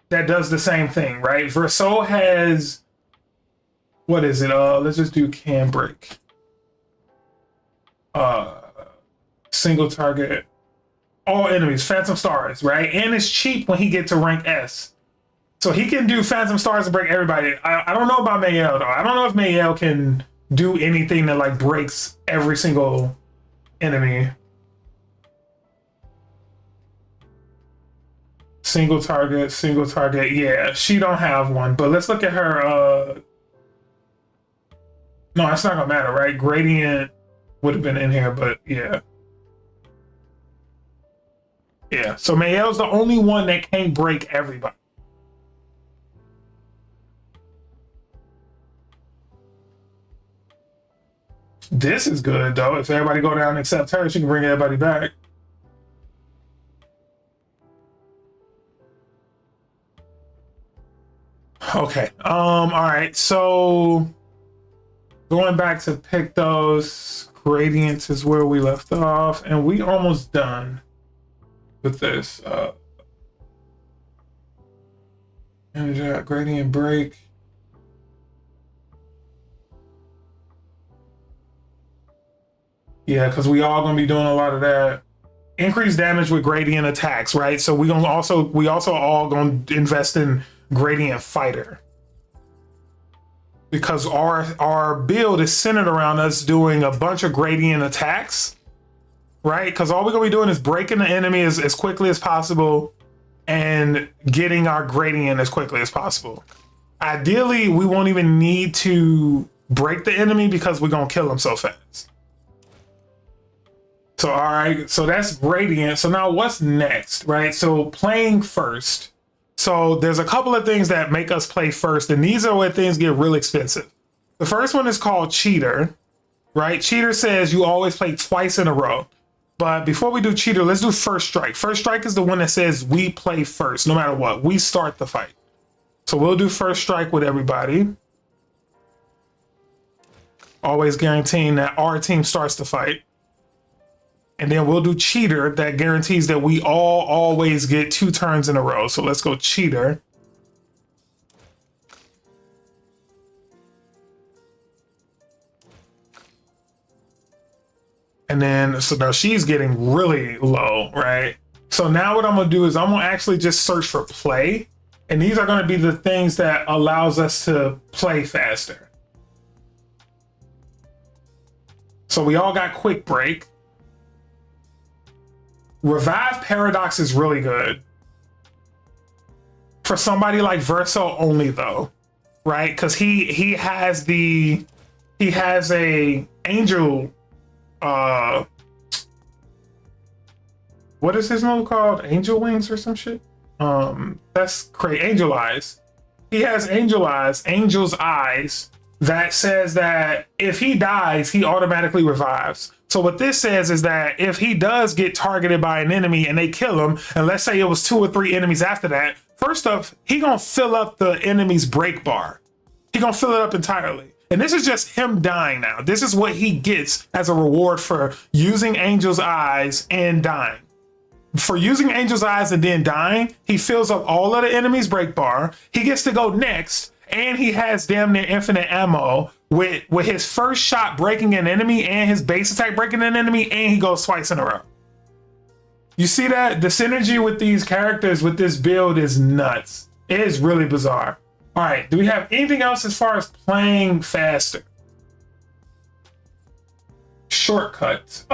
that does the same thing, right? Verso has, what is it? Let's just do can break. Single target, all enemies, Phantom Stars, right? And it's cheap when he gets to rank S. So he can do Phantom Stars to break everybody. I don't know about Mayel though. I don't know if Mayel can do anything that like breaks every single enemy. Single target, yeah, she don't have one, but let's look at her. No, it's not gonna matter, right? Gradient would have been in here, but yeah. Yeah, so Mayel's the only one that can't break everybody. This is good though. If everybody go down and accept her, she can bring everybody back. Okay. All right. So going back to pick those gradients is where we left off, and we almost done with this. And gradient break. Yeah, because we all gonna be doing a lot of that. Increased damage with gradient attacks, right? So we also all gonna invest in gradient fighter, because our build is centered around us doing a bunch of gradient attacks, right? Because all we're gonna be doing is breaking the enemy as quickly as possible and getting our gradient as quickly as possible. Ideally, we won't even need to break the enemy because we're gonna kill them so fast. So, all right, so that's gradient. So now what's next, right? So playing first. So there's a couple of things that make us play first, and these are where things get real expensive. The first one is called cheater, right? Cheater says you always play twice in a row. But before we do cheater, let's do first strike. First strike is the one that says we play first, no matter what. We start the fight. So we'll do first strike with everybody. Always guaranteeing that our team starts the fight. And then we'll do cheater, that guarantees that we all always get 2 turns in a row. So let's go cheater. And then, so now she's getting really low, right? So now what I'm gonna do is I'm gonna actually just search for play. And these are gonna be the things that allows us to play faster. So we all got quick break. Revive Paradox is really good for somebody like Verso only though, right? Because he has a angel. What is his move called? Angel Wings or some shit? That's crazy. Angel Eyes. He has Angel Eyes, Angel's Eyes, that says that if he dies, he automatically revives. So what this says is that if he does get targeted by an enemy and they kill him, and let's say it was 2 or 3 enemies after that, first off, he gonna fill up the enemy's break bar. He gonna fill it up entirely. And this is just him dying now. This is what he gets as a reward for using Angel's Eyes and dying. For using Angel's Eyes and then dying, he fills up all of the enemy's break bar. He gets to go next, and he has damn near infinite ammo with his first shot breaking an enemy and his base attack breaking an enemy, and he goes twice in a row. You see that? The synergy with these characters with this build is nuts. It is really bizarre. All right, do we have anything else as far as playing faster? Shortcuts.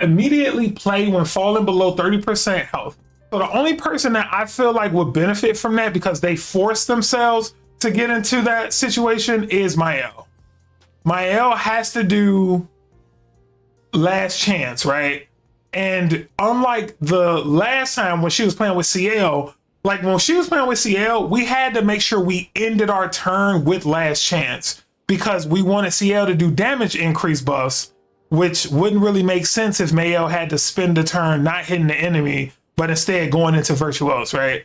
Immediately play when falling below 30% health. So the only person that I feel like would benefit from that because they force themselves to get into that situation is Mael. Mael has to do last chance, right? And unlike the last time when she was playing with CL, like when she was playing with CL, we had to make sure we ended our turn with last chance because we wanted CL to do damage increase buffs, which wouldn't really make sense if Mael had to spend the turn not hitting the enemy, but instead going into Virtuose, right?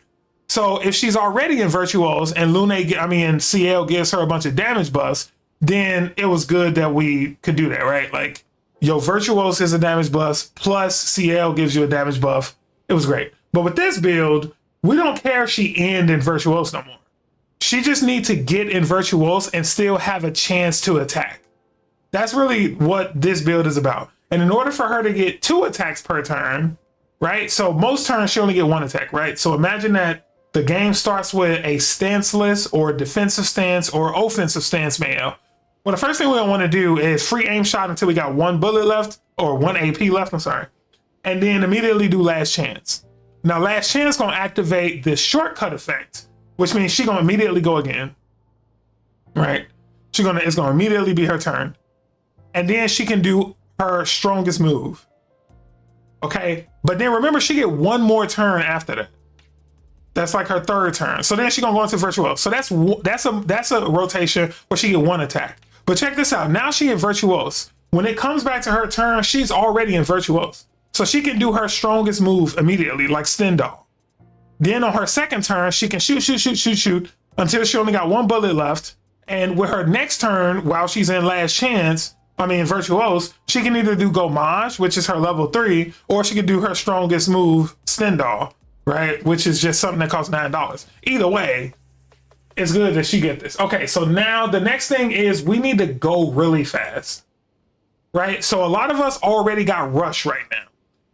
So if she's already in Virtuose and CL gives her a bunch of damage buffs, then it was good that we could do that, right? Like, yo, Virtuose is a damage buff, plus CL gives you a damage buff. It was great. But with this build, we don't care if she ends in Virtuose no more. She just needs to get in Virtuose and still have a chance to attack. That's really what this build is about. And in order for her to get 2 attacks per turn, right? So most turns she only get 1 attack, right? So imagine that the game starts with a stanceless or defensive stance or offensive stance Mael. Well, the first thing we want to do is free aim shot until we got 1 bullet left or 1 AP left, I'm sorry. And then immediately do last chance. Now last chance gonna activate this shortcut effect, which means she gonna immediately go again, right? It's gonna immediately be her turn. And then she can do her strongest move. Okay, but then remember she get 1 more turn after that. That's like her 3rd turn. So then she gonna go into Virtuose. So that's a rotation where she get 1 attack. But check this out. Now she in Virtuose. When it comes back to her turn, she's already in Virtuose. So she can do her strongest move immediately, like Stendhal. Then on her second turn, she can shoot until she only got one bullet left. And with her next turn, while she's in Last Chance, Virtuose, she can either do Gomage, which is her level 3, or she can do her strongest move, Stendhal, right? Which is just something that costs $9. Either way, it's good that she get this. Okay, so now the next thing is we need to go really fast, right? So a lot of us already got Rush right now,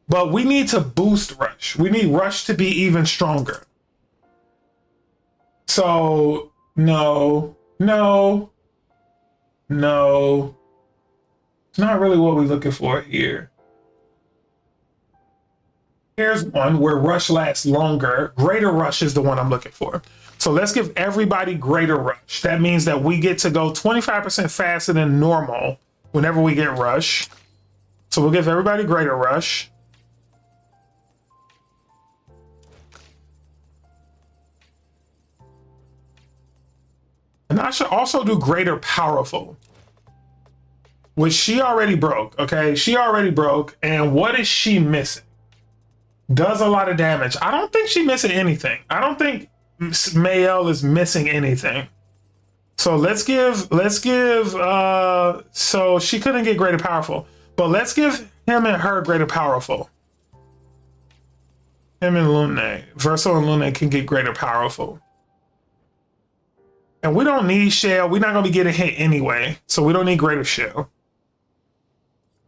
but we need to boost Rush. We need Rush to be even stronger. So no. It's not really what we're looking for here. Here's one where Rush lasts longer. Greater Rush is the one I'm looking for. So let's give everybody Greater Rush. That means that we get to go 25% faster than normal whenever we get Rush. So we'll give everybody Greater Rush. And I should also do Greater Powerful, which she already broke, okay? She already broke, and what is she missing? Does a lot of damage. I don't think she's missing anything. I don't think Mayel is missing anything. So let's give, so she couldn't get Greater Powerful, but let's give him and her Greater Powerful. Him and Lune. Verso and Lune can get Greater Powerful. And we don't need Shell. We're not going to be getting hit anyway, so we don't need Greater Shell.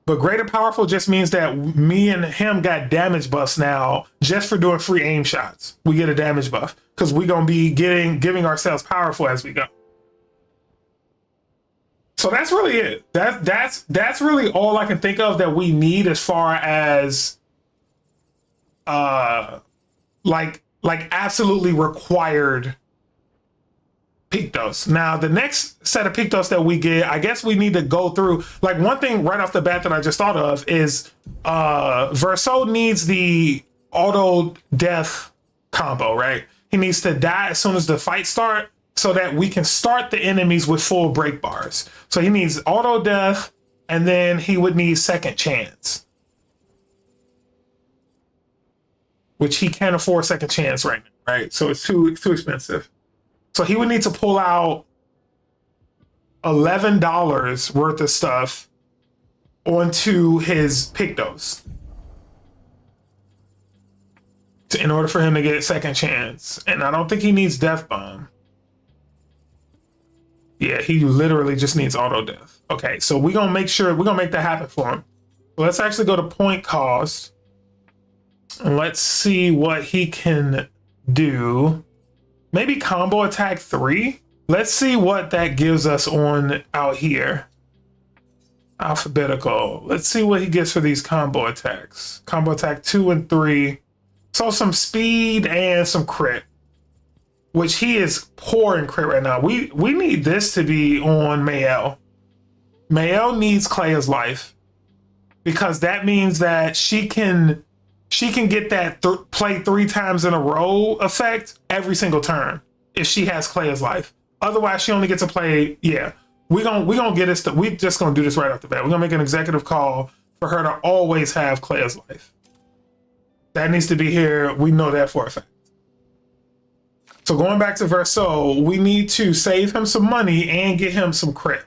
But Greater Powerful just means that me and him got damage buffs now just for doing free aim shots. We get a damage buff because we're going to be giving ourselves powerful as we go. So that's really it. That's really all I can think of that we need as far as like absolutely required Pictos. Now, the next set of Pictos that we get, I guess we need to go through. Like, one thing right off the bat that I just thought of is Verso needs the auto death combo, right? He needs to die as soon as the fight starts so that we can start the enemies with full break bars. So he needs auto death, and then he would need second chance, which he can't afford second chance right now, right? So it's too expensive. So he would need to pull out $11 worth of stuff onto his Pictos in order for him to get second chance. And I don't think he needs Death Bomb. Yeah, he literally just needs auto death. Okay, so we're gonna make that happen for him. So let's actually go to point cost and let's see what he can do. Maybe combo attack 3. Let's see what that gives us on out here. Alphabetical. Let's see what he gets for these combo attacks. Combo attack 2 and 3. So some speed and some crit, which he is poor in crit right now. We need this to be on Mayel. Mayel needs Claire's life because that means that she can get that play 3 times in a row effect every single turn if she has Claire's life. Otherwise, she only gets to play. Yeah, we gonna get this. We just gonna do this right off the bat. We're gonna make an executive call for her to always have Claire's life. That needs to be here. We know that for a fact. So going back to Verso, we need to save him some money and get him some crit.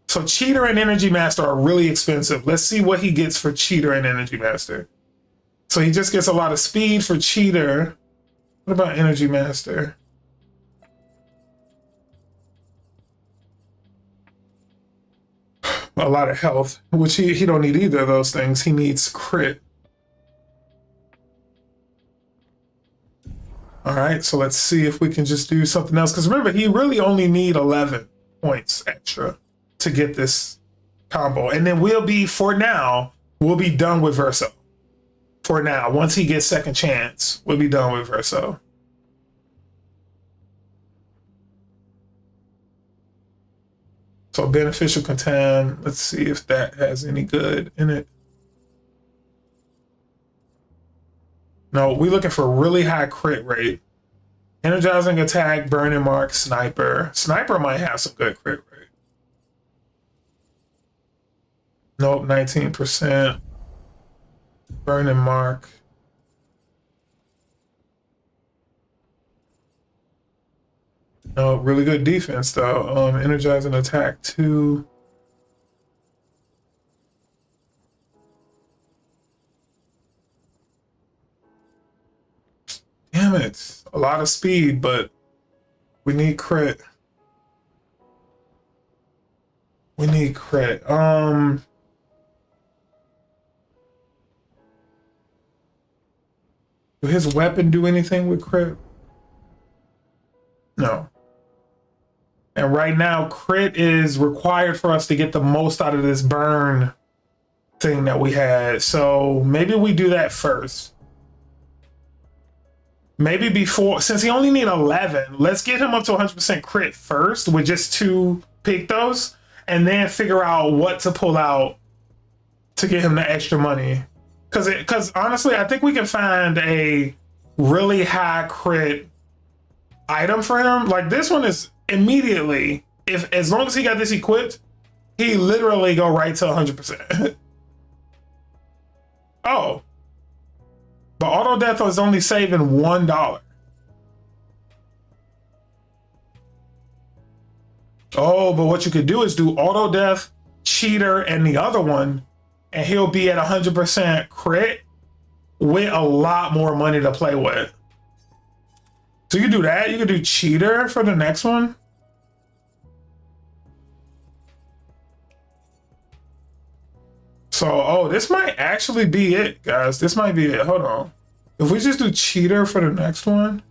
So Cheater and Energy Master are really expensive. Let's see what he gets for Cheater and Energy Master. So he just gets a lot of speed for Cheater. What about Energy Master? A lot of health, which he don't need either of those things. He needs crit. All right, so let's see if we can just do something else. Because remember, he really only need 11 points extra to get this combo. And then we'll be done with Verso. For now, once he gets second chance, we'll be done with Verso. So beneficial contam, let's see if that has any good in it. No, we're looking for really high crit rate. Energizing attack, burning mark, sniper. Sniper might have some good crit rate. Nope, 19%. Burn and mark. No, really good defense though. Energize and attack 2. Damn it. A lot of speed, but we need crit. We need crit. Will his weapon do anything with crit? No. And right now, crit is required for us to get the most out of this burn thing that we had. So maybe we do that first. Maybe before, since he only need 11, let's get him up to 100% crit first with just 2 Pictos, and then figure out what to pull out to get him the extra money. Because honestly, I think we can find a really high crit item for him. Like this one is immediately, if as long as he got this equipped, he literally go right to 100%. Oh. But auto death is only saving $1. Oh, but what you could do is do auto death, cheater, and the other one, and he'll be at 100% crit with a lot more money to play with. So you can do that. You can do cheater for the next one. So, oh, this might actually be it, guys. This might be it. Hold on. If we just do cheater for the next one,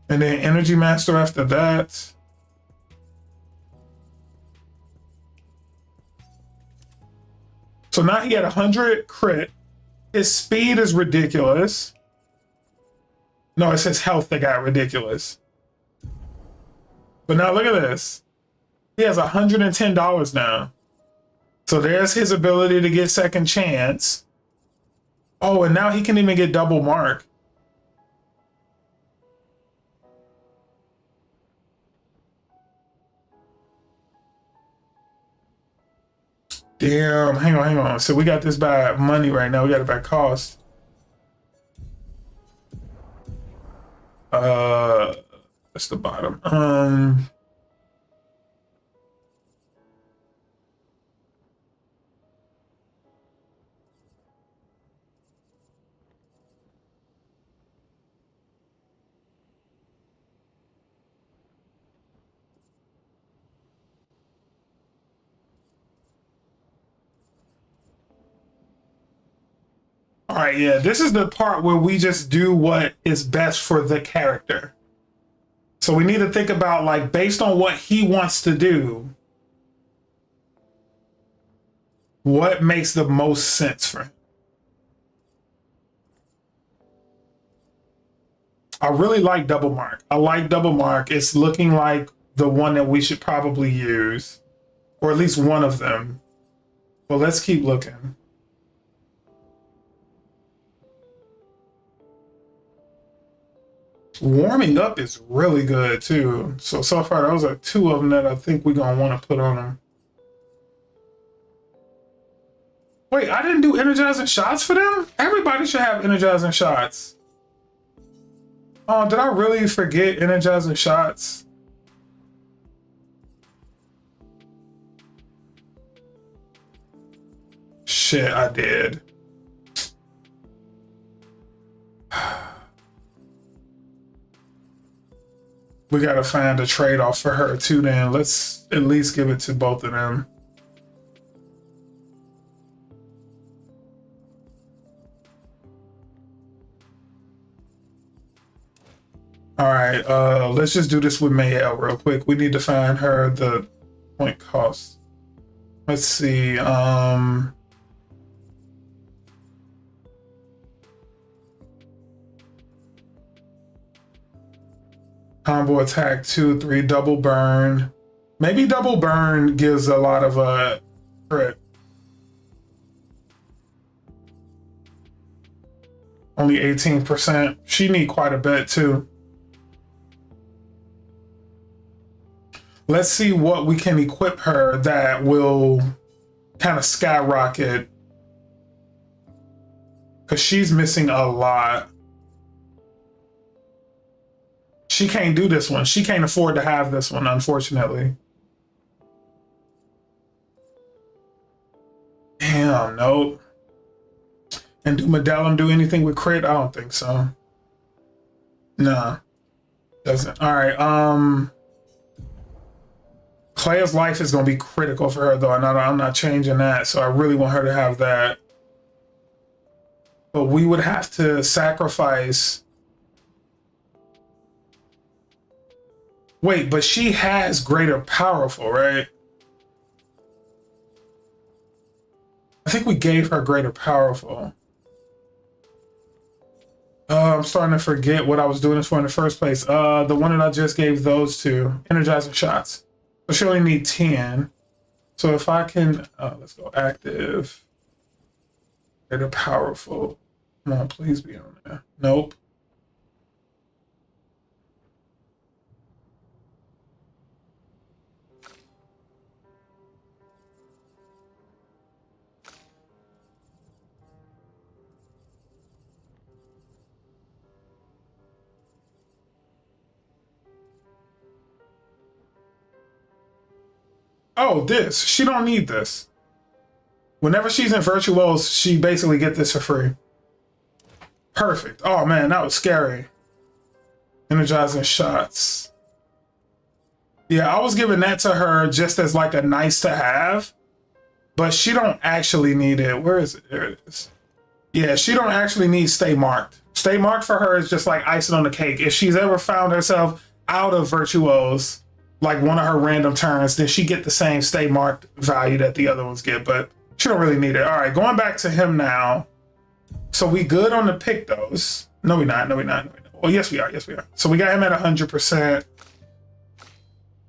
and then energy master after that. So now he had 100 crit. His speed is ridiculous. No, it's his health that got ridiculous. But now look at this. He has $110 now. So there's his ability to get second chance. Oh, and now he can even get double mark. Damn, hang on. So we got this by money right now. We got it by cost. That's the bottom. All right, yeah, this is the part where we just do what is best for the character. So we need to think about, like, based on what he wants to do, what makes the most sense for him. I really like double mark. I like double mark. It's looking like the one that we should probably use, or at least one of them. Well, let's keep looking. Warming up is really good too. So far, those are 2 of them that I think we're gonna want to put on them. Wait, I didn't do energizing shots for them? Everybody should have energizing shots. Oh, did I really forget energizing shots? Shit, I did. We gotta find a trade-off for her too then. Let's at least give it to both of them. All right, let's just do this with Mayel real quick. We need to find her the point cost. Let's see, combo attack 2, 3, double burn. Maybe double burn gives a lot of crit. Only 18%. She need quite a bit too. Let's see what we can equip her that will kind of skyrocket. Because she's missing a lot. She can't do this one. She can't afford to have this one, unfortunately. Damn, nope. And do Medellin do anything with crit? I don't think so. Nah. Doesn't. Alright, Clair's life is gonna be critical for her though, and I'm not changing that, so I really want her to have that. But we would have to sacrifice. Wait, but she has greater powerful, right? I think we gave her greater powerful. I'm starting to forget what I was doing this for in the first place. The one that I just gave those to, energizing shots. So she only need 10. So if I can, let's go active. Greater powerful. Come on, please be on there. Nope. Oh, this. She don't need this. Whenever she's in Virtuos, she basically get this for free. Perfect. Oh man, that was scary. Energizing shots. Yeah, I was giving that to her just as like a nice to have, but she don't actually need it. Where is it? There it is. Yeah, she don't actually need stay marked. Stay marked for her is just like icing on the cake. If she's ever found herself out of Virtuos, like one of her random turns, then she get the same stay marked value that the other ones get, but she don't really need it. All right, going back to him now. So we good on the pick those. No, we're not. No, we're not. No, we're not. Well, yes, we are. Yes, we are. So we got him at 100%.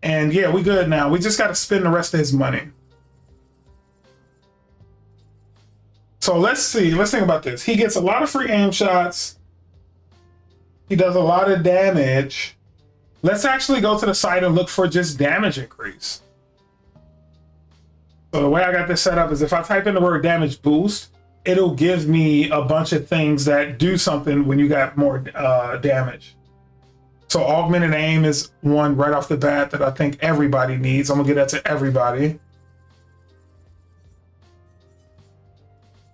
And yeah, we good now. We just got to spend the rest of his money. So let's see. Let's think about this. He gets a lot of free aim shots. He does a lot of damage. Let's actually go to the site and look for just damage increase. So the way I got this set up is if I type in the word damage boost, it'll give me a bunch of things that do something when you got more damage. So augmented aim is one right off the bat that I think everybody needs. I'm gonna get that to everybody.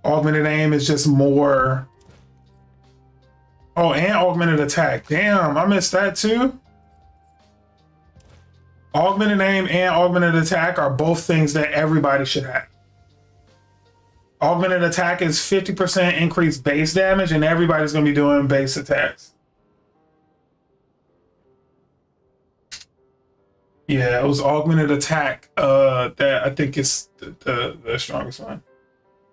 Augmented aim is just more. Oh, and augmented attack. Damn, I missed that too. Augmented aim and augmented attack are both things that everybody should have. Augmented attack is 50% increased base damage, and everybody's going to be doing base attacks. Yeah, it was augmented attack that I think is the strongest one.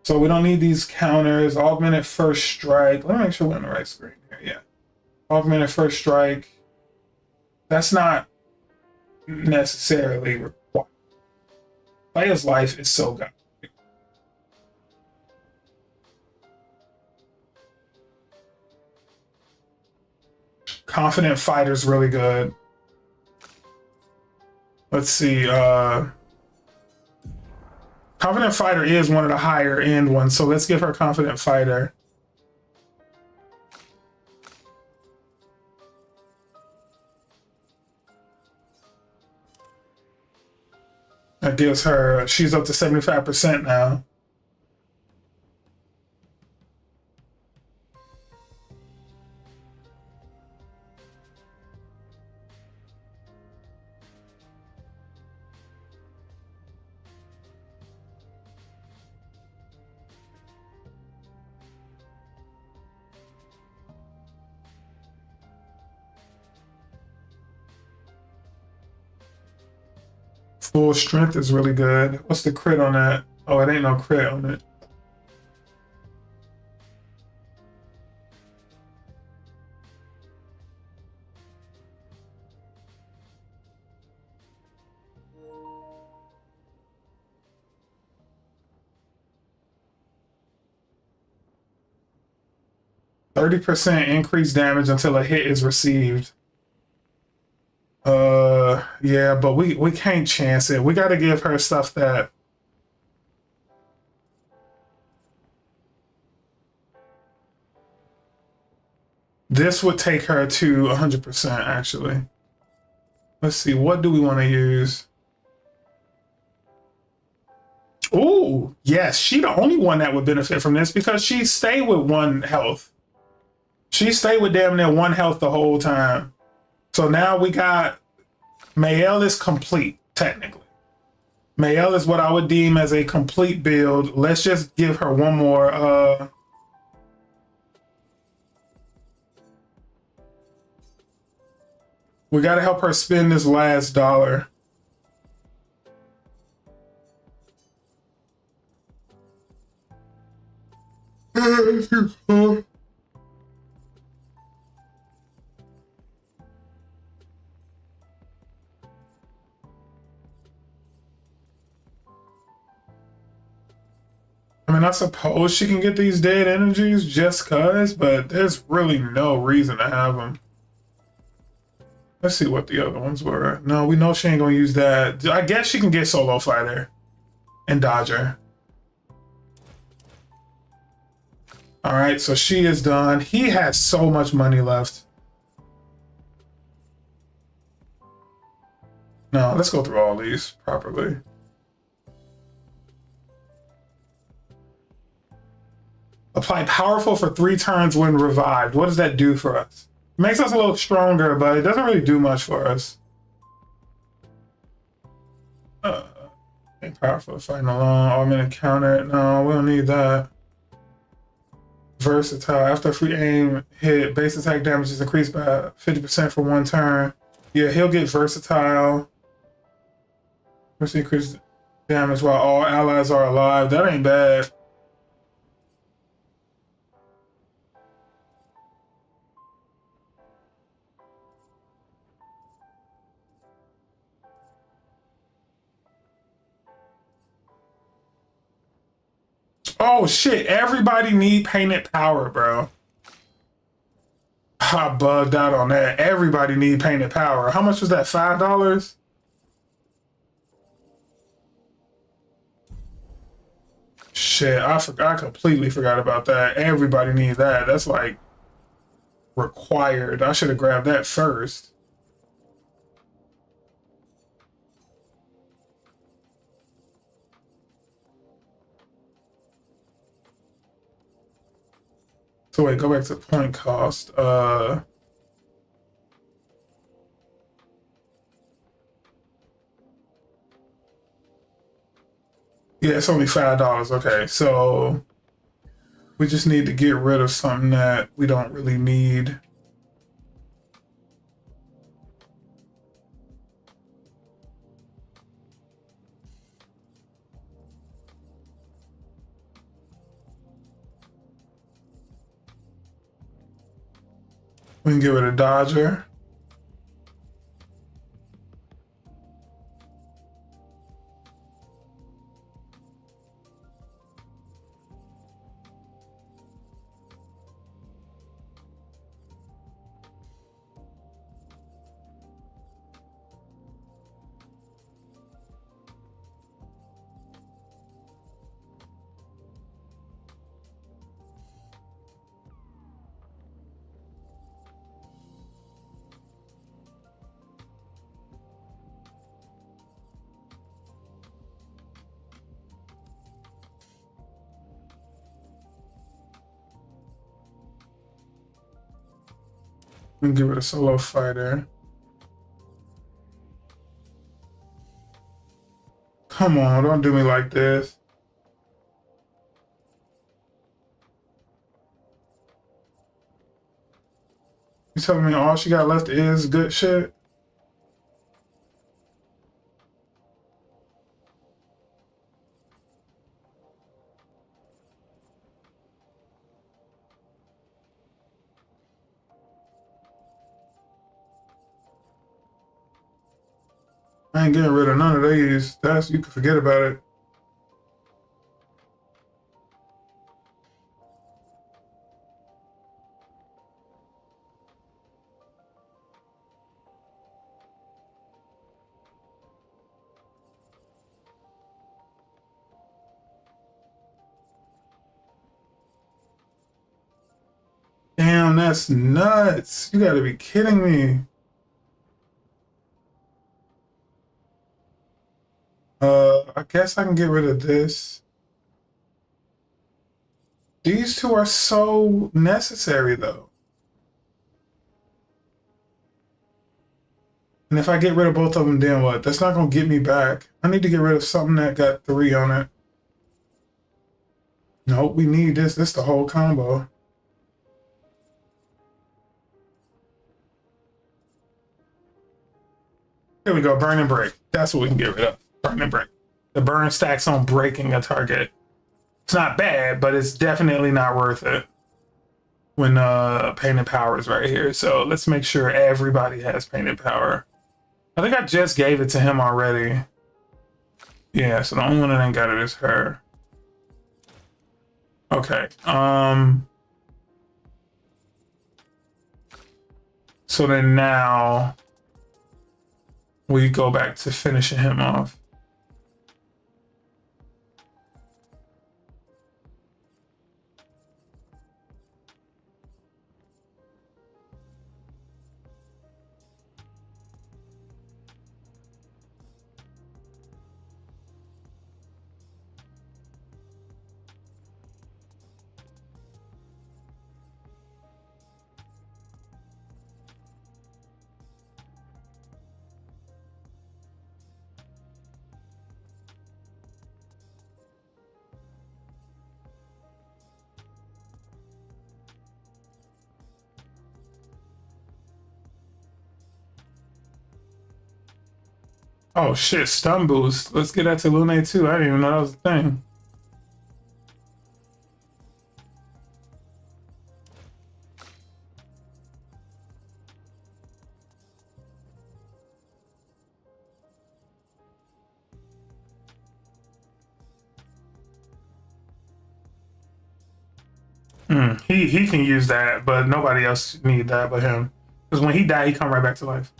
So we don't need these counters. Augmented first strike. Let me make sure we're on the right screen here. Yeah. Augmented first strike. That's not necessarily required. Player's life is so good. Confident fighter's really good. Let's see. Confident fighter is one of the higher end ones, so let's give her confident fighter. That gives her, she's up to 75% now. Full strength is really good. What's the crit on that? Oh, it ain't no crit on it. %30 increased damage until a hit is received. Yeah, but we can't chance it. We got to give her stuff that. This would take her to 100%, actually. Let's see, what do we want to use? Ooh, yes, she the only one that would benefit from this because she stayed with 1 health. She stayed with damn near 1 health the whole time. So now we got Mael is complete, technically. Mael is what I would deem as a complete build. Let's just give her one more. We got to help her spend this last dollar. I mean, I suppose she can get these dead energies just cuz, but there's really no reason to have them. Let's see what the other ones were. No, we know she ain't gonna use that. I guess she can get solo fighter and dodger. All right, so she is done. He has so much money left. No, let's go through all these properly. Apply powerful for 3 turns when revived. What does that do for us? Makes us a little stronger, but it doesn't really do much for us. Powerful fighting alone. Augmented counter. No, we don't need that. Versatile. After a free aim hit, base attack damage is increased by 50% for 1 turn. Yeah, he'll get versatile. Let's increase damage while all allies are alive. That ain't bad. Oh shit, everybody need painted power, bro. I bugged out on that. Everybody need painted power. How much was that? $5? Shit, I completely forgot about that. Everybody needs that. That's like required. I should have grabbed that first. So wait, go back to point cost. Yeah, it's only $5. Okay, so we just need to get rid of something that we don't really need. We can get rid of Dodger. We can get rid of Solo Fighter. Come on, don't do me like this. You telling me all she got left is good shit? I ain't getting rid of none of these. That's, you can forget about it. on, that's nuts. You gotta be kidding me. I guess I can get rid of this. These two are so necessary though. And if I get rid of both of them, then what? That's not gonna get me back. I need to get rid of something that got 3 on it. Nope, we need this. This is the whole combo. Here we go, burn and break. That's what we can get rid of. Burn and break. The burn stacks on breaking a target. It's not bad, but it's definitely not worth it when painted power is right here. So let's make sure everybody has painted power. I think I just gave it to him already. Yeah, so the only one that ain't got it is her. Okay. So then now we go back to finishing him off. Oh shit, stun boost. Let's get that to Lune too. I didn't even know that was a thing. He can use that, but nobody else need that but him. Because when he died, he come right back to life.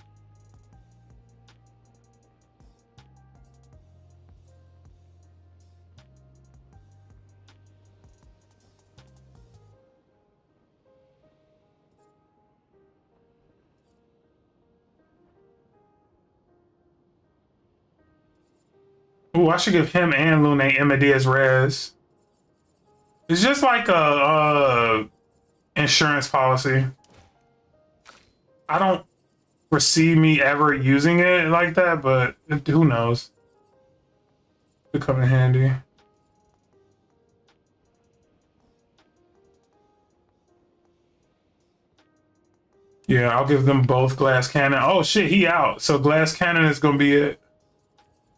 Ooh, I should give him and Lune Emmadia's res. It's just like a insurance policy. I don't foresee me ever using it like that, but who knows? Could come in handy. Yeah, I'll give them both glass cannon. Oh shit, he out. So glass cannon is gonna be it.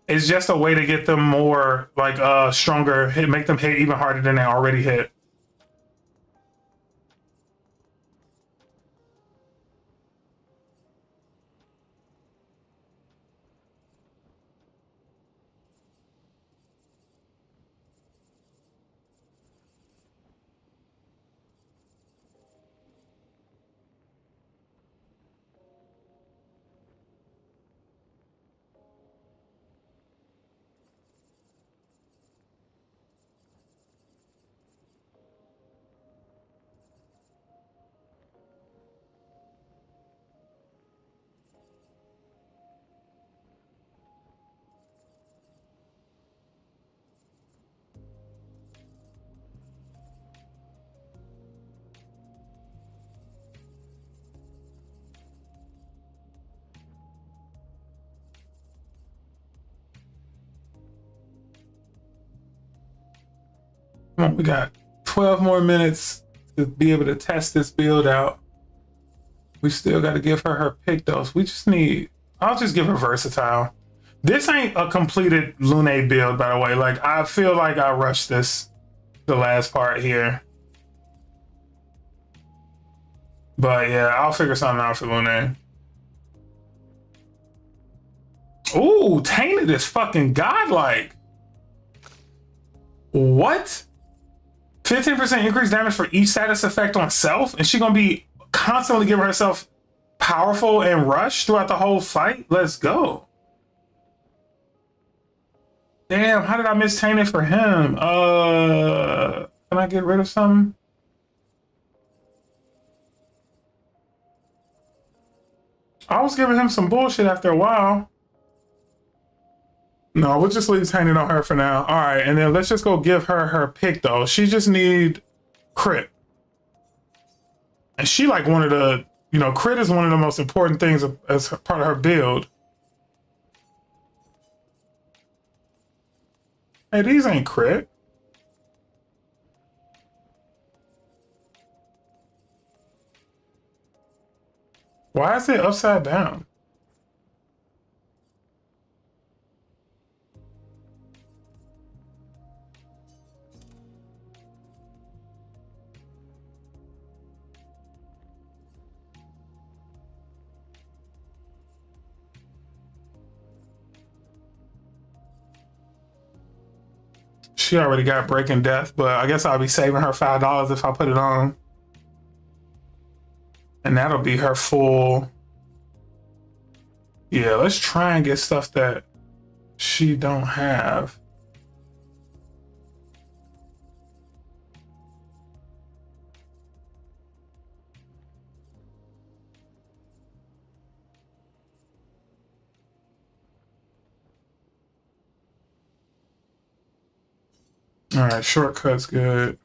It's just a way to get them more like stronger, make them hit even harder than they already hit. Come on, we got 12 more minutes to be able to test this build out. We still got to give her her pick though. So we just need, I'll just give her versatile. This ain't a completed Lune build, by the way. Like, I feel like I rushed this, the last part here. But yeah, I'll figure something out for Lune. Ooh, Tainted is fucking godlike. What? 15% increased damage for each status effect on self? And she gonna be constantly giving herself powerful and rush throughout the whole fight? Let's go. Damn, how did I miss Tainted for him? Can I get rid of something? I was giving him some bullshit after a while. No, we'll just leave hanging on her for now. All right, and then let's just go give her her pick though. She just need crit. And she like one of the, you know, crit is one of the most important things as part of her build. Hey, these ain't crit. Why is it upside down? She already got Breaking Death, but I guess I'll be saving her $5 if I put it on. And that'll be her full. Yeah, let's try and get stuff that she don't have. All right, shortcut's good.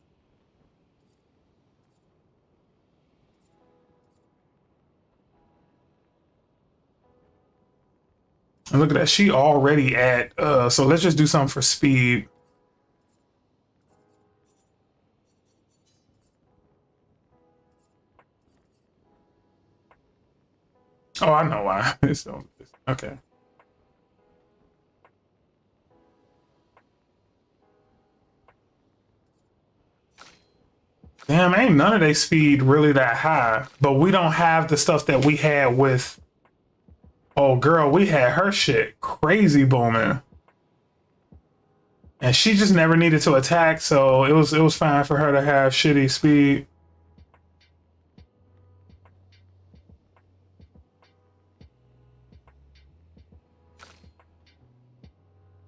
And look at that, she already at, so let's just do something for speed. Oh, I know why. Okay. Damn, ain't none of their speed really that high, but we don't have the stuff that we had with, oh girl, we had her shit crazy booming. And she just never needed to attack, so it was fine for her to have shitty speed.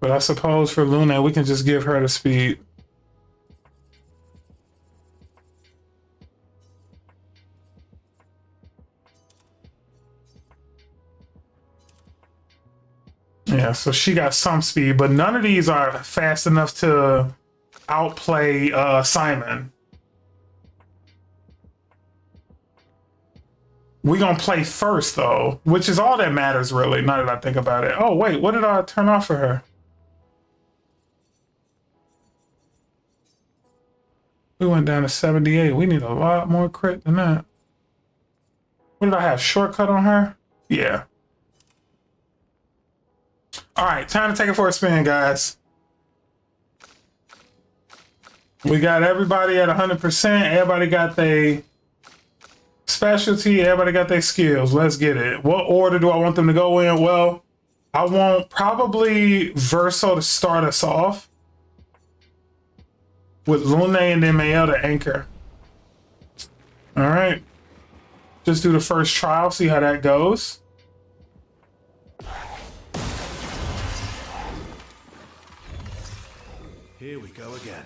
But I suppose for Luna, we can just give her the speed. Yeah, so she got some speed, but none of these are fast enough to outplay Simon. We gonna play first though, which is all that matters really, now that I think about it. Oh wait, what did I turn off for her? We went down to 78. We need a lot more crit than that. What did I have? Shortcut on her? Yeah. All right, time to take it for a spin, guys. We got everybody at 100%. Everybody got their specialty. Everybody got their skills. Let's get it. What order do I want them to go in? Well, I want probably Verso to start us off with Lune and then Mael to anchor. All right. Just do the first trial, see how that goes. Here we go again.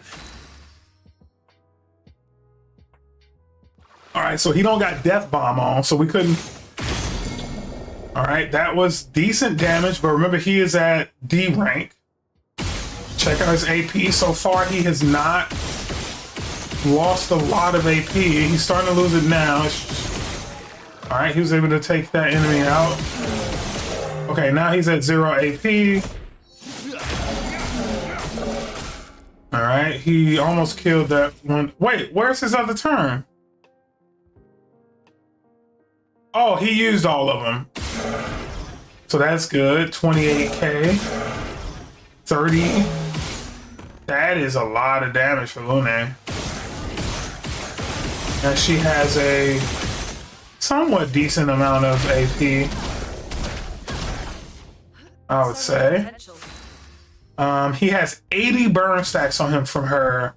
All right, so he don't got Death Bomb on, so we couldn't. All right, that was decent damage, but remember he is at D rank. Check out his AP. So far, he has not lost a lot of AP. He's starting to lose it now. All right, he was able to take that enemy out. Okay, now he's at 0 AP. All right, he almost killed that one. Wait, where's his other turn? Oh, he used all of them. So that's good. 28k. 30. That is a lot of damage for Lune. And she has a somewhat decent amount of AP, I would say. He has 80 burn stacks on him from her.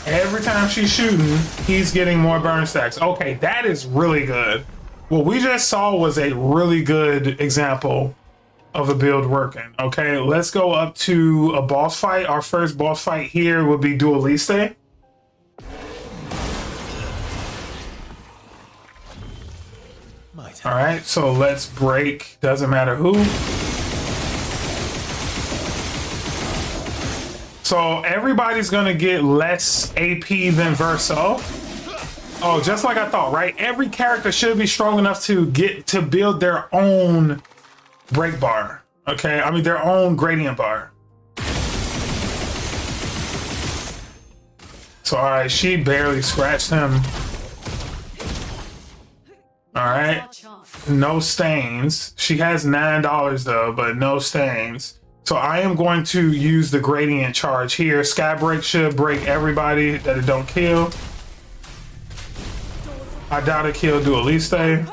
Every time she's shooting, he's getting more burn stacks. Okay, that is really good. What we just saw was a really good example of a build working. Okay, let's go up to a boss fight. Our first boss fight here would be Dueliste. My right. All right, so let's break. Doesn't matter who. So everybody's gonna get less AP than Verso. Oh, just like I thought, right? Every character should be strong enough to get to build their own break bar. Okay, I mean their own gradient bar. So all right, she barely scratched him. All right, no stains. She has $9 though, but no stains. So I am going to use the gradient charge here. Sky break should break everybody that it don't kill. I doubt it killed Dualiste.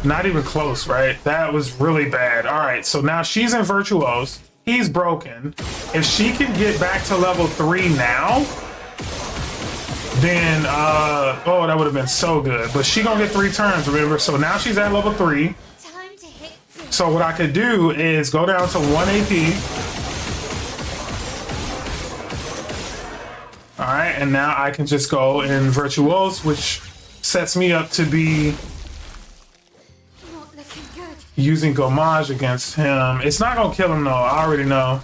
Not even close, right? That was really bad. All right, so now she's in Virtuose. He's broken. If she can get back to level 3 now, then, oh, that would have been so good. But she gonna get 3 turns, remember? So now she's at level 3. So what I could do is go down to 1 AP. All right, and now I can just go in Virtuose, which sets me up to be using Gommage against him. It's not gonna kill him though, I already know.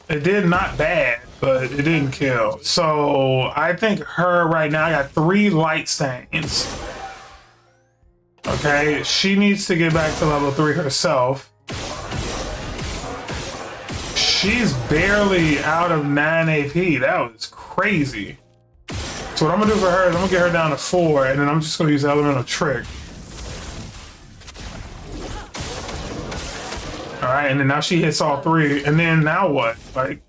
It did not bad, but it didn't kill. So I think her right now, I got 3 light stains. Okay, she needs to get back to level 3 herself. She's barely out of 9 AP. That was crazy. So what I'm gonna do for her is I'm gonna get her down to 4, and then I'm just gonna use Elemental Trick. All right, and then now she hits all 3, and then now what? Like,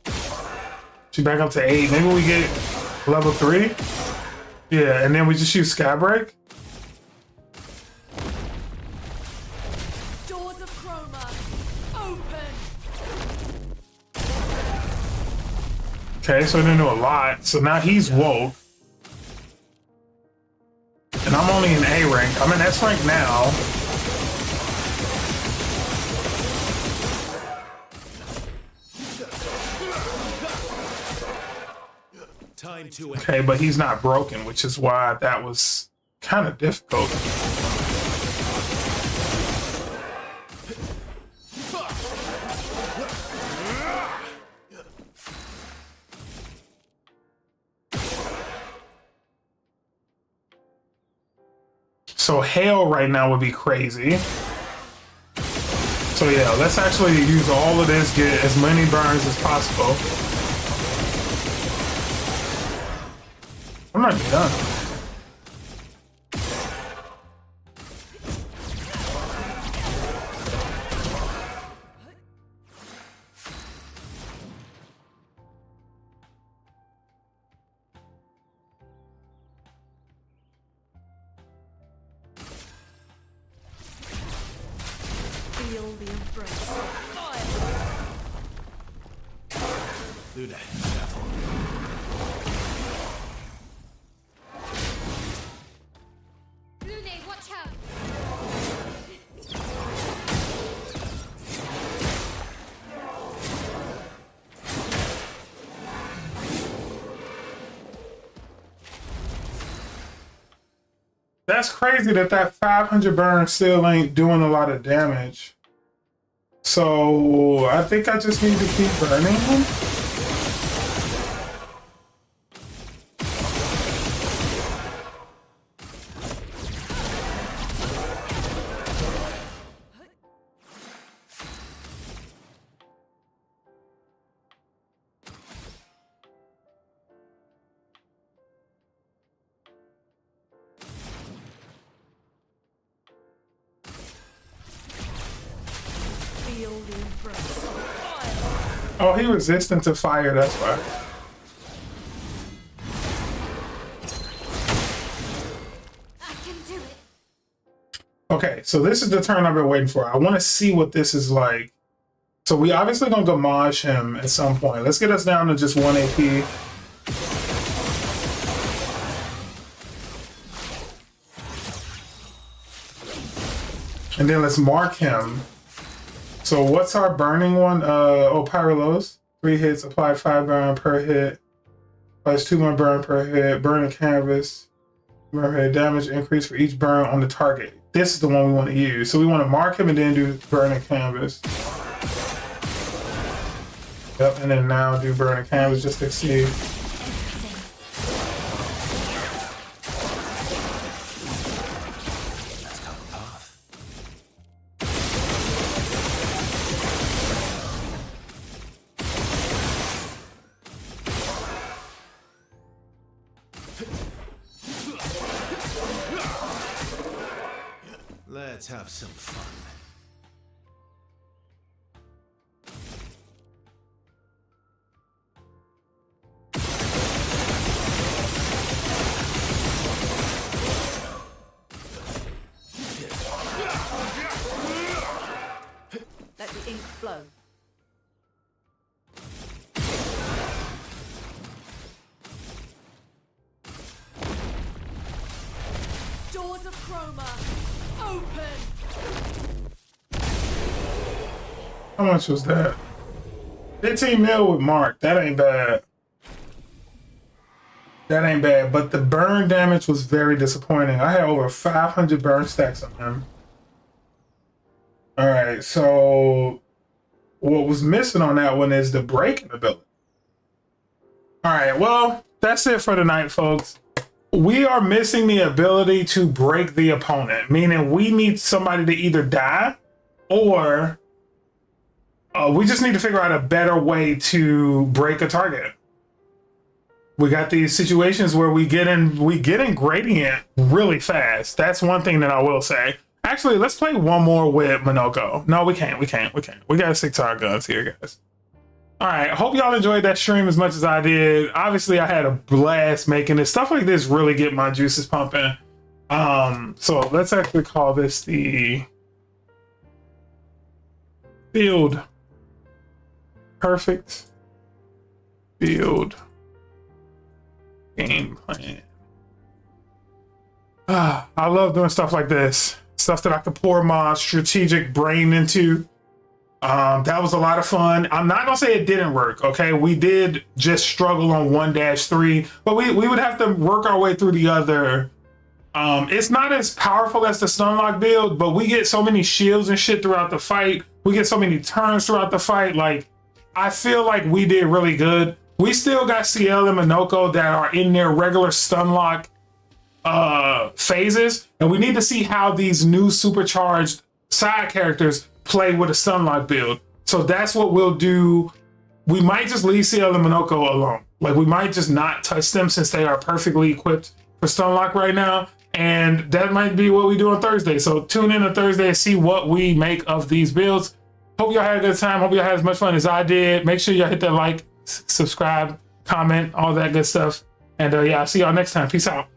she back up to 8. Maybe we get level 3? Yeah, and then we just use Sky Break. Okay, so it didn't do a lot. So now he's woke. And I'm only in A rank. I'm in S rank now. Time to Okay, but he's not broken, which is why that was kind of difficult. So hail right now would be crazy. So yeah, let's actually use all of this, get as many burns as possible. I'm not even done. do that. Careful. Watch out! That's crazy that 500 burn still ain't doing a lot of damage. So I think I just need to keep burning him. Oh, he resistant to fire, that's why. I can do it. Okay, so this is the turn I've been waiting for. I want to see what this is like. So we obviously gonna Gommage him at some point. Let's get us down to just 1 AP. And then let's mark him. So what's our burning one? Oh, Pyrolos. 3 hits, apply 5 burn per hit. Plus 2 more burn per hit. Burning canvas. Burn per hit damage increase for each burn on the target. This is the one we want to use. So we want to mark him and then do burning canvas. Yep, and then now do burning canvas just to see. Let's have some fun. Let the ink flow. Doors of chroma, open! How much was that? 15 mil with Mark. That ain't bad. That ain't bad. But the burn damage was very disappointing. I had over 500 burn stacks on him. Alright, so what was missing on that one is the breaking ability. Alright, well, that's it for tonight, folks. We are missing the ability to break the opponent, meaning we need somebody to either die or we just need to figure out a better way to break a target. We got these situations where we get in gradient really fast. That's one thing that I will say. Actually, let's play one more with Minoko. No, we can't. We gotta stick to our guns here, guys. All right, hope y'all enjoyed that stream as much as I did. Obviously, I had a blast making it. Stuff like this really get my juices pumping. So let's actually call this the field perfect field game plan. I love doing stuff like this. Stuff that I could pour my strategic brain into. That was a lot of fun. I'm not gonna say it didn't work, okay? We did just struggle on 1-3, but we would have to work our way through the other. It's not as powerful as the stunlock build, but we get so many shields and shit throughout the fight. We get so many turns throughout the fight. Like, I feel like we did really good. We still got CL and Minoko that are in their regular stunlock phases, and we need to see how these new supercharged side characters play with a stunlock build. So that's what we'll do. We might just leave CL and Minoko alone. Like, we might just not touch them since they are perfectly equipped for stunlock right now. And that might be what we do on Thursday. So tune in on Thursday and see what we make of these builds. Hope y'all had a good time. Hope y'all had as much fun as I did. Make sure y'all hit that like, subscribe, comment, all that good stuff. And yeah, I'll see y'all next time. Peace out.